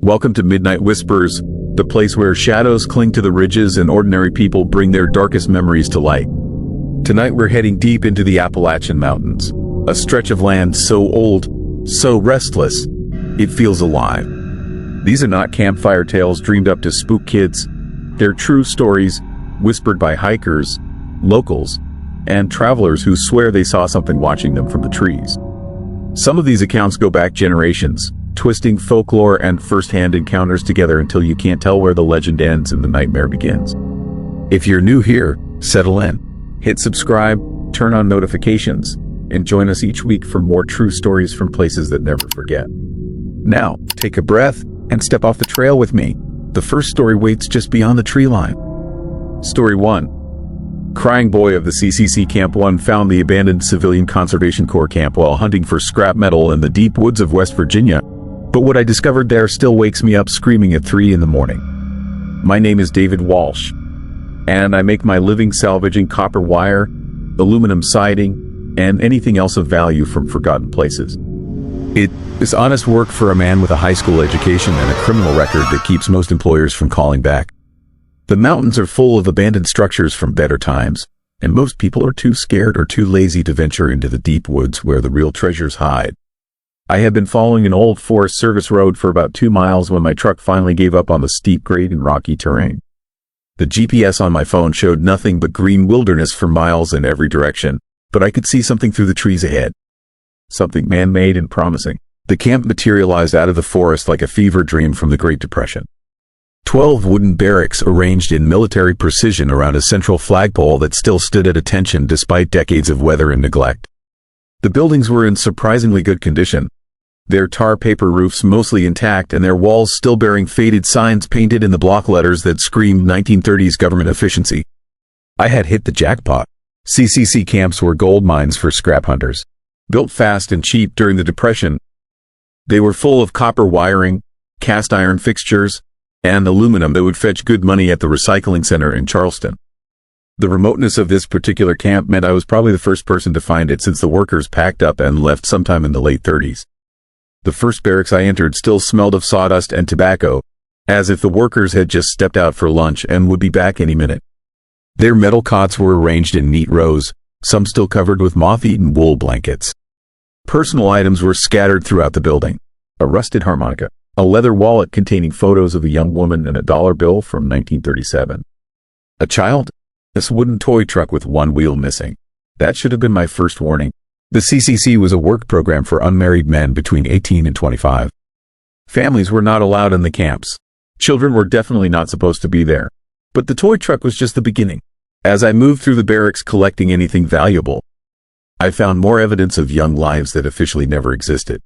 Welcome to Midnight Whispers, the place where shadows cling to the ridges and ordinary people bring their darkest memories to light. Tonight we're heading deep into the Appalachian Mountains, a stretch of land so old, so restless, it feels alive. These are not campfire tales dreamed up to spook kids. They're true stories, whispered by hikers, locals, and travelers who swear they saw something watching them from the trees. Some of these accounts go back generations, twisting folklore and first-hand encounters together until you can't tell where the legend ends and the nightmare begins. If you're new here, settle in, hit subscribe, turn on notifications, and join us each week for more true stories from places that never forget. Now, take a breath and step off the trail with me. The first story waits just beyond the tree line. Story 1. Crying boy of the CCC Camp 1 found the abandoned Civilian Conservation Corps camp while hunting for scrap metal in the deep woods of West Virginia. But what I discovered there still wakes me up screaming at 3 in the morning. My name is David Walsh, and I make my living salvaging copper wire, aluminum siding, and anything else of value from forgotten places. It is honest work for a man with a high school education and a criminal record that keeps most employers from calling back. The mountains are full of abandoned structures from better times, and most people are too scared or too lazy to venture into the deep woods where the real treasures hide. I had been following an old Forest Service road for about 2 miles when my truck finally gave up on the steep grade and rocky terrain. The GPS on my phone showed nothing but green wilderness for miles in every direction, but I could see something through the trees ahead. Something man-made and promising. The camp materialized out of the forest like a fever dream from the Great Depression. 12 wooden barracks arranged in military precision around a central flagpole that still stood at attention despite decades of weather and neglect. The buildings were in surprisingly good condition, their tar paper roofs mostly intact and their walls still bearing faded signs painted in the block letters that screamed 1930s government efficiency. I had hit the jackpot. CCC camps were gold mines for scrap hunters. Built fast and cheap during the Depression, they were full of copper wiring, cast iron fixtures, and aluminum that would fetch good money at the recycling center in Charleston. The remoteness of this particular camp meant I was probably the first person to find it since the workers packed up and left sometime in the late 30s. The first barracks I entered still smelled of sawdust and tobacco, as if the workers had just stepped out for lunch and would be back any minute. Their metal cots were arranged in neat rows, some still covered with moth-eaten wool blankets. Personal items were scattered throughout the building. A rusted harmonica, a leather wallet containing photos of a young woman and a dollar bill from 1937. A child? This wooden toy truck with one wheel missing. That should have been my first warning. The CCC was a work program for unmarried men between 18 and 25. Families were not allowed in the camps. Children were definitely not supposed to be there. But the toy truck was just the beginning. As I moved through the barracks collecting anything valuable, I found more evidence of young lives that officially never existed.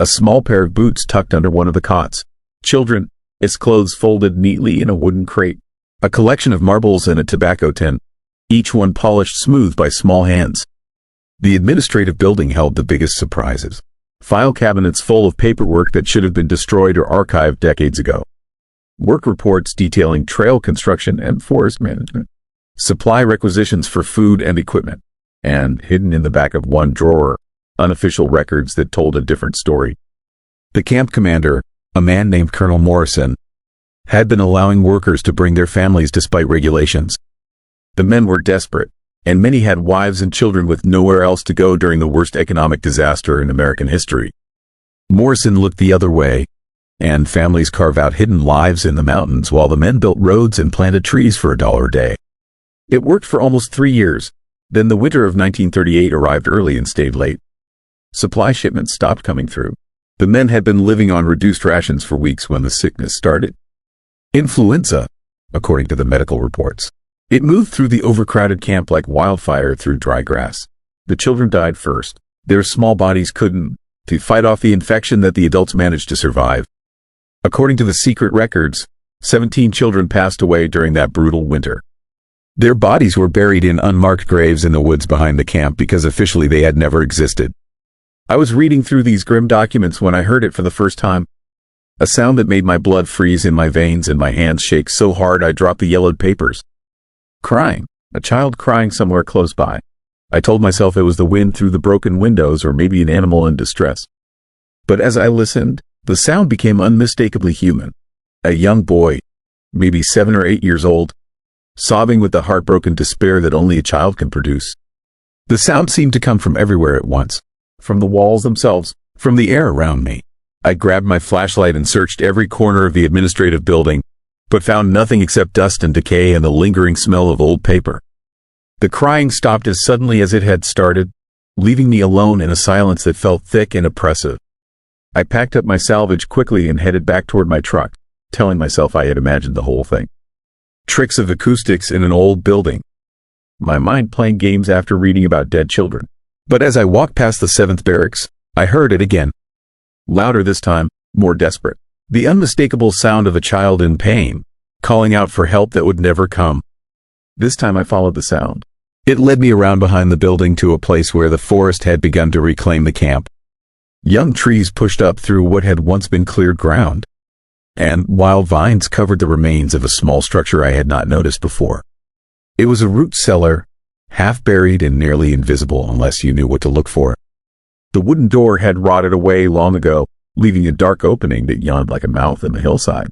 A small pair of boots tucked under one of the cots. Children, its clothes folded neatly in a wooden crate. A collection of marbles and a tobacco tin, each one polished smooth by small hands. The administrative building held the biggest surprises. File cabinets full of paperwork that should have been destroyed or archived decades ago. Work reports detailing trail construction and forest management. Supply requisitions for food and equipment. And hidden in the back of one drawer, unofficial records that told a different story. The camp commander, a man named Colonel Morrison, had been allowing workers to bring their families despite regulations. The men were desperate, and many had wives and children with nowhere else to go during the worst economic disaster in American history. Morrison looked the other way, and families carve out hidden lives in the mountains while the men built roads and planted trees for $1 a day. It worked for almost 3 years. Then the winter of 1938 arrived early and stayed late. Supply shipments stopped coming through. The men had been living on reduced rations for weeks when the sickness started. Influenza, according to the medical reports. It moved through the overcrowded camp like wildfire through dry grass. The children died first. Their small bodies couldn't to fight off the infection that the adults managed to survive. According to the secret records, 17 children passed away during that brutal winter. Their bodies were buried in unmarked graves in the woods behind the camp because officially they had never existed. I was reading through these grim documents when I heard it for the first time. A sound that made my blood freeze in my veins and my hands shake so hard I dropped the yellowed papers. Crying. A child crying somewhere close by. I told myself it was the wind through the broken windows or maybe an animal in distress. But as I listened, The sound became unmistakably human. A young boy, maybe 7 or 8 years old, sobbing with the heartbroken despair that only a child can produce. The sound seemed to come from everywhere at once, from the walls themselves, from the air around me. I grabbed my flashlight and searched every corner of the administrative building, but found nothing except dust and decay and the lingering smell of old paper. The crying stopped as suddenly as it had started, leaving me alone in a silence that felt thick and oppressive. I packed up my salvage quickly and headed back toward my truck, telling myself I had imagined the whole thing. Tricks of acoustics in an old building. My mind playing games after reading about dead children. But as I walked past the 7th barracks, I heard it again. Louder this time, more desperate. The unmistakable sound of a child in pain, calling out for help that would never come. This time I followed the sound. It led me around behind the building to a place where the forest had begun to reclaim the camp. Young trees pushed up through what had once been cleared ground, and wild vines covered the remains of a small structure I had not noticed before. It was a root cellar, half buried and nearly invisible unless you knew what to look for. The wooden door had rotted away long ago, leaving a dark opening that yawned like a mouth in the hillside.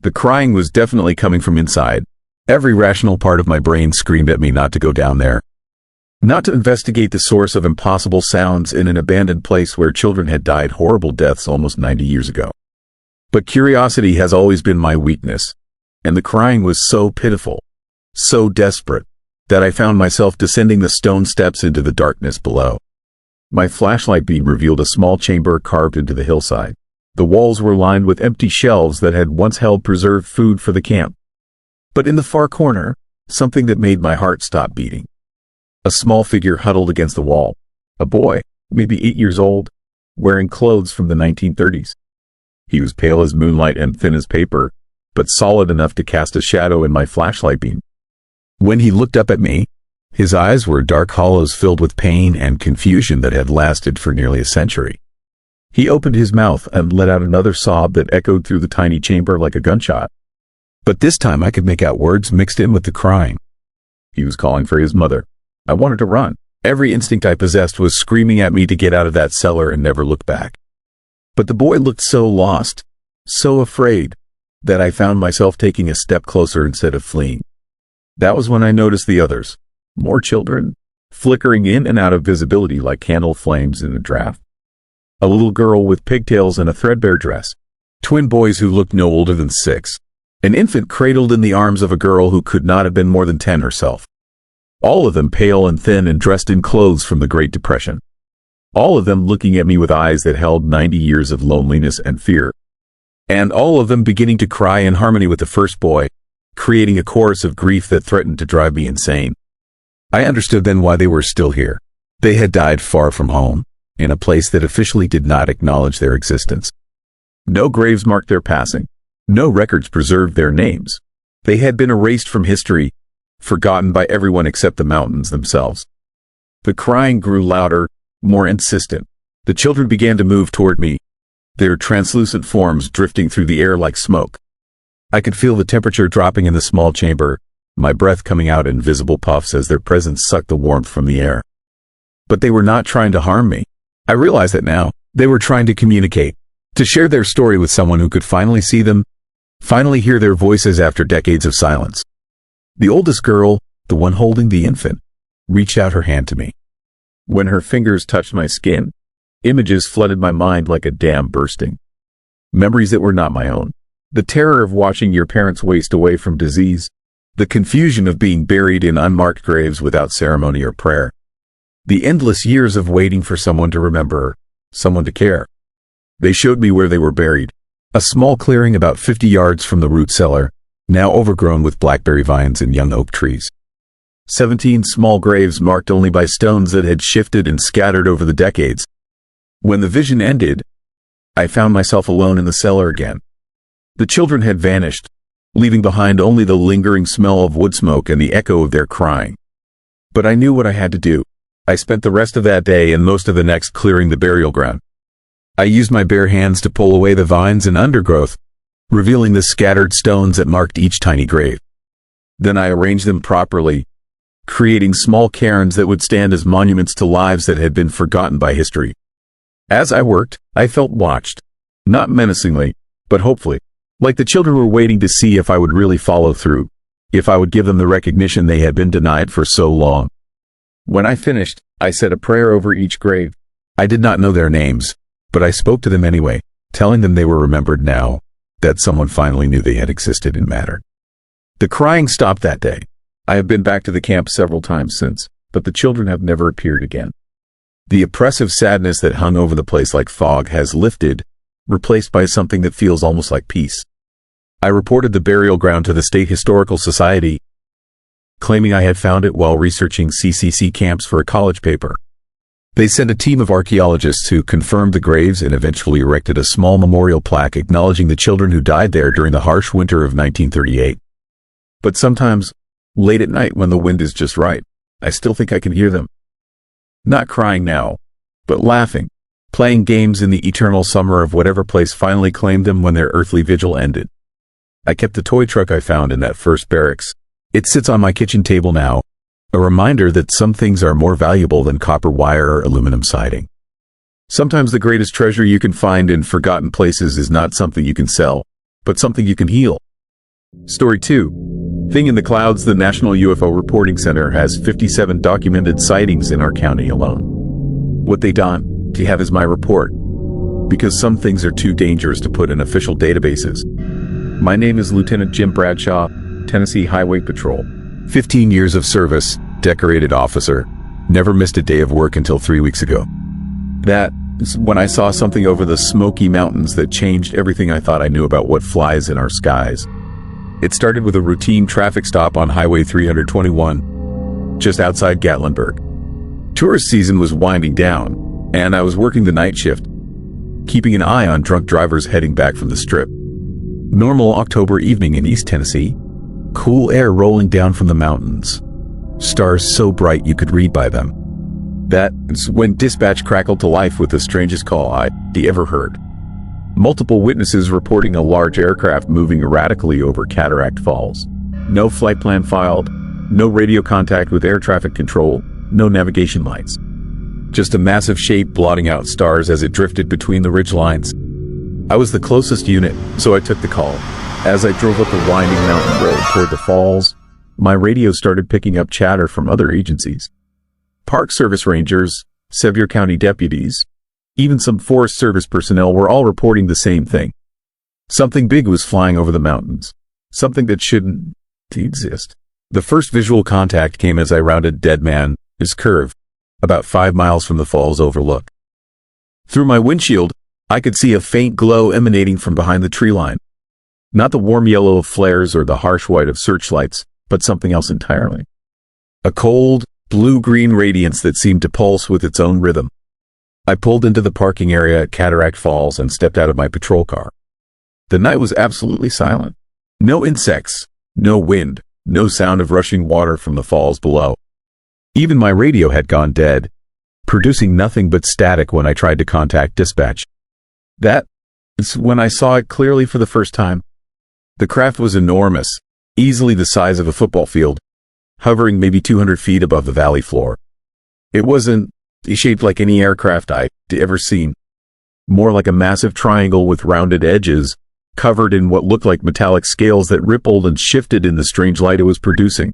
The crying was definitely coming from inside. Every rational part of my brain screamed at me not to go down there. Not to investigate the source of impossible sounds in an abandoned place where children had died horrible deaths almost 90 years ago. But curiosity has always been my weakness, and the crying was so pitiful, so desperate, that I found myself descending the stone steps into the darkness below. My flashlight beam revealed a small chamber carved into the hillside. The walls were lined with empty shelves that had once held preserved food for the camp. But in the far corner, something that made my heart stop beating. A small figure huddled against the wall. A boy, maybe 8 years old, wearing clothes from the 1930s. He was pale as moonlight and thin as paper, but solid enough to cast a shadow in my flashlight beam. When he looked up at me, his eyes were dark hollows filled with pain and confusion that had lasted for nearly a century. He opened his mouth and let out another sob that echoed through the tiny chamber like a gunshot. But this time I could make out words mixed in with the crying. He was calling for his mother. I wanted to run. Every instinct I possessed was screaming at me to get out of that cellar and never look back. But the boy looked so lost, so afraid, that I found myself taking a step closer instead of fleeing. That was when I noticed the others. More children, flickering in and out of visibility like candle flames in a draft. A little girl with pigtails and a threadbare dress. Twin boys who looked no older than 6. An infant cradled in the arms of a girl who could not have been more than 10 herself. All of them pale and thin and dressed in clothes from the Great Depression. All of them looking at me with eyes that held 90 years of loneliness and fear. And all of them beginning to cry in harmony with the first boy, creating a chorus of grief that threatened to drive me insane. I understood then why they were still here. They had died far from home, in a place that officially did not acknowledge their existence. No graves marked their passing. No records preserved their names. They had been erased from history, forgotten by everyone except the mountains themselves. The crying grew louder, more insistent. The children began to move toward me, their translucent forms drifting through the air like smoke. I could feel the temperature dropping in the small chamber, my breath coming out in visible puffs as their presence sucked the warmth from the air. But they were not trying to harm me. I realize that now. They were trying to communicate, to share their story with someone who could finally see them, finally hear their voices after decades of silence. The oldest girl, the one holding the infant, reached out her hand to me. When her fingers touched my skin, images flooded my mind like a dam bursting. Memories that were not my own. The terror of watching your parents waste away from disease. The confusion of being buried in unmarked graves without ceremony or prayer. The endless years of waiting for someone to remember, someone to care. They showed me where they were buried. A small clearing about 50 yards from the root cellar, now overgrown with blackberry vines and young oak trees. 17 small graves marked only by stones that had shifted and scattered over the decades. When the vision ended, I found myself alone in the cellar again. The children had vanished, leaving behind only the lingering smell of wood smoke and the echo of their crying. But I knew what I had to do. I spent the rest of that day and most of the next clearing the burial ground. I used my bare hands to pull away the vines and undergrowth, revealing the scattered stones that marked each tiny grave. Then I arranged them properly, creating small cairns that would stand as monuments to lives that had been forgotten by history. As I worked, I felt watched. Not menacingly, but hopefully. Like the children were waiting to see if I would really follow through, if I would give them the recognition they had been denied for so long. When I finished, I said a prayer over each grave. I did not know their names, but I spoke to them anyway, telling them they were remembered now, that someone finally knew they had existed and mattered. The crying stopped that day. I have been back to the camp several times since, but the children have never appeared again. The oppressive sadness that hung over the place like fog has lifted, replaced by something that feels almost like peace. I reported the burial ground to the State Historical Society, claiming I had found it while researching CCC camps for a college paper. They sent a team of archaeologists who confirmed the graves and eventually erected a small memorial plaque acknowledging the children who died there during the harsh winter of 1938. But sometimes, late at night when the wind is just right, I still think I can hear them. Not crying now, but laughing, playing games in the eternal summer of whatever place finally claimed them when their earthly vigil ended. I kept the toy truck I found in that first barracks. It sits on my kitchen table now, a reminder that some things are more valuable than copper wire or aluminum siding. Sometimes the greatest treasure you can find in forgotten places is not something you can sell, but something you can heal. Story 2. Thing in the clouds. The National UFO Reporting Center has 57 documented sightings in our county alone. What they don't have is my report, because some things are too dangerous to put in official databases. My name is Lieutenant Jim Bradshaw, Tennessee Highway Patrol. 15 years of service, decorated officer, never missed a day of work until 3 weeks ago. That is when I saw something over the Smoky Mountains that changed everything I thought I knew about what flies in our skies. It started with a routine traffic stop on Highway 321, just outside Gatlinburg. Tourist season was winding down, and I was working the night shift, keeping an eye on drunk drivers heading back from the Strip. Normal October evening in East Tennessee. Cool air rolling down from the mountains. Stars so bright you could read by them. That is when dispatch crackled to life with the strangest call I'd ever heard. Multiple witnesses reporting a large aircraft moving erratically over Cataract Falls. No flight plan filed, no radio contact with air traffic control, no navigation lights. Just a massive shape blotting out stars as it drifted between the ridge lines. I was the closest unit, so I took the call. As I drove up the winding mountain road toward the falls, my radio started picking up chatter from other agencies. Park Service rangers, Sevier County deputies, even some Forest Service personnel were all reporting the same thing. Something big was flying over the mountains. Something that shouldn't exist. The first visual contact came as I rounded Dead Man's Curve, about 5 miles from the falls overlook. Through my windshield, I could see a faint glow emanating from behind the tree line. Not the warm yellow of flares or the harsh white of searchlights, but something else entirely. A cold, blue-green radiance that seemed to pulse with its own rhythm. I pulled into the parking area at Cataract Falls and stepped out of my patrol car. The night was absolutely silent. No insects, no wind, no sound of rushing water from the falls below. Even my radio had gone dead, producing nothing but static when I tried to contact dispatch. That is when I saw it clearly for the first time. The craft was enormous, easily the size of a football field, hovering maybe 200 feet above the valley floor. It wasn't shaped like any aircraft I'd ever seen. More like a massive triangle with rounded edges, covered in what looked like metallic scales that rippled and shifted in the strange light it was producing.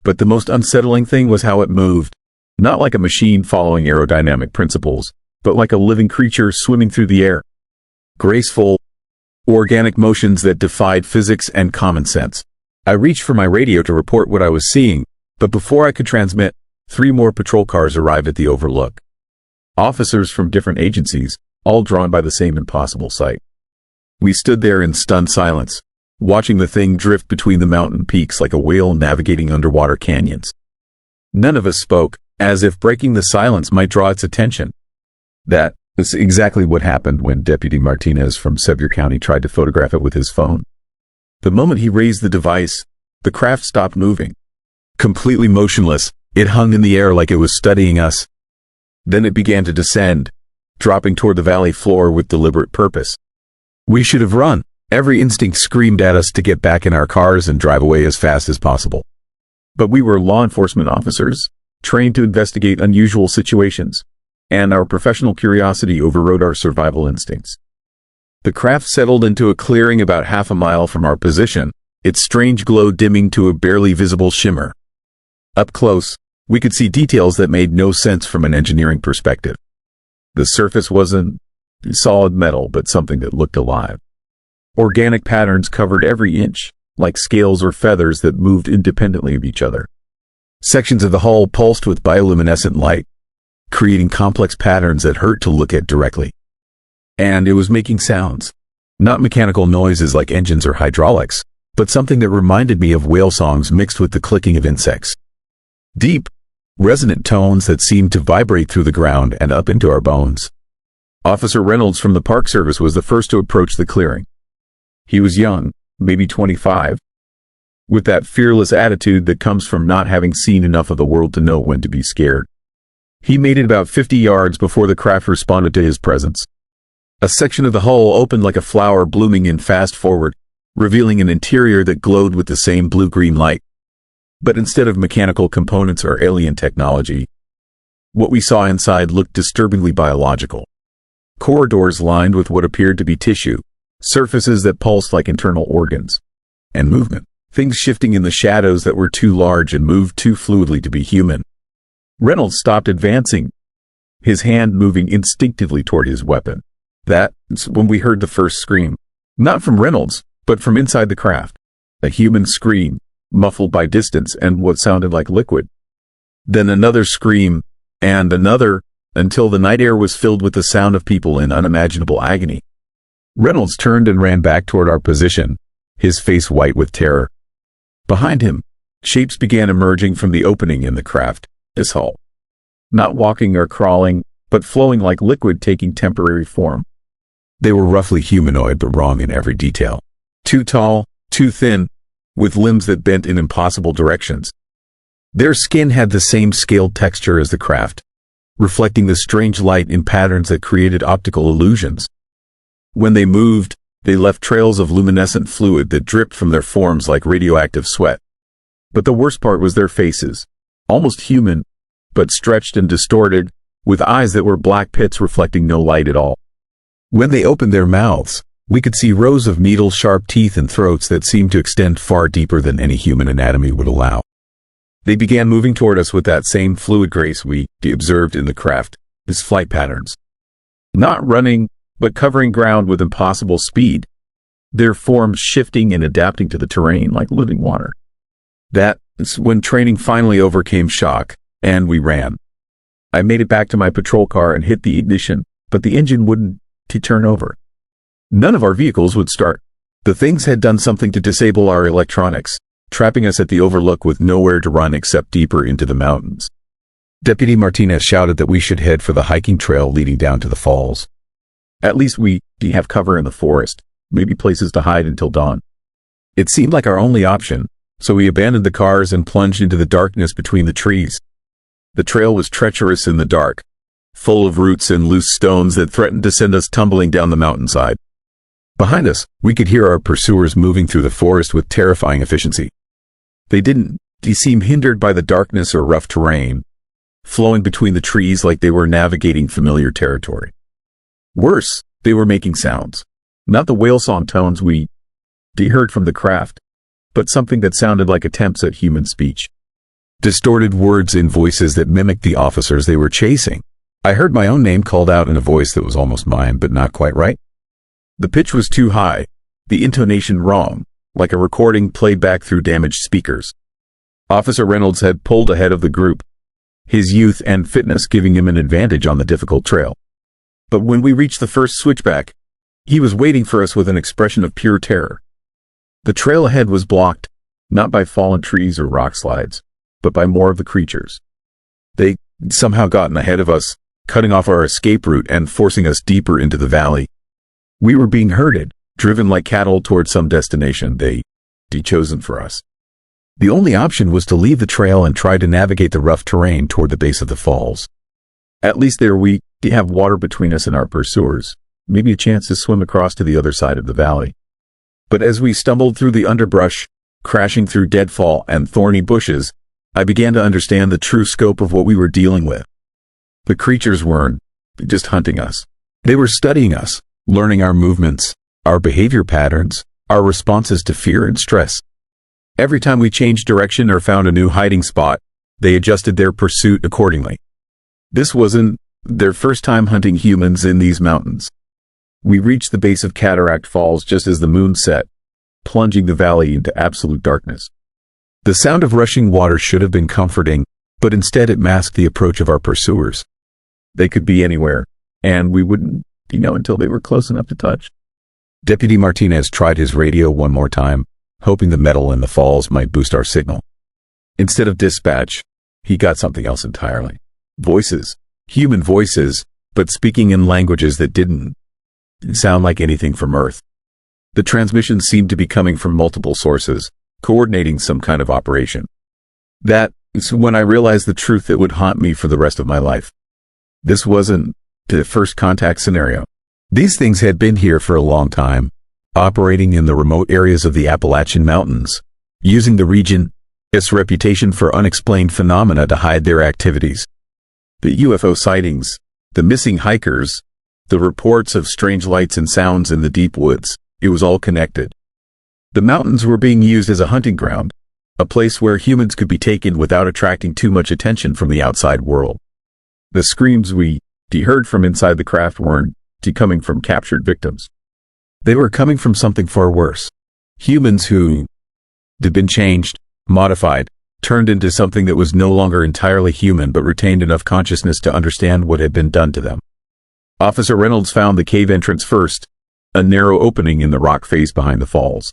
But the most unsettling thing was how it moved. Not like a machine following aerodynamic principles, but like a living creature swimming through the air. Graceful, organic motions that defied physics and common sense. I reached for my radio to report what I was seeing, but before I could transmit, 3 more patrol cars arrived at the overlook. Officers from different agencies, all drawn by the same impossible sight. We stood there in stunned silence, watching the thing drift between the mountain peaks like a whale navigating underwater canyons. None of us spoke, as if breaking the silence might draw its attention. That is exactly what happened when Deputy Martinez from Sevier County tried to photograph it with his phone. The moment he raised the device, the craft stopped moving. Completely motionless, it hung in the air like it was studying us. Then it began to descend, dropping toward the valley floor with deliberate purpose. We should have run. Every instinct screamed at us to get back in our cars and drive away as fast as possible. But we were law enforcement officers, trained to investigate unusual situations, and our professional curiosity overrode our survival instincts. The craft settled into a clearing about half a mile from our position, its strange glow dimming to a barely visible shimmer. Up close, we could see details that made no sense from an engineering perspective. The surface wasn't solid metal, but something that looked alive. Organic patterns covered every inch, like scales or feathers that moved independently of each other. Sections of the hull pulsed with bioluminescent light, creating complex patterns that hurt to look at directly. And it was making sounds. Not mechanical noises like engines or hydraulics, but something that reminded me of whale songs mixed with the clicking of insects. Deep, resonant tones that seemed to vibrate through the ground and up into our bones. Officer Reynolds from the Park Service was the first to approach the clearing. He was young, maybe 25, with that fearless attitude that comes from not having seen enough of the world to know when to be scared. He made it about 50 yards before the craft responded to his presence. A section of the hull opened like a flower blooming in fast forward, revealing an interior that glowed with the same blue-green light. But instead of mechanical components or alien technology, what we saw inside looked disturbingly biological. Corridors lined with what appeared to be tissue, surfaces that pulsed like internal organs, and movement. Things shifting in the shadows that were too large and moved too fluidly to be human. Reynolds stopped advancing, his hand moving instinctively toward his weapon. That's when we heard the first scream. Not from Reynolds, but from inside the craft. A human scream, muffled by distance and what sounded like liquid. Then another scream, and another, until the night air was filled with the sound of people in unimaginable agony. Reynolds turned and ran back toward our position, his face white with terror. Behind him, shapes began emerging from the opening in the craft, his hull. Not walking or crawling, but flowing like liquid taking temporary form. They were roughly humanoid but wrong in every detail. Too tall, too thin, with limbs that bent in impossible directions. Their skin had the same scaled texture as the craft, reflecting the strange light in patterns that created optical illusions. When they moved, they left trails of luminescent fluid that dripped from their forms like radioactive sweat. But the worst part was their faces, almost human, but stretched and distorted, with eyes that were black pits reflecting no light at all. When they opened their mouths, we could see rows of needle-sharp teeth and throats that seemed to extend far deeper than any human anatomy would allow. They began moving toward us with that same fluid grace we observed in the craft, his flight patterns. Not running, but covering ground with impossible speed, their forms shifting and adapting to the terrain like living water. That's when training finally overcame shock, and we ran. I made it back to my patrol car and hit the ignition, but the engine wouldn't turn over. None of our vehicles would start. The things had done something to disable our electronics, trapping us at the overlook with nowhere to run except deeper into the mountains. Deputy Martinez shouted that we should head for the hiking trail leading down to the falls. At least we have cover in the forest, maybe places to hide until dawn. It seemed like our only option, so we abandoned the cars and plunged into the darkness between the trees. The trail was treacherous in the dark, full of roots and loose stones that threatened to send us tumbling down the mountainside. Behind us, we could hear our pursuers moving through the forest with terrifying efficiency. They didn't seem hindered by the darkness or rough terrain, flowing between the trees like they were navigating familiar territory. Worse, they were making sounds. Not the whale song tones we heard from the craft, but something that sounded like attempts at human speech. Distorted words in voices that mimicked the officers they were chasing. I heard my own name called out in a voice that was almost mine, but not quite right. The pitch was too high, the intonation wrong, like a recording played back through damaged speakers. Officer Reynolds had pulled ahead of the group, his youth and fitness giving him an advantage on the difficult trail. But when we reached the first switchback, he was waiting for us with an expression of pure terror. The trail ahead was blocked, not by fallen trees or rock slides, but by more of the creatures. They'd somehow gotten ahead of us, cutting off our escape route and forcing us deeper into the valley. We were being herded, driven like cattle toward some destination they'd chosen for us. The only option was to leave the trail and try to navigate the rough terrain toward the base of the falls. At least there we have water between us and our pursuers, maybe a chance to swim across to the other side of the valley. But as we stumbled through the underbrush, crashing through deadfall and thorny bushes, I began to understand the true scope of what we were dealing with. The creatures weren't just hunting us. They were studying us, learning our movements, our behavior patterns, our responses to fear and stress. Every time we changed direction or found a new hiding spot, they adjusted their pursuit accordingly. This wasn't their first time hunting humans in these mountains. We reached the base of Cataract Falls just as the moon set, plunging the valley into absolute darkness. The sound of rushing water should have been comforting, but instead it masked the approach of our pursuers. They could be anywhere, and we wouldn't know until they were close enough to touch. Deputy Martinez tried his radio one more time, hoping the metal in the falls might boost our signal. Instead of dispatch, he got something else entirely. Voices. Human voices, but speaking in languages that didn't sound like anything from Earth. The transmissions seemed to be coming from multiple sources, coordinating some kind of operation. That is when I realized the truth that would haunt me for the rest of my life. This wasn't the first contact scenario. These things had been here for a long time, operating in the remote areas of the Appalachian Mountains, using the region's reputation for unexplained phenomena to hide their activities. The UFO sightings, the missing hikers, the reports of strange lights and sounds in the deep woods, it was all connected. The mountains were being used as a hunting ground, a place where humans could be taken without attracting too much attention from the outside world. The screams we heard from inside the craft weren't coming from captured victims. They were coming from something far worse. Humans who had been changed, modified, turned into something that was no longer entirely human but retained enough consciousness to understand what had been done to them. Officer Reynolds found the cave entrance first, a narrow opening in the rock face behind the falls.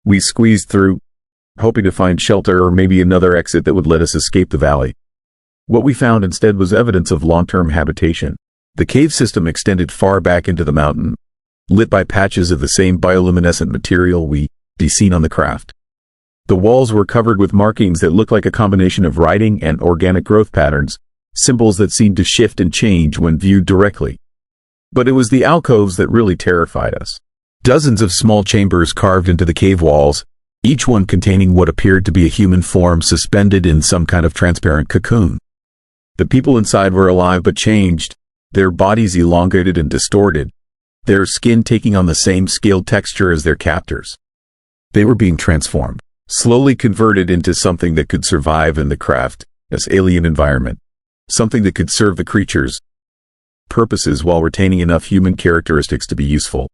We squeezed through, hoping to find shelter or maybe another exit that would let us escape the valley. What we found instead was evidence of long-term habitation. The cave system extended far back into the mountain, lit by patches of the same bioluminescent material we'd seen on the craft. The walls were covered with markings that looked like a combination of writing and organic growth patterns, symbols that seemed to shift and change when viewed directly. But it was the alcoves that really terrified us. Dozens of small chambers carved into the cave walls, each one containing what appeared to be a human form suspended in some kind of transparent cocoon. The people inside were alive but changed, their bodies elongated and distorted, their skin taking on the same scaled texture as their captors. They were being transformed, slowly converted into something that could survive in the craft's alien environment, something that could serve the creatures' purposes while retaining enough human characteristics to be useful.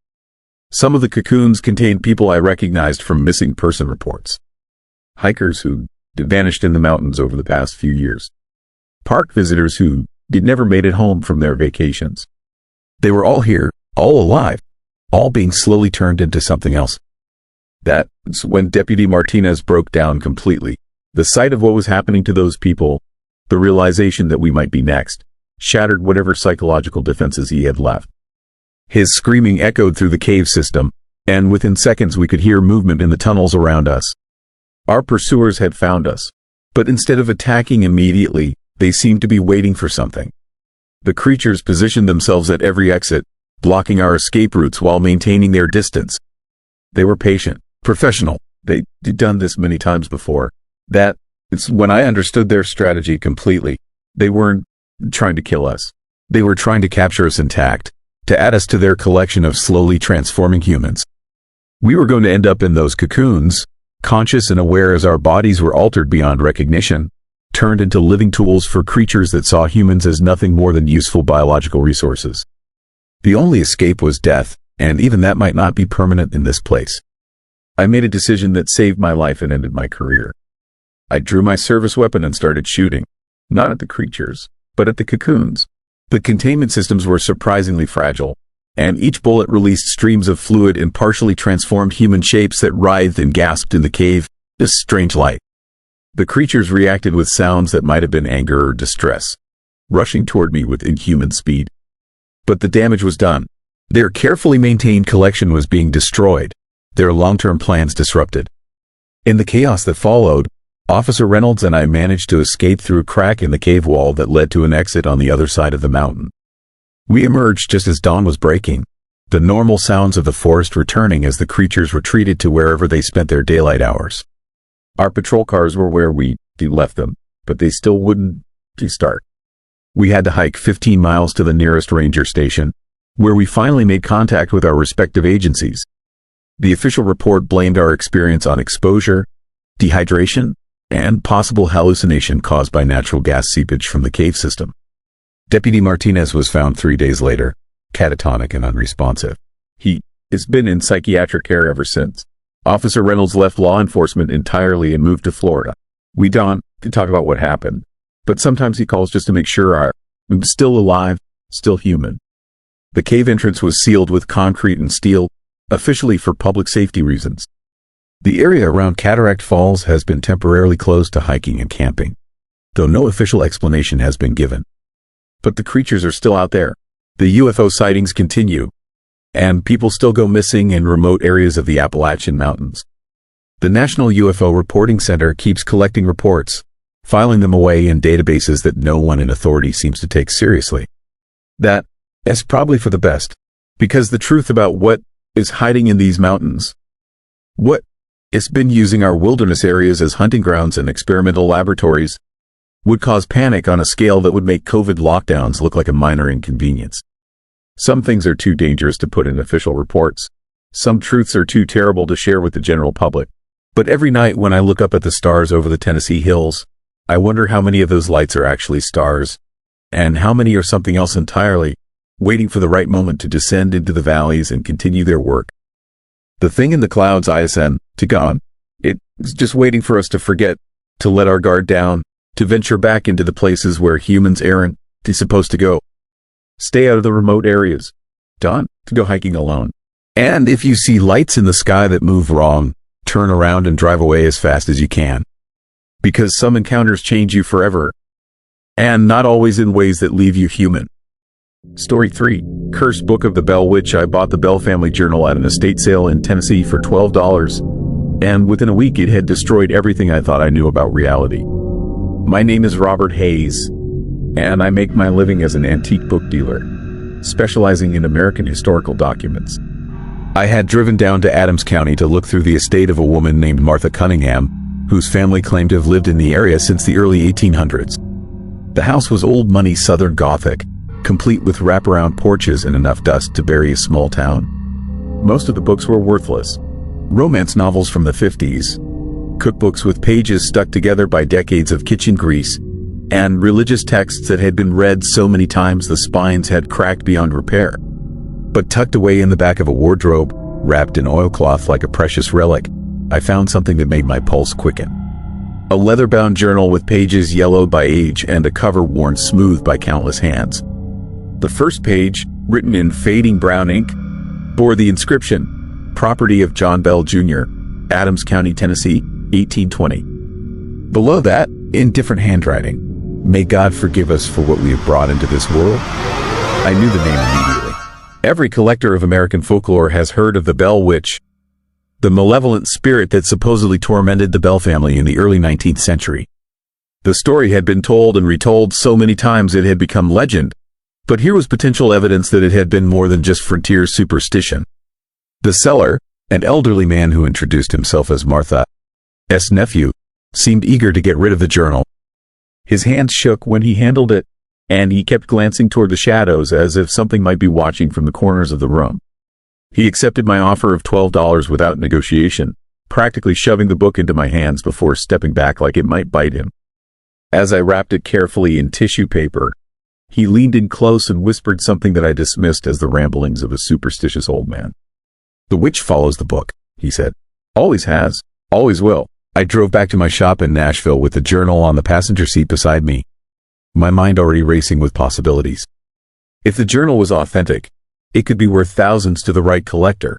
Some of the cocoons contained people I recognized from missing person reports. Hikers who had vanished in the mountains over the past few years. Park visitors who had never made it home from their vacations. They were all here, all alive, all being slowly turned into something else. That's when Deputy Martinez broke down completely. The sight of what was happening to those people, the realization that we might be next, shattered whatever psychological defenses he had left. His screaming echoed through the cave system, and within seconds we could hear movement in the tunnels around us. Our pursuers had found us, but instead of attacking immediately, they seemed to be waiting for something. The creatures positioned themselves at every exit, blocking our escape routes while maintaining their distance. They were patient, professional. They'd done this many times before. It's when I understood their strategy completely. They weren't trying to kill us. They were trying to capture us intact, to add us to their collection of slowly transforming humans. We were going to end up in those cocoons, conscious and aware as our bodies were altered beyond recognition, turned into living tools for creatures that saw humans as nothing more than useful biological resources. The only escape was death, and even that might not be permanent in this place. I made a decision that saved my life and ended my career. I drew my service weapon and started shooting, not at the creatures, but at the cocoons. The containment systems were surprisingly fragile, and each bullet released streams of fluid in partially transformed human shapes that writhed and gasped in the cave, this strange light. The creatures reacted with sounds that might have been anger or distress, rushing toward me with inhuman speed. But the damage was done. Their carefully maintained collection was being destroyed, their long-term plans disrupted. In the chaos that followed, Officer Reynolds and I managed to escape through a crack in the cave wall that led to an exit on the other side of the mountain. We emerged just as dawn was breaking, the normal sounds of the forest returning as the creatures retreated to wherever they spent their daylight hours. Our patrol cars were where we left them, but they still wouldn't start. We had to hike 15 miles to the nearest ranger station, where we finally made contact with our respective agencies. The official report blamed our experience on exposure, dehydration, and possible hallucination caused by natural gas seepage from the cave system. Deputy Martinez was found 3 days later, catatonic and unresponsive. He has been in psychiatric care ever since. Officer Reynolds left law enforcement entirely and moved to Florida. We don't talk about what happened, but sometimes he calls just to make sure I'm still alive, still human. The cave entrance was sealed with concrete and steel, officially for public safety reasons. The area around Cataract Falls has been temporarily closed to hiking and camping, though no official explanation has been given. But the creatures are still out there. The UFO sightings continue, and people still go missing in remote areas of the Appalachian Mountains. The National UFO Reporting Center keeps collecting reports, filing them away in databases that no one in authority seems to take seriously. That is probably for the best, because the truth about what is hiding in these mountains, what has been using our wilderness areas as hunting grounds and experimental laboratories, would cause panic on a scale that would make COVID lockdowns look like a minor inconvenience. Some things are too dangerous to put in official reports. Some truths are too terrible to share with the general public. But every night when I look up at the stars over the Tennessee hills, I wonder how many of those lights are actually stars, and how many are something else entirely, waiting for the right moment to descend into the valleys and continue their work. The thing in the clouds, ISN, to God, it's just waiting for us to forget, to let our guard down, to venture back into the places where humans aren't supposed to go. Stay out of the remote areas. Don't go hiking alone. And if you see lights in the sky that move wrong, turn around and drive away as fast as you can. Because some encounters change you forever, and not always in ways that leave you human. Story 3. Cursed Book of the Bell Witch. I bought the Bell Family Journal at an estate sale in Tennessee for $12, and within a week it had destroyed everything I thought I knew about reality. My name is Robert Hayes, and I make my living as an antique book dealer, specializing in American historical documents. I had driven down to Adams County to look through the estate of a woman named Martha Cunningham, whose family claimed to have lived in the area since the early 1800s. The house was old money Southern Gothic, complete with wraparound porches and enough dust to bury a small town. Most of the books were worthless. Romance novels from the 50s, cookbooks with pages stuck together by decades of kitchen grease, and religious texts that had been read so many times the spines had cracked beyond repair. But tucked away in the back of a wardrobe, wrapped in oilcloth like a precious relic, I found something that made my pulse quicken. A leather-bound journal with pages yellowed by age and a cover worn smooth by countless hands. The first page, written in fading brown ink, bore the inscription, "Property of John Bell, Jr., Adams County, Tennessee, 1820. Below that, in different handwriting, "May God forgive us for what we have brought into this world." I knew the name immediately. Every collector of American folklore has heard of the Bell Witch, the malevolent spirit that supposedly tormented the Bell family in the early 19th century. The story had been told and retold so many times it had become legend, but here was potential evidence that it had been more than just frontier superstition. The seller, an elderly man who introduced himself as Martha's nephew, seemed eager to get rid of the journal. His hands shook when he handled it, and he kept glancing toward the shadows as if something might be watching from the corners of the room. He accepted my offer of $12 without negotiation, practically shoving the book into my hands before stepping back like it might bite him. As I wrapped it carefully in tissue paper, he leaned in close and whispered something that I dismissed as the ramblings of a superstitious old man. "The witch follows the book," he said. "Always has, always will." I drove back to my shop in Nashville with the journal on the passenger seat beside me, my mind already racing with possibilities. If the journal was authentic, it could be worth thousands to the right collector.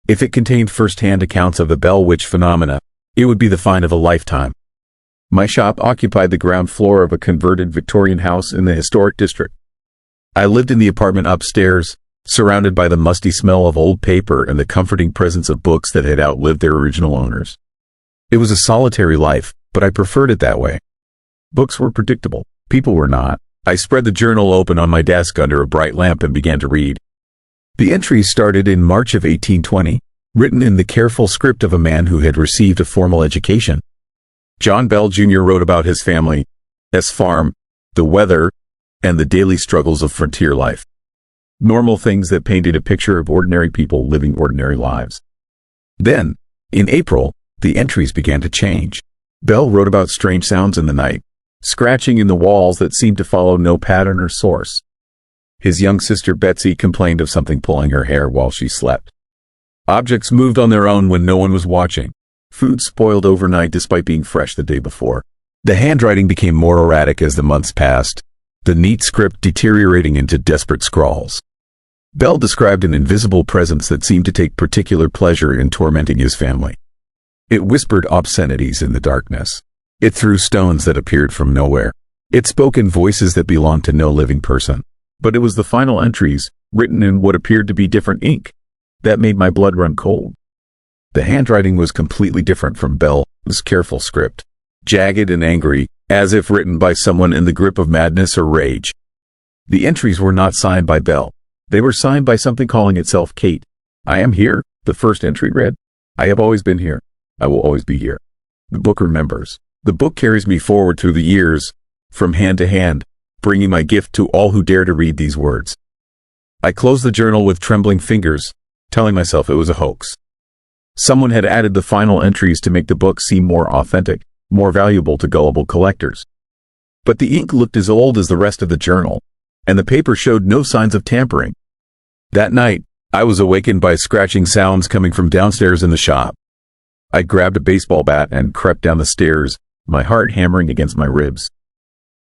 If it contained first-hand accounts of the Bell Witch phenomena, it would be the find of a lifetime. My shop occupied the ground floor of a converted Victorian house in the historic district. I lived in the apartment upstairs, surrounded by the musty smell of old paper and the comforting presence of books that had outlived their original owners. It was a solitary life, but I preferred it that way. Books were predictable. People were not. I spread the journal open on my desk under a bright lamp and began to read. The entries started in March of 1820, written in the careful script of a man who had received a formal education. John Bell, Jr. wrote about his family's farm, the weather, and the daily struggles of frontier life. Normal things that painted a picture of ordinary people living ordinary lives. Then, in April, the entries began to change. Bell wrote about strange sounds in the night, scratching in the walls that seemed to follow no pattern or source. His young sister Betsy complained of something pulling her hair while she slept. Objects moved on their own when no one was watching. Food spoiled overnight despite being fresh the day before. The handwriting became more erratic as the months passed, the neat script deteriorating into desperate scrawls. Bell described an invisible presence that seemed to take particular pleasure in tormenting his family. It whispered obscenities in the darkness. It threw stones that appeared from nowhere. It spoke in voices that belonged to no living person. But it was the final entries, written in what appeared to be different ink, that made my blood run cold. The handwriting was completely different from Bell's careful script, jagged and angry, as if written by someone in the grip of madness or rage. The entries were not signed by Bell. They were signed by something calling itself Kate. I am here, the first entry read. I have always been here. I will always be here. The book remembers. The book carries me forward through the years, from hand to hand, bringing my gift to all who dare to read these words. I closed the journal with trembling fingers, telling myself it was a hoax. Someone had added the final entries to make the book seem more authentic, more valuable to gullible collectors. But the ink looked as old as the rest of the journal, and the paper showed no signs of tampering. That night, I was awakened by scratching sounds coming from downstairs in the shop. I grabbed a baseball bat and crept down the stairs, my heart hammering against my ribs.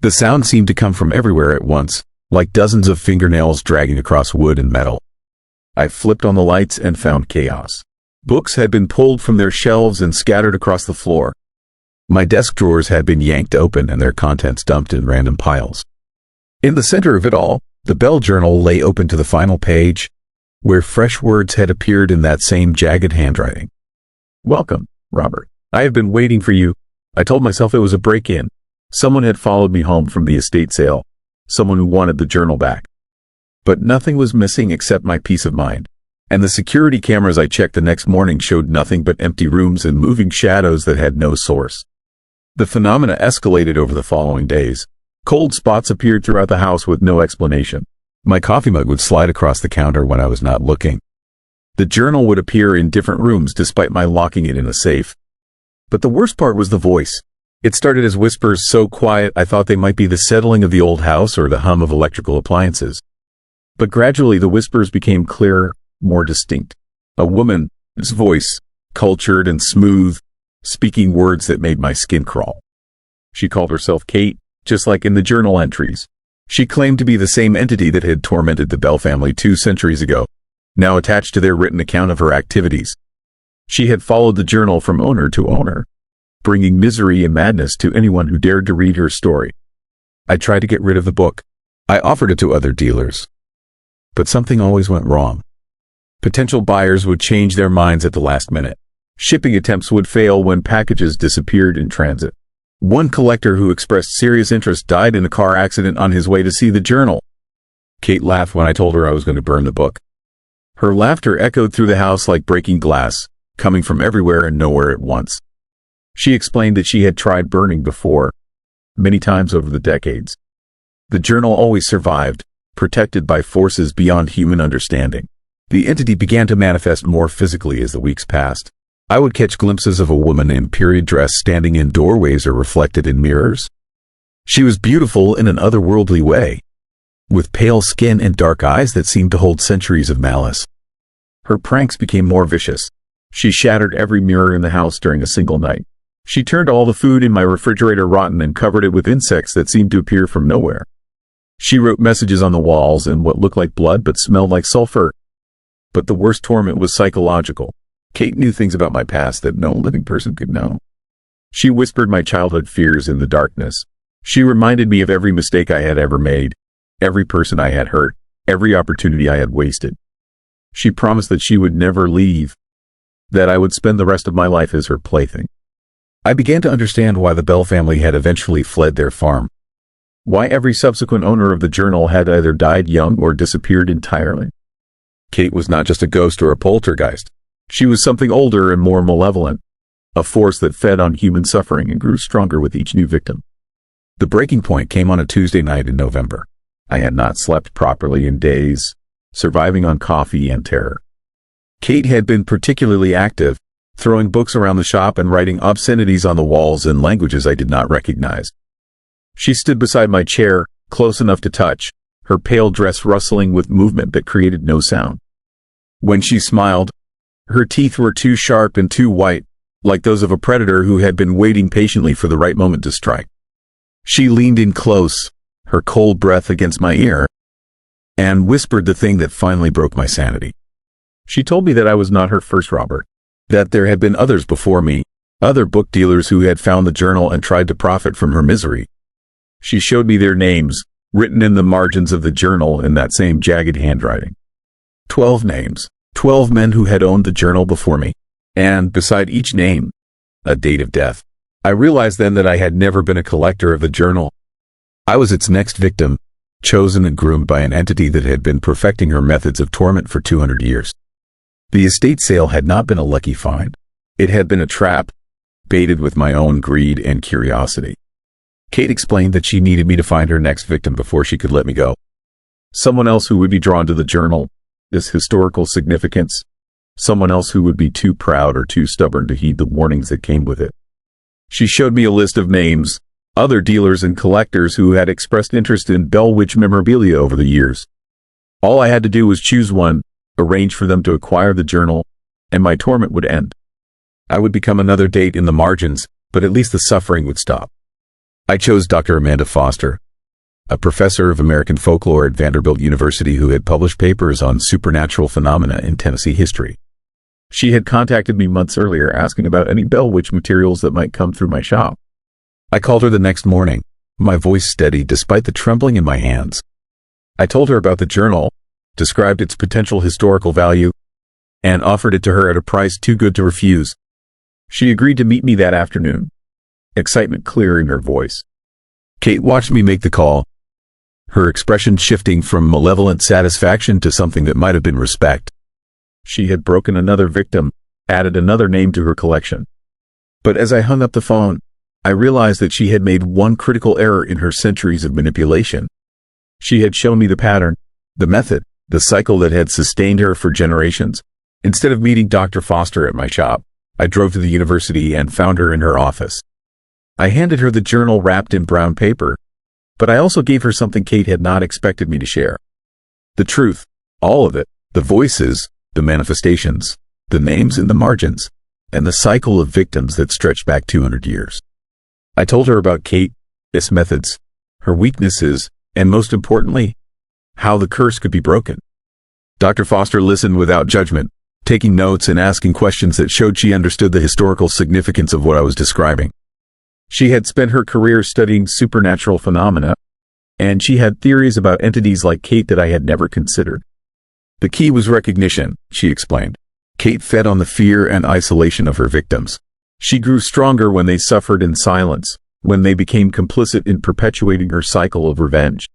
The sound seemed to come from everywhere at once, like dozens of fingernails dragging across wood and metal. I flipped on the lights and found chaos. Books had been pulled from their shelves and scattered across the floor. My desk drawers had been yanked open and their contents dumped in random piles. In the center of it all, the Bell journal lay open to the final page, where fresh words had appeared in that same jagged handwriting. Welcome, Robert. I have been waiting for you. I told myself it was a break-in. Someone had followed me home from the estate sale. Someone who wanted the journal back. But nothing was missing except my peace of mind. And the security cameras I checked the next morning showed nothing but empty rooms and moving shadows that had no source. The phenomena escalated over the following days. Cold spots appeared throughout the house with no explanation. My coffee mug would slide across the counter when I was not looking. The journal would appear in different rooms despite my locking it in a safe. But the worst part was the voice. It started as whispers so quiet I thought they might be the settling of the old house or the hum of electrical appliances. But gradually the whispers became clearer, more distinct. A woman's voice, cultured and smooth, speaking words that made my skin crawl. She called herself Kate, just like in the journal entries. She claimed to be the same entity that had tormented the Bell family 2 centuries ago, now attached to their written account of her activities. She had followed the journal from owner to owner, bringing misery and madness to anyone who dared to read her story. I tried to get rid of the book. I offered it to other dealers. But something always went wrong. Potential buyers would change their minds at the last minute. Shipping attempts would fail when packages disappeared in transit. One collector who expressed serious interest died in a car accident on his way to see the journal. Kate laughed when I told her I was going to burn the book. Her laughter echoed through the house like breaking glass, coming from everywhere and nowhere at once. She explained that she had tried burning before, many times over the decades. The journal always survived, protected by forces beyond human understanding. The entity began to manifest more physically as the weeks passed. I would catch glimpses of a woman in period dress standing in doorways or reflected in mirrors. She was beautiful in an otherworldly way, with pale skin and dark eyes that seemed to hold centuries of malice. Her pranks became more vicious. She shattered every mirror in the house during a single night. She turned all the food in my refrigerator rotten and covered it with insects that seemed to appear from nowhere. She wrote messages on the walls in what looked like blood but smelled like sulfur. But the worst torment was psychological. Kate knew things about my past that no living person could know. She whispered my childhood fears in the darkness. She reminded me of every mistake I had ever made, every person I had hurt, every opportunity I had wasted. She promised that she would never leave, that I would spend the rest of my life as her plaything. I began to understand why the Bell family had eventually fled their farm. Why every subsequent owner of the journal had either died young or disappeared entirely. Kate was not just a ghost or a poltergeist. She was something older and more malevolent, a force that fed on human suffering and grew stronger with each new victim. The breaking point came on a Tuesday night in November. I had not slept properly in days. surviving on coffee and terror. Kate had been particularly active, throwing books around the shop and writing obscenities on the walls in languages I did not recognize. She stood beside my chair, close enough to touch, her pale dress rustling with movement that created no sound. When she smiled, her teeth were too sharp and too white, like those of a predator who had been waiting patiently for the right moment to strike. She leaned in close, her cold breath against my ear, and whispered the thing that finally broke my sanity. She told me that I was not her first robber, that there had been others before me, other book dealers who had found the journal and tried to profit from her misery. She showed me their names, written in the margins of the journal in that same jagged handwriting. 12 names, 12 men who had owned the journal before me, and beside each name, a date of death. I realized then that I had never been a collector of the journal. I was its next victim, chosen and groomed by an entity that had been perfecting her methods of torment for 200 years. The estate sale had not been a lucky find. It had been a trap, baited with my own greed and curiosity. Kate explained that she needed me to find her next victim before she could let me go. Someone else who would be drawn to the journal, this historical significance. Someone else who would be too proud or too stubborn to heed the warnings that came with it. She showed me a list of names, other dealers and collectors who had expressed interest in Bell Witch memorabilia over the years. All I had to do was choose one, arrange for them to acquire the journal, and my torment would end. I would become another date in the margins, but at least the suffering would stop. I chose Dr. Amanda Foster, a professor of American folklore at Vanderbilt University who had published papers on supernatural phenomena in Tennessee history. She had contacted me months earlier asking about any Bell Witch materials that might come through my shop. I called her the next morning, my voice steady despite the trembling in my hands. I told her about the journal, described its potential historical value, and offered it to her at a price too good to refuse. She agreed to meet me that afternoon, excitement clear in her voice. Kate watched me make the call, her expression shifting from malevolent satisfaction to something that might have been respect. She had broken another victim, added another name to her collection. But as I hung up the phone, I realized that she had made one critical error in her centuries of manipulation. She had shown me the pattern, the method, the cycle that had sustained her for generations. Instead of meeting Dr. Foster at my shop, I drove to the university and found her in her office. I handed her the journal wrapped in brown paper, but I also gave her something Kate had not expected me to share. The truth, all of it, the voices, the manifestations, the names in the margins, and the cycle of victims that stretched back 200 years. I told her about Kate, its methods, her weaknesses, and most importantly, how the curse could be broken. Dr. Foster listened without judgment, taking notes and asking questions that showed she understood the historical significance of what I was describing. She had spent her career studying supernatural phenomena, and she had theories about entities like Kate that I had never considered. The key was recognition, she explained. Kate fed on the fear and isolation of her victims. She grew stronger when they suffered in silence, when they became complicit in perpetuating her cycle of revenge.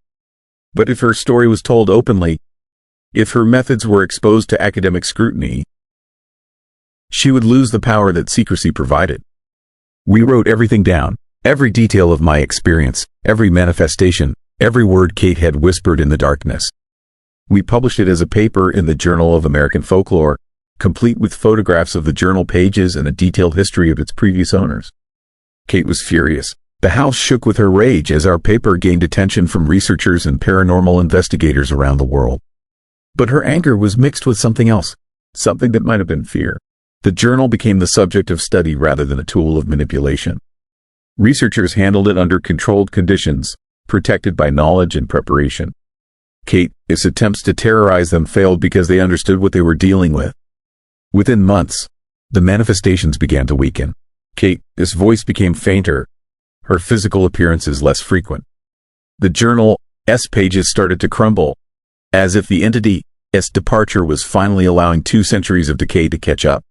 But if her story was told openly, if her methods were exposed to academic scrutiny, she would lose the power that secrecy provided. We wrote everything down, every detail of my experience, every manifestation, every word Kate had whispered in the darkness. We published it as a paper in the Journal of American Folklore, complete with photographs of the journal pages and a detailed history of its previous owners. Kate was furious. The house shook with her rage as our paper gained attention from researchers and paranormal investigators around the world. But her anger was mixed with something else, something that might have been fear. The journal became the subject of study rather than a tool of manipulation. Researchers handled it under controlled conditions, protected by knowledge and preparation. Kate's attempts to terrorize them failed because they understood what they were dealing with. Within months, the manifestations began to weaken. Kate's voice became fainter, her physical appearances less frequent. The journal's pages started to crumble, as if the entity's departure was finally allowing 2 centuries of decay to catch up.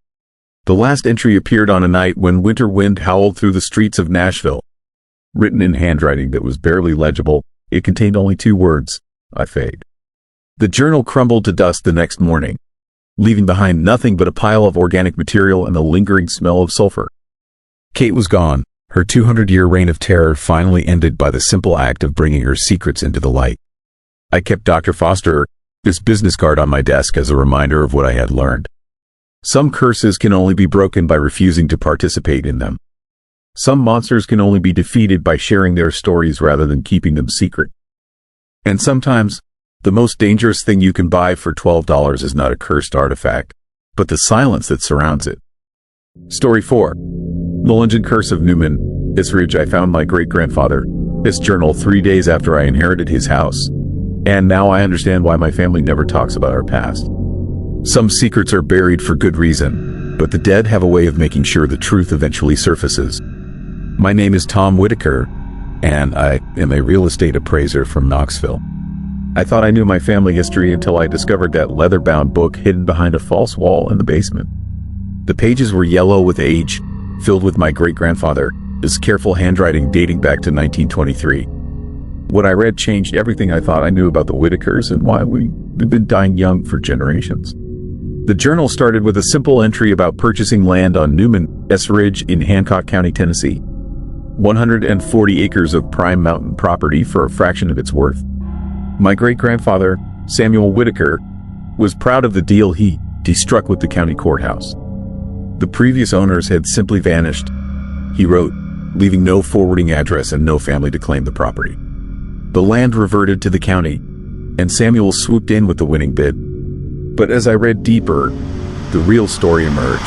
The last entry appeared on a night when winter wind howled through the streets of Nashville. Written in handwriting that was barely legible, it contained only 2 words, I fade. The journal crumbled to dust the next morning, leaving behind nothing but a pile of organic material and the lingering smell of sulfur. Kate was gone, her 200-year reign of terror finally ended by the simple act of bringing her secrets into the light. I kept Dr. Foster, this business card on my desk as a reminder of what I had learned. Some curses can only be broken by refusing to participate in them. Some monsters can only be defeated by sharing their stories rather than keeping them secret. And sometimes, the most dangerous thing you can buy for $12 is not a cursed artifact, but the silence that surrounds it. Story 4. Melungeon Curse of Newman. This ridge I found my great-grandfather. This journal 3 days after I inherited his house. And now I understand why my family never talks about our past. Some secrets are buried for good reason, but the dead have a way of making sure the truth eventually surfaces. My name is Tom Whitaker, and I am a real estate appraiser from Knoxville. I thought I knew my family history until I discovered that leather-bound book hidden behind a false wall in the basement. The pages were yellow with age, filled with my great-grandfather, his careful handwriting dating back to 1923. What I read changed everything I thought I knew about the Whitakers and why we've been dying young for generations. The journal started with a simple entry about purchasing land on Newman S. Ridge in Hancock County, Tennessee. 140 acres of prime mountain property for a fraction of its worth. My great-grandfather, Samuel Whitaker, was proud of the deal he struck with the county courthouse. The previous owners had simply vanished, he wrote, leaving no forwarding address and no family to claim the property. The land reverted to the county, and Samuel swooped in with the winning bid. But as I read deeper, the real story emerged.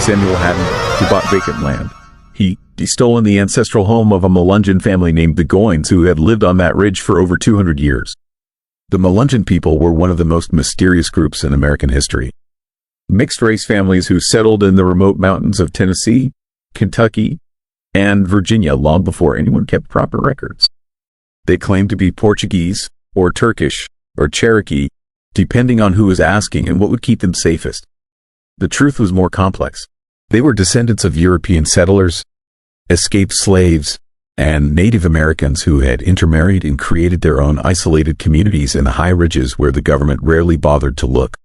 Samuel hadn't bought vacant land. He stolen the ancestral home of a Melungeon family named the Goins who had lived on that ridge for over 200 years. The Melungeon people were one of the most mysterious groups in American history. Mixed-race families who settled in the remote mountains of Tennessee, Kentucky, and Virginia long before anyone kept proper records. They claimed to be Portuguese, or Turkish, or Cherokee, depending on who was asking and what would keep them safest. The truth was more complex. They were descendants of European settlers, escaped slaves, and Native Americans who had intermarried and created their own isolated communities in the high ridges where the government rarely bothered to look.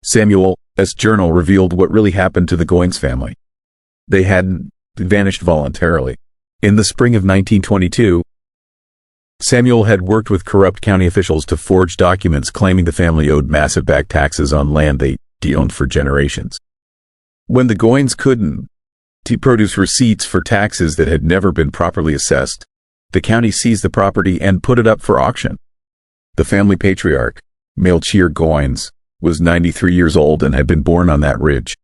Samuel's journal revealed what really happened to the Goins family. They hadn't vanished voluntarily. In the spring of 1922, Samuel had worked with corrupt county officials to forge documents claiming the family owed massive back taxes on land they owned for generations. When the Goins couldn't produce receipts for taxes that had never been properly assessed, the county seized the property and put it up for auction. The family patriarch, Melungeon Goins, was 93 years old and had been born on that ridge.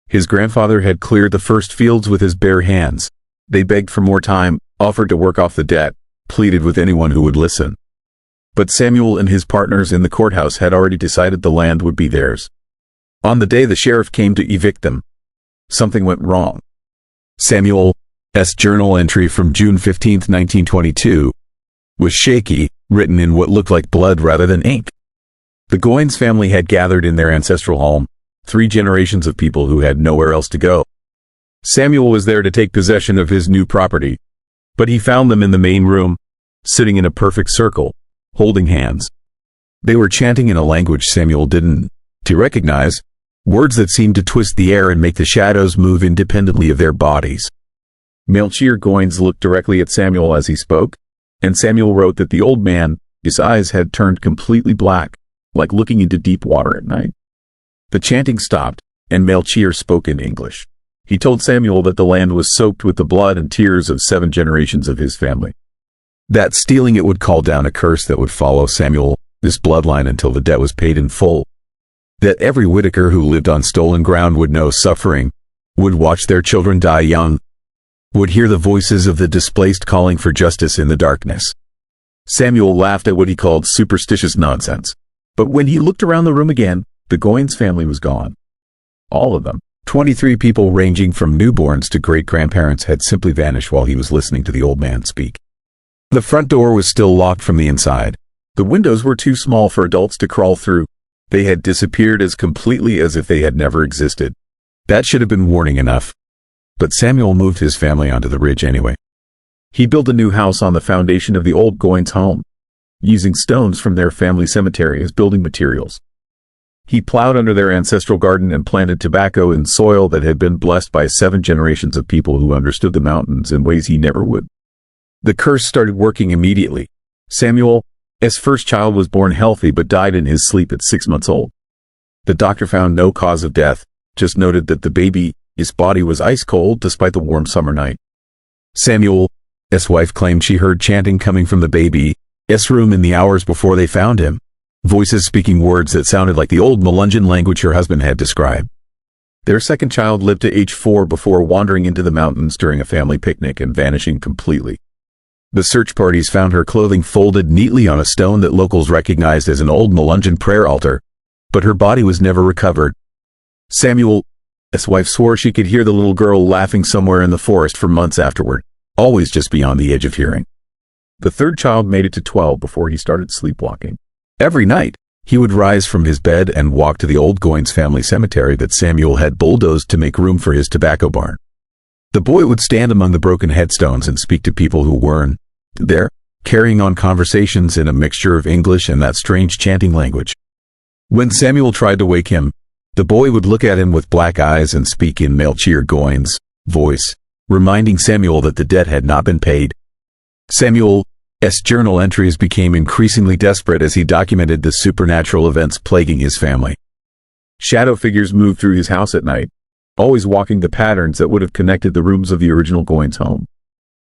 His grandfather had cleared the first fields with his bare hands. They begged for more time, offered to work off the debt, pleaded with anyone who would listen. But Samuel and his partners in the courthouse had already decided the land would be theirs. On the day the sheriff came to evict them, something went wrong. Samuel's journal entry from June 15, 1922, was shaky, written in what looked like blood rather than ink. The Goins family had gathered in their ancestral home, 3 generations of people who had nowhere else to go. Samuel was there to take possession of his new property, but he found them in the main room, sitting in a perfect circle, holding hands. They were chanting in a language Samuel didn't recognize, words that seemed to twist the air and make the shadows move independently of their bodies. Melungeon Goins looked directly at Samuel as he spoke, and Samuel wrote that the old man, his eyes had turned completely black, like looking into deep water at night. The chanting stopped, and Melungeon spoke in English. He told Samuel that the land was soaked with the blood and tears of 7 generations of his family. That stealing it would call down a curse that would follow Samuel, this bloodline, until the debt was paid in full. That every Whitaker who lived on stolen ground would know suffering, would watch their children die young, would hear the voices of the displaced calling for justice in the darkness. Samuel laughed at what he called superstitious nonsense. But when he looked around the room again, the Goins family was gone. All of them. 23 people ranging from newborns to great-grandparents had simply vanished while he was listening to the old man speak. The front door was still locked from the inside. The windows were too small for adults to crawl through. They had disappeared as completely as if they had never existed. That should have been warning enough. But Samuel moved his family onto the ridge anyway. He built a new house on the foundation of the old Goins home, using stones from their family cemetery as building materials. He plowed under their ancestral garden and planted tobacco in soil that had been blessed by 7 generations of people who understood the mountains in ways he never would. The curse started working immediately. Samuel first child was born healthy but died in his sleep at 6 months old. The doctor found no cause of death, just noted that the baby's body was ice cold despite the warm summer night. Samuel's wife claimed she heard chanting coming from the baby's room in the hours before they found him, voices speaking words that sounded like the old Melungeon language her husband had described. Their second child lived to age 4 before wandering into the mountains during a family picnic and vanishing completely. The search parties found her clothing folded neatly on a stone that locals recognized as an old Melungeon prayer altar, but her body was never recovered. Samuel's wife swore she could hear the little girl laughing somewhere in the forest for months afterward, always just beyond the edge of hearing. The third child made it to 12 before he started sleepwalking. Every night, he would rise from his bed and walk to the old Goins family cemetery that Samuel had bulldozed to make room for his tobacco barn. The boy would stand among the broken headstones and speak to people who weren't there, carrying on conversations in a mixture of English and that strange chanting language. When Samuel tried to wake him, the boy would look at him with black eyes and speak in Melungeon's voice, reminding Samuel that the debt had not been paid. Samuel's journal entries became increasingly desperate as he documented the supernatural events plaguing his family. Shadow figures moved through his house at night, always walking the patterns that would have connected the rooms of the original Goins home.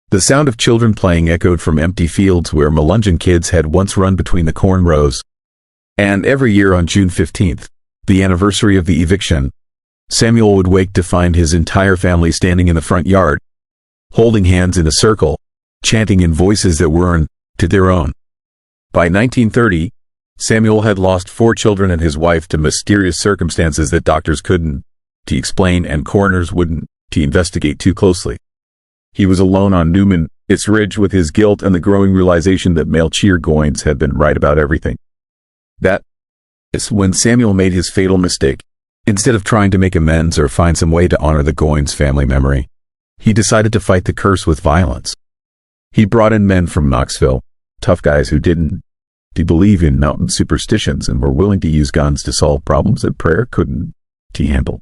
The sound of children playing echoed from empty fields where Melungeon kids had once run between the corn rows. And every year on June 15th, the anniversary of the eviction, Samuel would wake to find his entire family standing in the front yard, holding hands in a circle, chanting in voices that weren't their own. By 1930, Samuel had lost 4 children and his wife to mysterious circumstances that doctors couldn't explain and coroners wouldn't investigate too closely. He was alone on Newman, its ridge, with his guilt and the growing realization that Melchior Goins had been right about everything. That is when Samuel made his fatal mistake. Instead of trying to make amends or find some way to honor the Goins family memory, he decided to fight the curse with violence. He brought in men from Knoxville, tough guys who didn't believe in mountain superstitions and were willing to use guns to solve problems that prayer couldn't handle.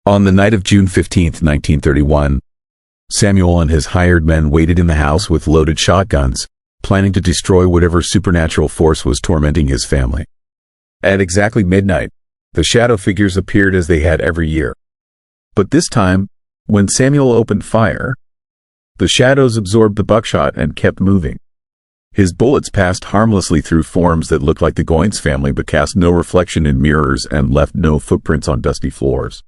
On the night of June 15, 1931, Samuel and his hired men waited in the house with loaded shotguns, planning to destroy whatever supernatural force was tormenting his family. At exactly midnight, the shadow figures appeared as they had every year. But this time, when Samuel opened fire, the shadows absorbed the buckshot and kept moving. His bullets passed harmlessly through forms that looked like the Goins family but cast no reflection in mirrors and left no footprints on dusty floors.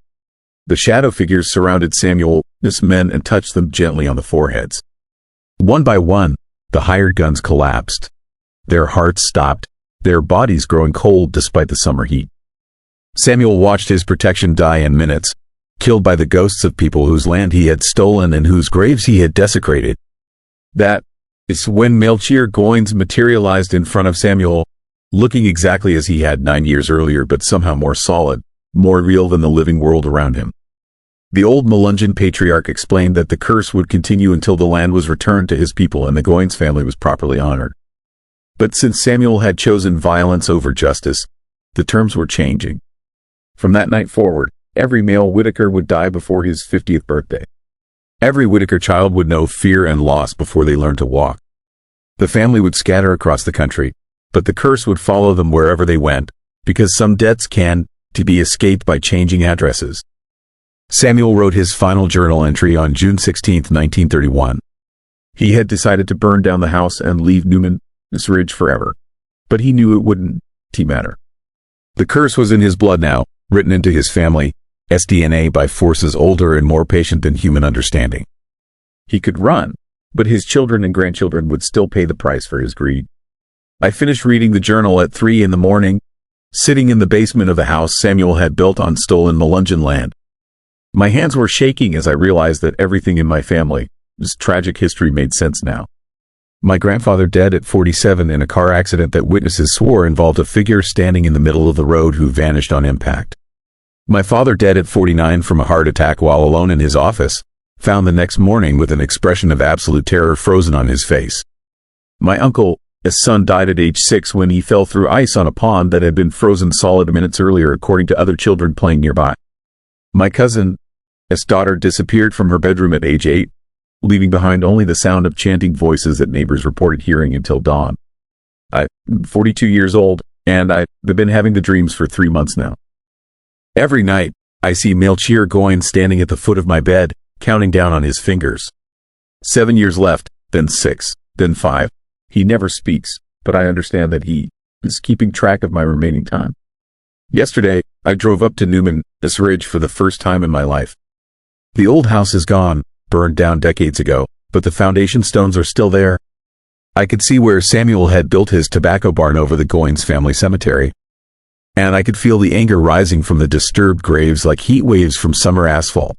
The shadow figures surrounded Samuel's men and touched them gently on the foreheads. One by one, the hired guns collapsed. Their hearts stopped, their bodies growing cold despite the summer heat. Samuel watched his protection die in minutes, killed by the ghosts of people whose land he had stolen and whose graves he had desecrated. That is when Melchior Goins materialized in front of Samuel, looking exactly as he had 9 years earlier but somehow more solid, more real than the living world around him. The old Melungeon patriarch explained that the curse would continue until the land was returned to his people and the Goins family was properly honored. But since Samuel had chosen violence over justice, the terms were changing. From that night forward, every male Whitaker would die before his 50th birthday. Every Whitaker child would know fear and loss before they learned to walk. The family would scatter across the country, but the curse would follow them wherever they went, because some debts can be escaped by changing addresses. Samuel wrote his final journal entry on June 16, 1931. He had decided to burn down the house and leave Newman's Ridge forever, but he knew it wouldn't matter. The curse was in his blood now, written into his family's DNA by forces older and more patient than human understanding. He could run, but his children and grandchildren would still pay the price for his greed. I finished reading the journal at 3 in the morning, sitting in the basement of the house Samuel had built on stolen Melungeon land. My hands were shaking as I realized that everything in my family's tragic history made sense now. My grandfather dead at 47 in a car accident that witnesses swore involved a figure standing in the middle of the road who vanished on impact. My father dead at 49 from a heart attack while alone in his office, found the next morning with an expression of absolute terror frozen on his face. My uncle's son died at age 6 when he fell through ice on a pond that had been frozen solid minutes earlier, according to other children playing nearby. My cousin's daughter disappeared from her bedroom at age 8, leaving behind only the sound of chanting voices that neighbors reported hearing until dawn. I 42 years old, and I've been having the dreams for 3 months now. Every night, I see Melungeon standing at the foot of my bed, counting down on his fingers. 7 years left, then 6, then 5. He never speaks, but I understand that he is keeping track of my remaining time. Yesterday, I drove up to Newman, this ridge, for the first time in my life. The old house is gone, burned down decades ago, but the foundation stones are still there. I could see where Samuel had built his tobacco barn over the Goins family cemetery. And I could feel the anger rising from the disturbed graves like heat waves from summer asphalt.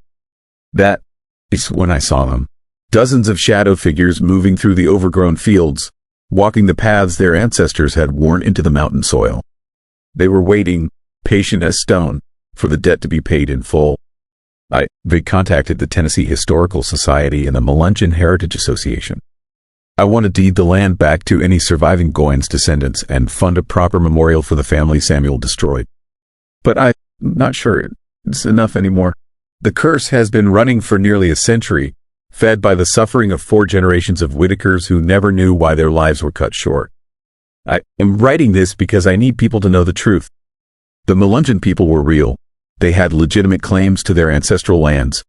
That is when I saw them. Dozens of shadow figures moving through the overgrown fields, walking the paths their ancestors had worn into the mountain soil. They were waiting, patient as stone, for the debt to be paid in full. They contacted the Tennessee Historical Society and the Melungeon Heritage Association. I want to deed the land back to any surviving Goins descendants and fund a proper memorial for the family Samuel destroyed. But I'm not sure it's enough anymore. The curse has been running for nearly a century, fed by the suffering of 4 generations of Whitakers who never knew why their lives were cut short. I am writing this because I need people to know the truth. The Melungeon people were real. They had legitimate claims to their ancestral lands.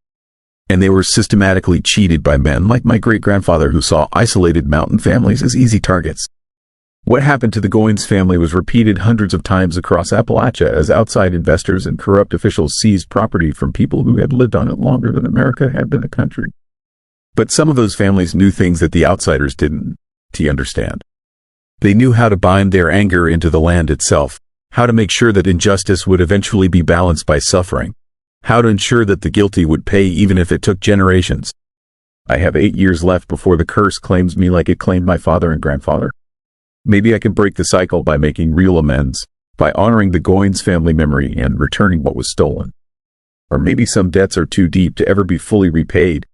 And they were systematically cheated by men like my great-grandfather who saw isolated mountain families as easy targets. What happened to the Goins family was repeated hundreds of times across Appalachia as outside investors and corrupt officials seized property from people who had lived on it longer than America had been a country. But some of those families knew things that the outsiders didn't. Do you understand? They knew how to bind their anger into the land itself, how to make sure that injustice would eventually be balanced by suffering, how to ensure that the guilty would pay even if it took generations. I have 8 years left before the curse claims me like it claimed my father and grandfather. Maybe I can break the cycle by making real amends, by honoring the Goins family memory and returning what was stolen. Or maybe some debts are too deep to ever be fully repaid,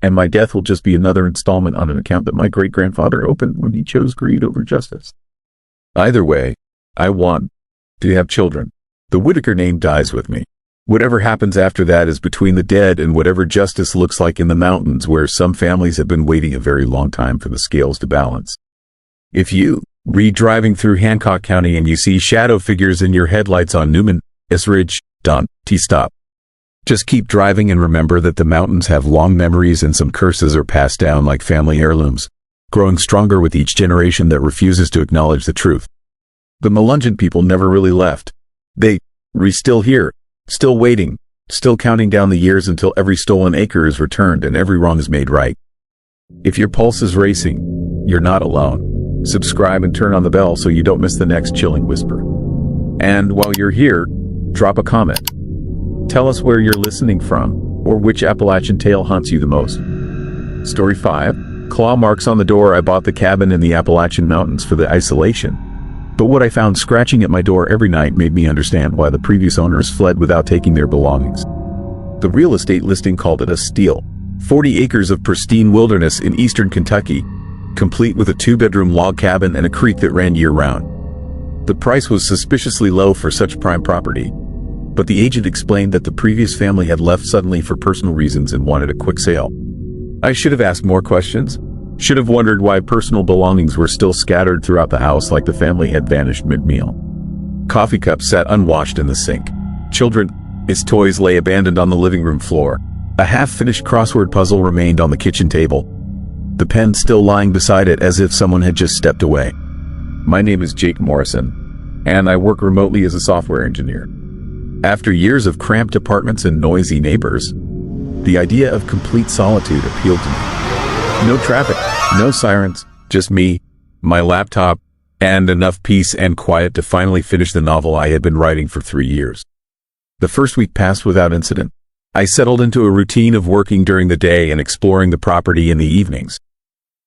and my death will just be another installment on an account that my great-grandfather opened when he chose greed over justice. Either way, I want to have children. The Whitaker name dies with me. Whatever happens after that is between the dead and whatever justice looks like in the mountains where some families have been waiting a very long time for the scales to balance. If you read driving through Hancock County and you see shadow figures in your headlights on Newman, S. Ridge, don't stop. Just keep driving and remember that the mountains have long memories and some curses are passed down like family heirlooms, growing stronger with each generation that refuses to acknowledge the truth. The Melungeon people never really left. They're still here, still waiting, still counting down the years until every stolen acre is returned and every wrong is made right. If your pulse is racing, you're not alone. Subscribe and turn on the bell so you don't miss the next chilling whisper. And while you're here, drop a comment. Tell us where you're listening from, or which Appalachian tale haunts you the most. Story 5. Claw marks on the door. I bought the cabin in the Appalachian Mountains for the isolation. But what I found scratching at my door every night made me understand why the previous owners fled without taking their belongings. The real estate listing called it a steal. 40 acres of pristine wilderness in eastern Kentucky, complete with a 2-bedroom log cabin and a creek that ran year-round. The price was suspiciously low for such prime property, but the agent explained that the previous family had left suddenly for personal reasons and wanted a quick sale. I should have asked more questions. Should have wondered why personal belongings were still scattered throughout the house like the family had vanished mid-meal. Coffee cups sat unwashed in the sink. Children's toys lay abandoned on the living room floor. A half-finished crossword puzzle remained on the kitchen table, the pen still lying beside it as if someone had just stepped away. My name is Jake Morrison, and I work remotely as a software engineer. After years of cramped apartments and noisy neighbors, the idea of complete solitude appealed to me. No traffic, no sirens, just me, my laptop, and enough peace and quiet to finally finish the novel I had been writing for 3 years. The first week passed without incident. I settled into a routine of working during the day and exploring the property in the evenings.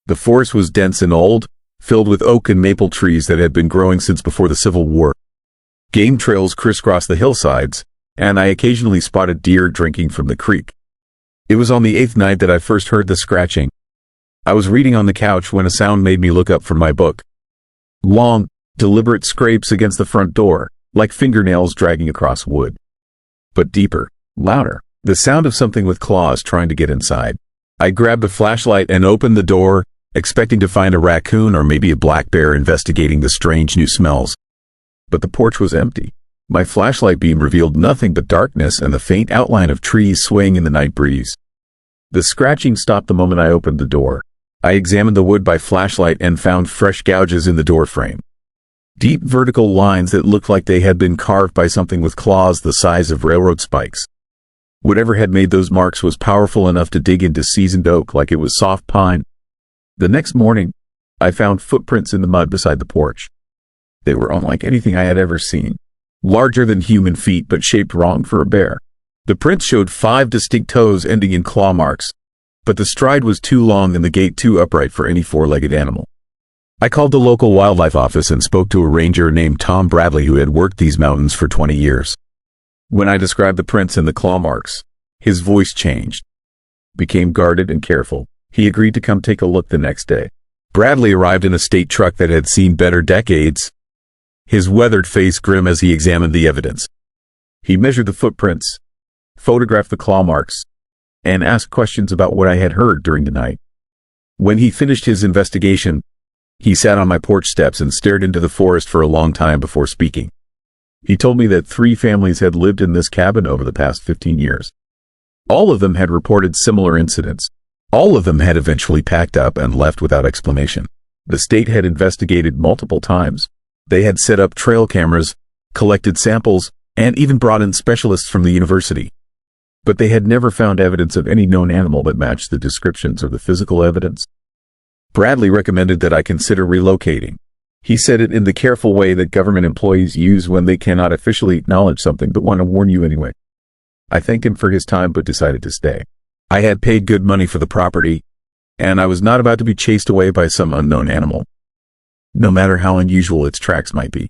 The forest was dense and old, filled with oak and maple trees that had been growing since before the Civil War. Game trails crisscrossed the hillsides, and I occasionally spotted deer drinking from the creek. It was on the 8th night that I first heard the scratching. I was reading on the couch when a sound made me look up from my book. Long, deliberate scrapes against the front door, like fingernails dragging across wood. But deeper, louder, the sound of something with claws trying to get inside. I grabbed a flashlight and opened the door, expecting to find a raccoon or maybe a black bear investigating the strange new smells. But the porch was empty. My flashlight beam revealed nothing but darkness and the faint outline of trees swaying in the night breeze. The scratching stopped the moment I opened the door. I examined the wood by flashlight and found fresh gouges in the door frame. Deep vertical lines that looked like they had been carved by something with claws the size of railroad spikes. Whatever had made those marks was powerful enough to dig into seasoned oak like it was soft pine. The next morning, I found footprints in the mud beside the porch. They were unlike anything I had ever seen. Larger than human feet but shaped wrong for a bear. The prints showed 5 distinct toes ending in claw marks, but the stride was too long and the gait too upright for any 4-legged animal. I called the local wildlife office and spoke to a ranger named Tom Bradley who had worked these mountains for 20 years. When I described the prints and the claw marks, his voice changed, became guarded and careful. He agreed to come take a look the next day. Bradley arrived in a state truck that had seen better decades, his weathered face grim as he examined the evidence. He measured the footprints, photographed the claw marks, and asked questions about what I had heard during the night. When he finished his investigation, he sat on my porch steps and stared into the forest for a long time before speaking. He told me that 3 families had lived in this cabin over the past 15 years. All of them had reported similar incidents. All of them had eventually packed up and left without explanation. The state had investigated multiple times. They had set up trail cameras, collected samples, and even brought in specialists from the university. But they had never found evidence of any known animal that matched the descriptions or the physical evidence. Bradley recommended that I consider relocating. He said it in the careful way that government employees use when they cannot officially acknowledge something but want to warn you anyway. I thanked him for his time but decided to stay. I had paid good money for the property, and I was not about to be chased away by some unknown animal, no matter how unusual its tracks might be.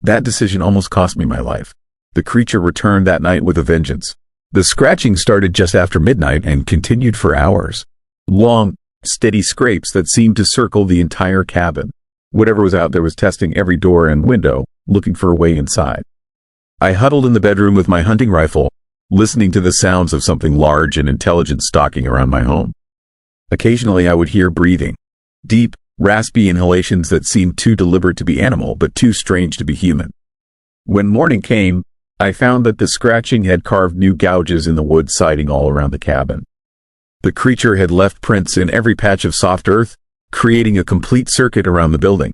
That decision almost cost me my life. The creature returned that night with a vengeance. The scratching started just after midnight and continued for hours. Long, steady scrapes that seemed to circle the entire cabin. Whatever was out there was testing every door and window, looking for a way inside. I huddled in the bedroom with my hunting rifle, listening to the sounds of something large and intelligent stalking around my home. Occasionally I would hear breathing. Deep, raspy inhalations that seemed too deliberate to be animal but too strange to be human. When morning came, I found that the scratching had carved new gouges in the wood siding all around the cabin. The creature had left prints in every patch of soft earth, creating a complete circuit around the building.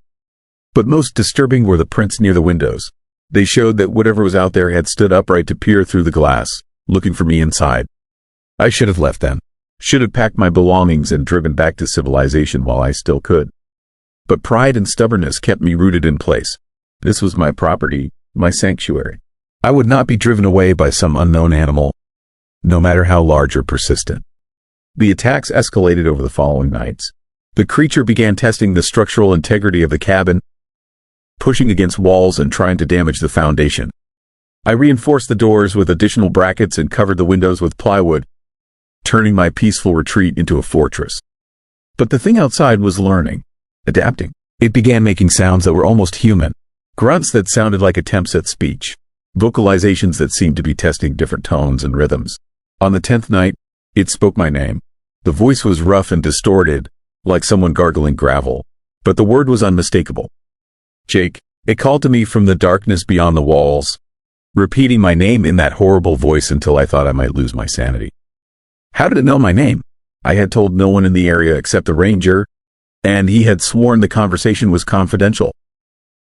But most disturbing were the prints near the windows. They showed that whatever was out there had stood upright to peer through the glass, looking for me inside. I should have left then. Should have packed my belongings and driven back to civilization while I still could. But pride and stubbornness kept me rooted in place. This was my property, my sanctuary. I would not be driven away by some unknown animal, no matter how large or persistent. The attacks escalated over the following nights. The creature began testing the structural integrity of the cabin, pushing against walls and trying to damage the foundation. I reinforced the doors with additional brackets and covered the windows with plywood, turning my peaceful retreat into a fortress. But the thing outside was learning, adapting. It began making sounds that were almost human, grunts that sounded like attempts at speech, vocalizations that seemed to be testing different tones and rhythms. On the 10th night, it spoke my name. The voice was rough and distorted, like someone gargling gravel, but the word was unmistakable. Jake. It called to me from the darkness beyond the walls, repeating my name in that horrible voice until I thought I might lose my sanity. How did it know my name? I had told no one in the area except the ranger, and he had sworn the conversation was confidential.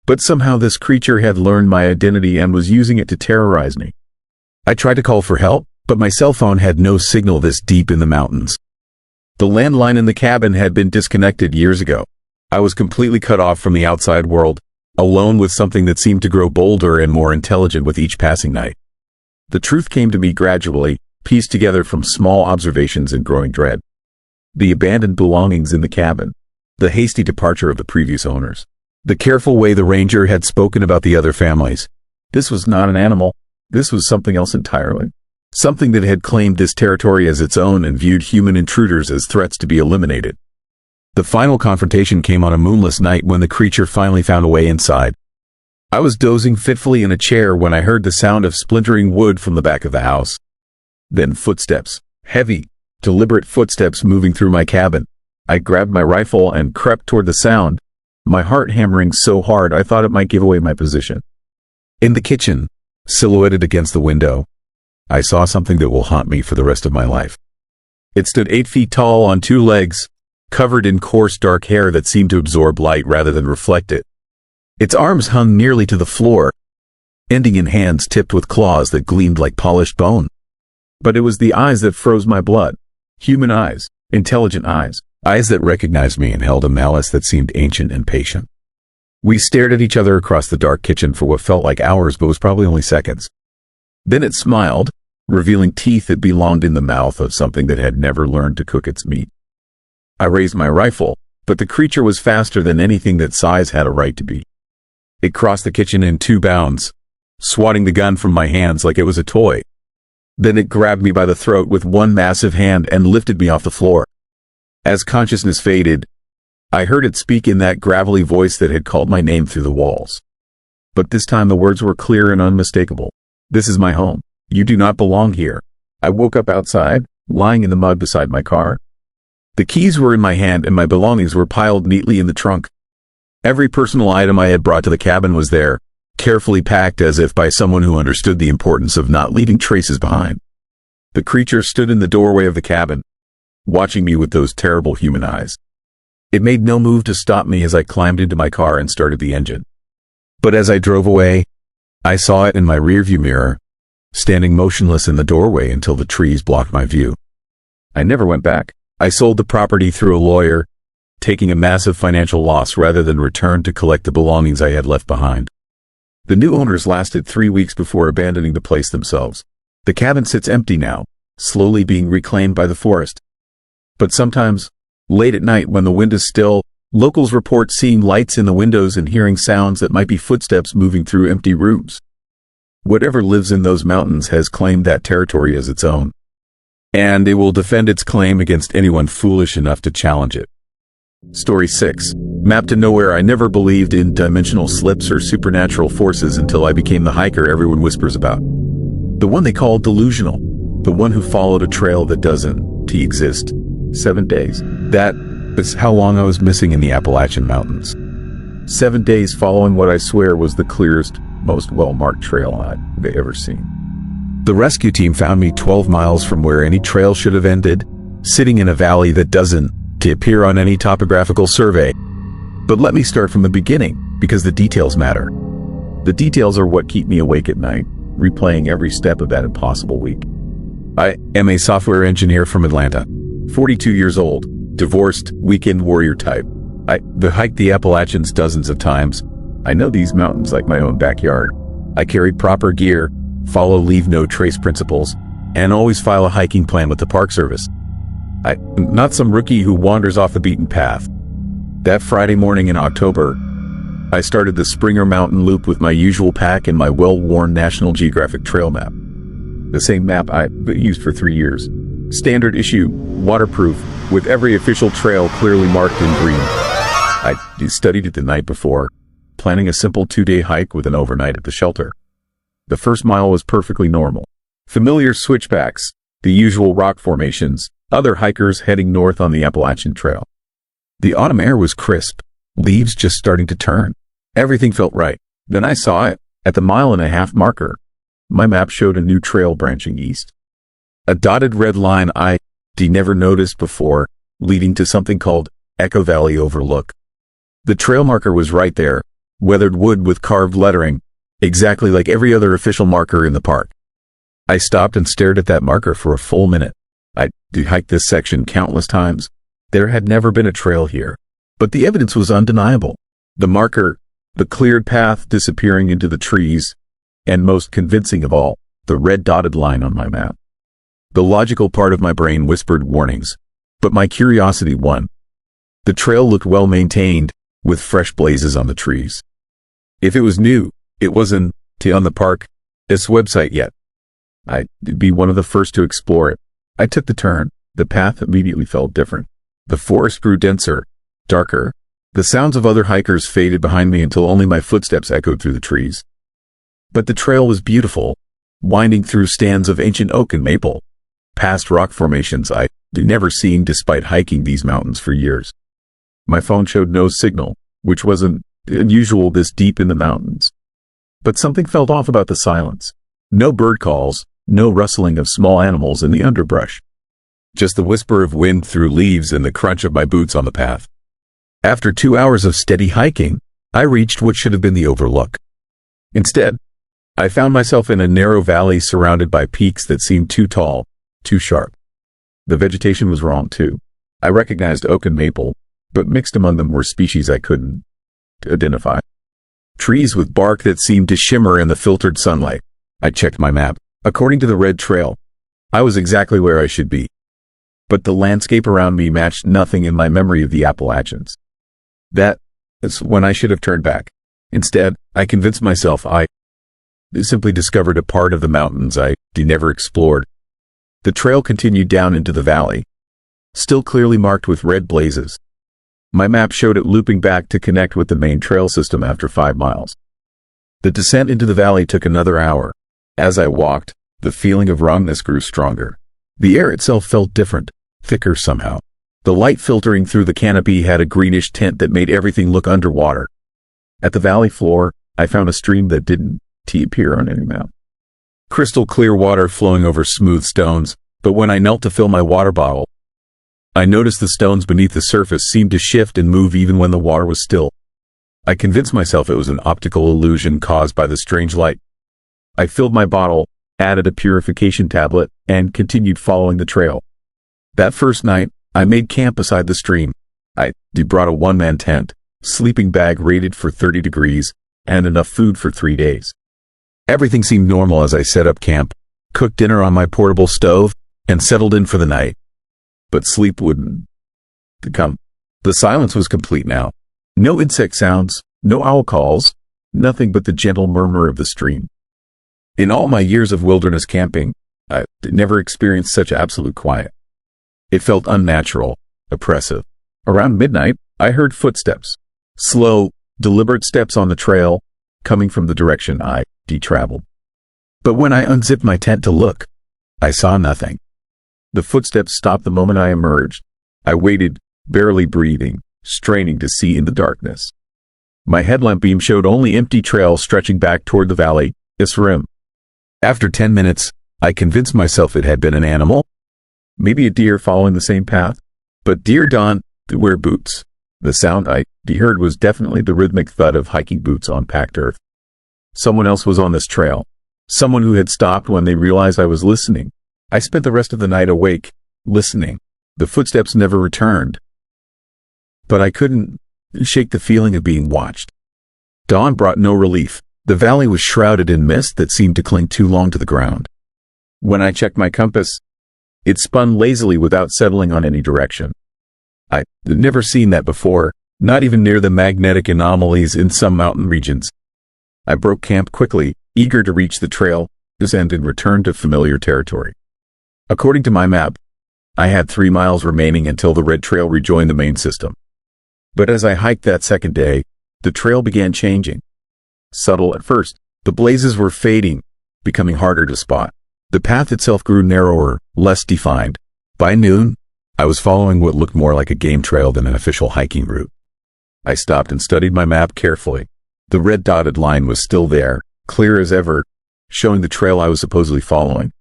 But somehow this creature had learned my identity and was using it to terrorize me. I tried to call for help, but my cell phone had no signal this deep in the mountains. The landline in the cabin had been disconnected years ago. I was completely cut off from the outside world, alone with something that seemed to grow bolder and more intelligent with each passing night. The truth came to me gradually, pieced together from small observations and growing dread. The abandoned belongings in the cabin, the hasty departure of the previous owners, the careful way the ranger had spoken about the other families. This was not an animal. This was something else entirely. Something that had claimed this territory as its own and viewed human intruders as threats to be eliminated. The final confrontation came on a moonless night when the creature finally found a way inside. I was dozing fitfully in a chair when I heard the sound of splintering wood from the back of the house. Then footsteps, heavy, deliberate footsteps moving through my cabin. I grabbed my rifle and crept toward the sound, my heart hammering so hard I thought it might give away my position. In the kitchen, silhouetted against the window, I saw something that will haunt me for the rest of my life. It stood 8 feet tall on 2 legs, covered in coarse dark hair that seemed to absorb light rather than reflect it. Its arms hung nearly to the floor, ending in hands tipped with claws that gleamed like polished bone. But it was the eyes that froze my blood. Human eyes, intelligent eyes, eyes that recognized me and held a malice that seemed ancient and patient. We stared at each other across the dark kitchen for what felt like hours but was probably only seconds. Then it smiled, revealing teeth that belonged in the mouth of something that had never learned to cook its meat. I raised my rifle, but the creature was faster than anything that size had a right to be. It crossed the kitchen in 2 bounds, swatting the gun from my hands like it was a toy. Then it grabbed me by the throat with one massive hand and lifted me off the floor. As consciousness faded, I heard it speak in that gravelly voice that had called my name through the walls. But this time the words were clear and unmistakable. "This is my home. You do not belong here." I woke up outside, lying in the mud beside my car. The keys were in my hand and my belongings were piled neatly in the trunk. Every personal item I had brought to the cabin was there, carefully packed as if by someone who understood the importance of not leaving traces behind. The creature stood in the doorway of the cabin, watching me with those terrible human eyes. It made no move to stop me as I climbed into my car and started the engine. But as I drove away, I saw it in my rearview mirror, standing motionless in the doorway until the trees blocked my view. I never went back. I sold the property through a lawyer, taking a massive financial loss rather than return to collect the belongings I had left behind. The new owners lasted 3 weeks before abandoning the place themselves. The cabin sits empty now, slowly being reclaimed by the forest. But sometimes, late at night when the wind is still, locals report seeing lights in the windows and hearing sounds that might be footsteps moving through empty rooms. Whatever lives in those mountains has claimed that territory as its own, and it will defend its claim against anyone foolish enough to challenge it. Story 6. Map to nowhere. I never believed in dimensional slips or supernatural forces until I became the hiker everyone whispers about. The one they call delusional. The one who followed a trail that doesn't exist. 7 days. That is how long I was missing in the Appalachian Mountains. 7 days following what I swear was the clearest, most well-marked trail I'd ever seen. The rescue team found me 12 miles from where any trail should have ended, sitting in a valley that doesn't appear on any topographical survey. But let me start from the beginning, because the details matter. The details are what keep me awake at night, replaying every step of that impossible week. I am a software engineer from Atlanta, 42 years old, divorced, weekend warrior type. I've hiked the Appalachians dozens of times. I know these mountains like my own backyard. I carried proper gear, follow leave no trace principles, and always file a hiking plan with the Park Service. I'm not some rookie who wanders off the beaten path. That Friday morning in October, I started the Springer Mountain Loop with my usual pack and my well-worn National Geographic trail map. The same map I've used for 3 years. Standard issue, waterproof, with every official trail clearly marked in green. I studied it the night before, planning a simple 2-day hike with an overnight at the shelter. The first mile was perfectly normal. Familiar switchbacks, the usual rock formations, other hikers heading north on the Appalachian Trail. The autumn air was crisp, leaves just starting to turn. Everything felt right. Then I saw it, at the 1.5 mile marker. My map showed a new trail branching east. A dotted red line I'd never noticed before, leading to something called Echo Valley Overlook. The trail marker was right there, weathered wood with carved lettering, exactly like every other official marker in the park. I stopped and stared at that marker for a full minute. I'd hiked this section countless times. There had never been a trail here, but the evidence was undeniable. The marker, the cleared path disappearing into the trees, and most convincing of all, the red dotted line on my map. The logical part of my brain whispered warnings, but my curiosity won. The trail looked well maintained, with fresh blazes on the trees. If it was new, it wasn't on the park's website yet. I'd be one of the first to explore it. I took the turn. The path immediately felt different. The forest grew denser, darker. The sounds of other hikers faded behind me until only my footsteps echoed through the trees. But the trail was beautiful, winding through stands of ancient oak and maple, past rock formations I'd never seen despite hiking these mountains for years. My phone showed no signal, which wasn't unusual this deep in the mountains. But something felt off about the silence. No bird calls, no rustling of small animals in the underbrush. Just the whisper of wind through leaves and the crunch of my boots on the path. After 2 hours of steady hiking, I reached what should have been the overlook. Instead, I found myself in a narrow valley surrounded by peaks that seemed too tall, too sharp. The vegetation was wrong too. I recognized oak and maple, but mixed among them were species I couldn't identify. Trees with bark that seemed to shimmer in the filtered sunlight. I checked my map. According to the red trail, I was exactly where I should be. But the landscape around me matched nothing in my memory of the Appalachians. That is when I should have turned back. Instead, I convinced myself I simply discovered a part of the mountains I never explored. The trail continued down into the valley, still clearly marked with red blazes. My map showed it looping back to connect with the main trail system after 5 miles. The descent into the valley took another hour. As I walked, the feeling of wrongness grew stronger. The air itself felt different, thicker somehow. The light filtering through the canopy had a greenish tint that made everything look underwater. At the valley floor, I found a stream that didn't appear on any map. Crystal clear water flowing over smooth stones, but when I knelt to fill my water bottle, I noticed the stones beneath the surface seemed to shift and move even when the water was still. I convinced myself it was an optical illusion caused by the strange light. I filled my bottle, added a purification tablet, and continued following the trail. That first night, I made camp beside the stream. I brought a one-man tent, sleeping bag rated for 30 degrees, and enough food for 3 days. Everything seemed normal as I set up camp, cooked dinner on my portable stove, and settled in for the night. But sleep wouldn't come. The silence was complete now. No insect sounds, no owl calls, nothing but the gentle murmur of the stream. In all my years of wilderness camping, I never experienced such absolute quiet. It felt unnatural, oppressive. Around midnight, I heard footsteps. Slow, deliberate steps on the trail, coming from the direction I traveled. But when I unzipped my tent to look, I saw nothing. The footsteps stopped the moment I emerged. I waited, barely breathing, straining to see in the darkness. My headlamp beam showed only empty trail stretching back toward the valley, its rim. After 10 minutes, I convinced myself it had been an animal. Maybe a deer following the same path. But deer don't wear boots. The sound I heard was definitely the rhythmic thud of hiking boots on packed earth. Someone else was on this trail. Someone who had stopped when they realized I was listening. I spent the rest of the night awake, listening. The footsteps never returned. But I couldn't shake the feeling of being watched. Dawn brought no relief. The valley was shrouded in mist that seemed to cling too long to the ground. When I checked my compass, it spun lazily without settling on any direction. I'd never seen that before, not even near the magnetic anomalies in some mountain regions. I broke camp quickly, eager to reach the trail, descend and return to familiar territory. According to my map, I had 3 miles remaining until the red trail rejoined the main system. But as I hiked that second day, the trail began changing. Subtle at first, the blazes were fading, becoming harder to spot. The path itself grew narrower, less defined. By noon, I was following what looked more like a game trail than an official hiking route. I stopped and studied my map carefully. The red dotted line was still there, clear as ever, showing the trail I was supposedly following.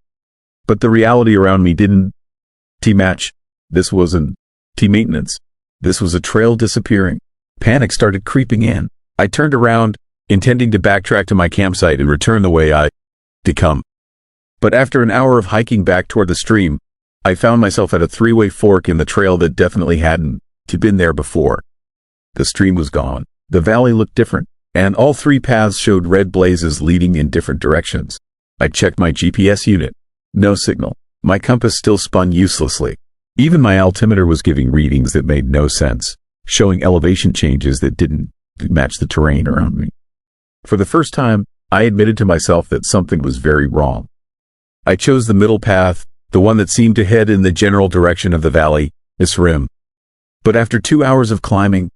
But the reality around me didn't match. This wasn't maintenance. This was a trail disappearing. Panic started creeping in. I turned around, intending to backtrack to my campsite and return the way I'd come. But after an hour of hiking back toward the stream, I found myself at a 3-way fork in the trail that definitely hadn't been there before. The stream was gone. The valley looked different, and all 3 paths showed red blazes leading in different directions. I checked my GPS unit. No signal. My compass still spun uselessly. Even my altimeter was giving readings that made no sense, showing elevation changes that didn't match the terrain around me. For the first time, I admitted to myself that something was very wrong. I chose the middle path, the one that seemed to head in the general direction of the valley, its rim. But after 2 hours of climbing,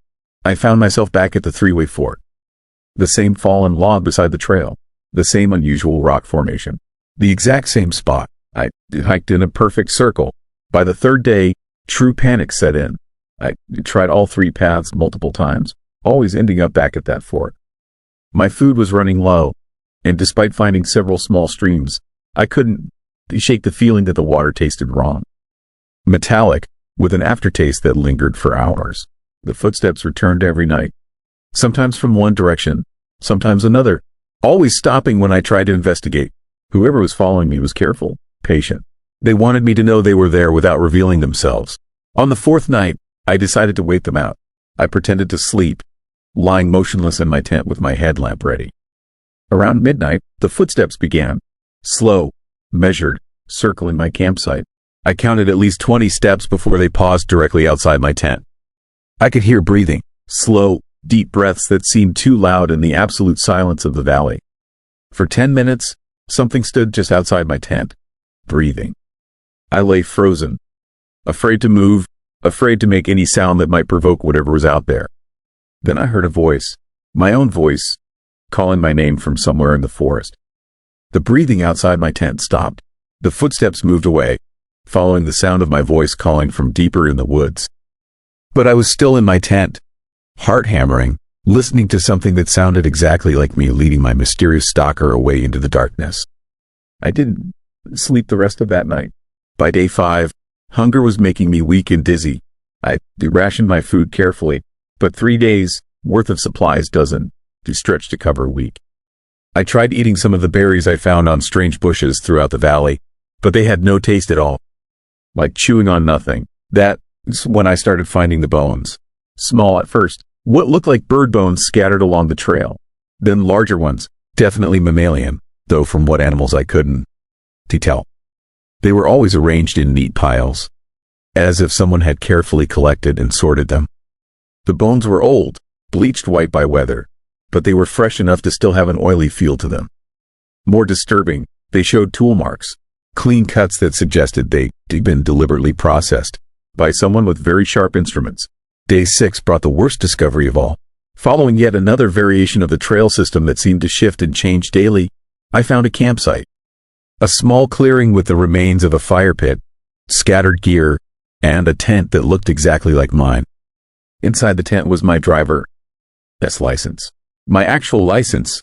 I found myself back at the 3-way fork. The same fallen log beside the trail, the same unusual rock formation, the exact same spot. I hiked in a perfect circle, By the third day, true panic set in. I tried all 3 paths multiple times, always ending up back at that fork. My food was running low, and despite finding several small streams, I couldn't shake the feeling that the water tasted wrong. Metallic, with an aftertaste that lingered for hours. The footsteps returned every night, sometimes from one direction, sometimes another, always stopping when I tried to investigate. Whoever was following me was careful, patient. They wanted me to know they were there without revealing themselves. On the 4th night, I decided to wait them out. I pretended to sleep, lying motionless in my tent with my headlamp ready. Around midnight, the footsteps began. Slow, measured, circling my campsite. I counted at least 20 steps before they paused directly outside my tent. I could hear breathing, slow, deep breaths that seemed too loud in the absolute silence of the valley. For 10 minutes, something stood just outside my tent, breathing. I lay frozen, afraid to move, afraid to make any sound that might provoke whatever was out there. Then I heard a voice, my own voice, calling my name from somewhere in the forest. The breathing outside my tent stopped. The footsteps moved away, following the sound of my voice calling from deeper in the woods. But I was still in my tent, heart hammering, listening to something that sounded exactly like me leading my mysterious stalker away into the darkness. I didn't sleep the rest of that night. By day 5, hunger was making me weak and dizzy. I rationed my food carefully, but 3 days' worth of supplies doesn't stretch to cover a week. I tried eating some of the berries I found on strange bushes throughout the valley, but they had no taste at all. Like chewing on nothing. That's when I started finding the bones. Small at first, what looked like bird bones scattered along the trail. Then larger ones, definitely mammalian, though from what animals I couldn't tell. They were always arranged in neat piles, as if someone had carefully collected and sorted them. The bones were old, bleached white by weather, but they were fresh enough to still have an oily feel to them. More disturbing, they showed tool marks, clean cuts that suggested they'd been deliberately processed by someone with very sharp instruments. Day 6 brought the worst discovery of all. Following yet another variation of the trail system that seemed to shift and change daily, I found a campsite. A small clearing with the remains of a fire pit, scattered gear, and a tent that looked exactly like mine. Inside the tent was my driver's license. My actual license,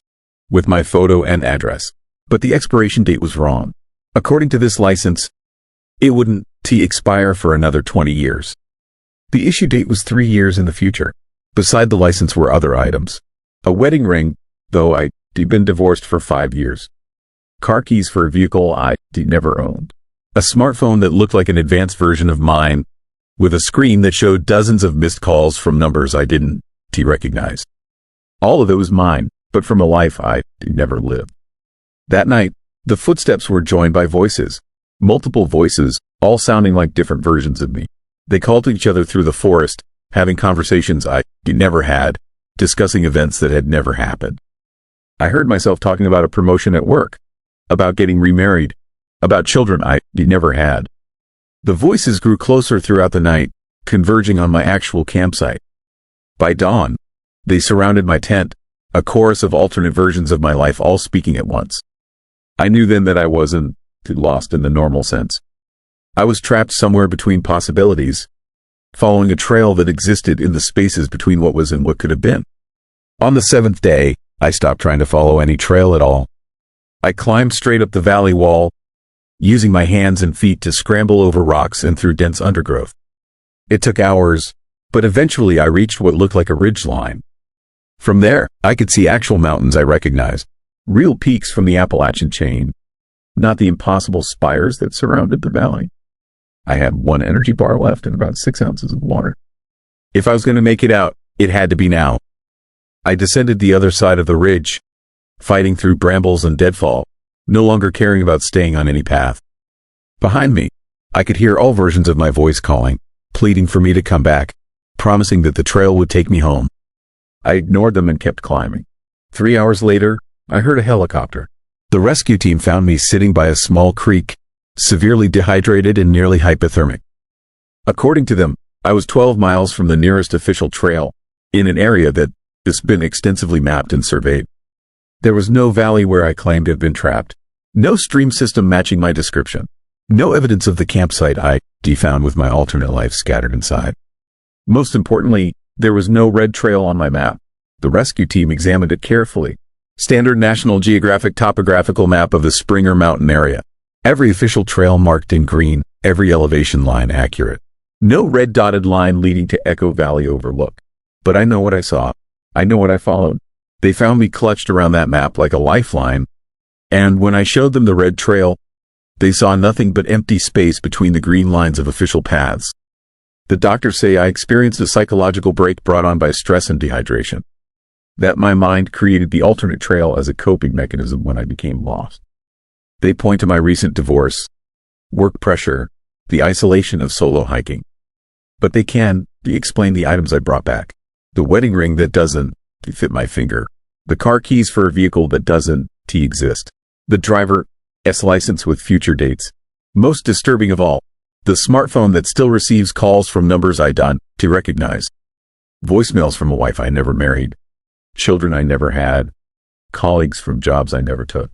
with my photo and address. But the expiration date was wrong. According to this license, it wouldn't expire for another 20 years. The issue date was 3 years in the future. Beside the license were other items. A wedding ring, though I'd been divorced for 5 years. Car keys for a vehicle I never owned. A smartphone that looked like an advanced version of mine, with a screen that showed dozens of missed calls from numbers I didn't recognize. All of it was mine, but from a life I never lived. That night, the footsteps were joined by voices. Multiple voices, all sounding like different versions of me. They called to each other through the forest, having conversations I never had, discussing events that had never happened. I heard myself talking about a promotion at work, about getting remarried, about children I never had. The voices grew closer throughout the night, converging on my actual campsite. By dawn, they surrounded my tent, a chorus of alternate versions of my life all speaking at once. I knew then that I wasn't lost in the normal sense. I was trapped somewhere between possibilities, following a trail that existed in the spaces between what was and what could have been. On the 7th day, I stopped trying to follow any trail at all. I climbed straight up the valley wall, using my hands and feet to scramble over rocks and through dense undergrowth. It took hours, but eventually I reached what looked like a ridgeline. From there, I could see actual mountains I recognized, real peaks from the Appalachian chain, not the impossible spires that surrounded the valley. I had 1 energy bar left and about 6 ounces of water. If I was going to make it out, it had to be now. I descended the other side of the ridge, fighting through brambles and deadfall, no longer caring about staying on any path. Behind me, I could hear all versions of my voice calling, pleading for me to come back, promising that the trail would take me home. I ignored them and kept climbing. 3 hours later, I heard a helicopter. The rescue team found me sitting by a small creek, severely dehydrated and nearly hypothermic. According to them, I was 12 miles from the nearest official trail, in an area that has been extensively mapped and surveyed. There was no valley where I claimed to have been trapped, no stream system matching my description. No evidence of the campsite I found with my alternate life scattered inside. Most importantly, there was no red trail on my map. The rescue team examined it carefully. Standard National Geographic topographical map of the Springer Mountain area. Every official trail marked in green, every elevation line accurate. No red dotted line leading to Echo Valley Overlook. But I know what I saw. I know what I followed. They found me clutched around that map like a lifeline. And when I showed them the red trail, they saw nothing but empty space between the green lines of official paths. The doctors say I experienced a psychological break brought on by stress and dehydration. That my mind created the alternate trail as a coping mechanism when I became lost. They point to my recent divorce, work pressure, the isolation of solo hiking. But they explain the items I brought back. The wedding ring that doesn't fit my finger. The car keys for a vehicle that doesn't exist. The driver's license with future dates. Most disturbing of all, the smartphone that still receives calls from numbers I don't recognize. Voicemails from a wife I never married. Children I never had. Colleagues from jobs I never took.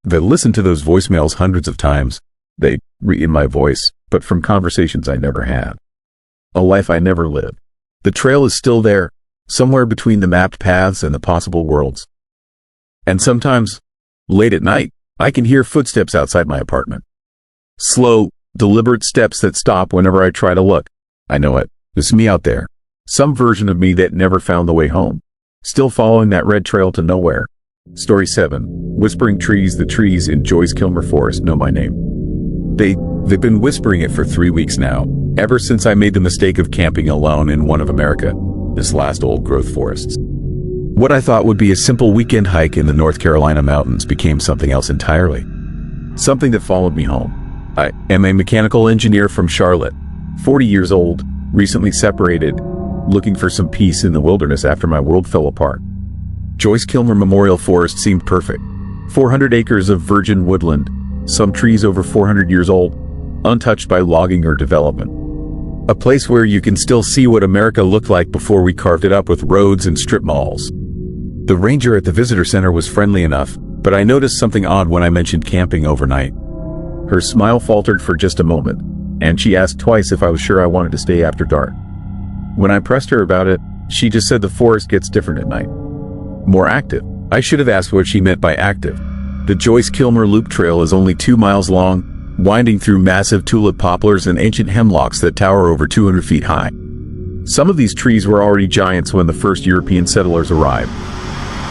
They listened to those voicemails hundreds of times. They in my voice, but from conversations I never had. A life I never lived. The trail is still there, somewhere between the mapped paths and the possible worlds. And sometimes, late at night, I can hear footsteps outside my apartment. Slow, deliberate steps that stop whenever I try to look. I know it. It's me out there. Some version of me that never found the way home. Still following that red trail to nowhere. Story 7. Whispering Trees. The trees in Joyce Kilmer Forest know my name. They've been whispering it for 3 weeks now, ever since I made the mistake of camping alone in one of America's last old-growth forests. What I thought would be a simple weekend hike in the North Carolina mountains became something else entirely. Something that followed me home. I am a mechanical engineer from Charlotte, 40 years old, recently separated, looking for some peace in the wilderness after my world fell apart. Joyce Kilmer Memorial Forest seemed perfect. 400 acres of virgin woodland, some trees over 400 years old, untouched by logging or development. A place where you can still see what America looked like before we carved it up with roads and strip malls. The ranger at the visitor center was friendly enough, but I noticed something odd when I mentioned camping overnight. Her smile faltered for just a moment, and she asked twice if I was sure I wanted to stay after dark. When I pressed her about it, she just said the forest gets different at night. More active. I should have asked what she meant by active. The Joyce Kilmer Loop Trail is only 2 miles long, winding through massive tulip poplars and ancient hemlocks that tower over 200 feet high. Some of these trees were already giants when the first European settlers arrived.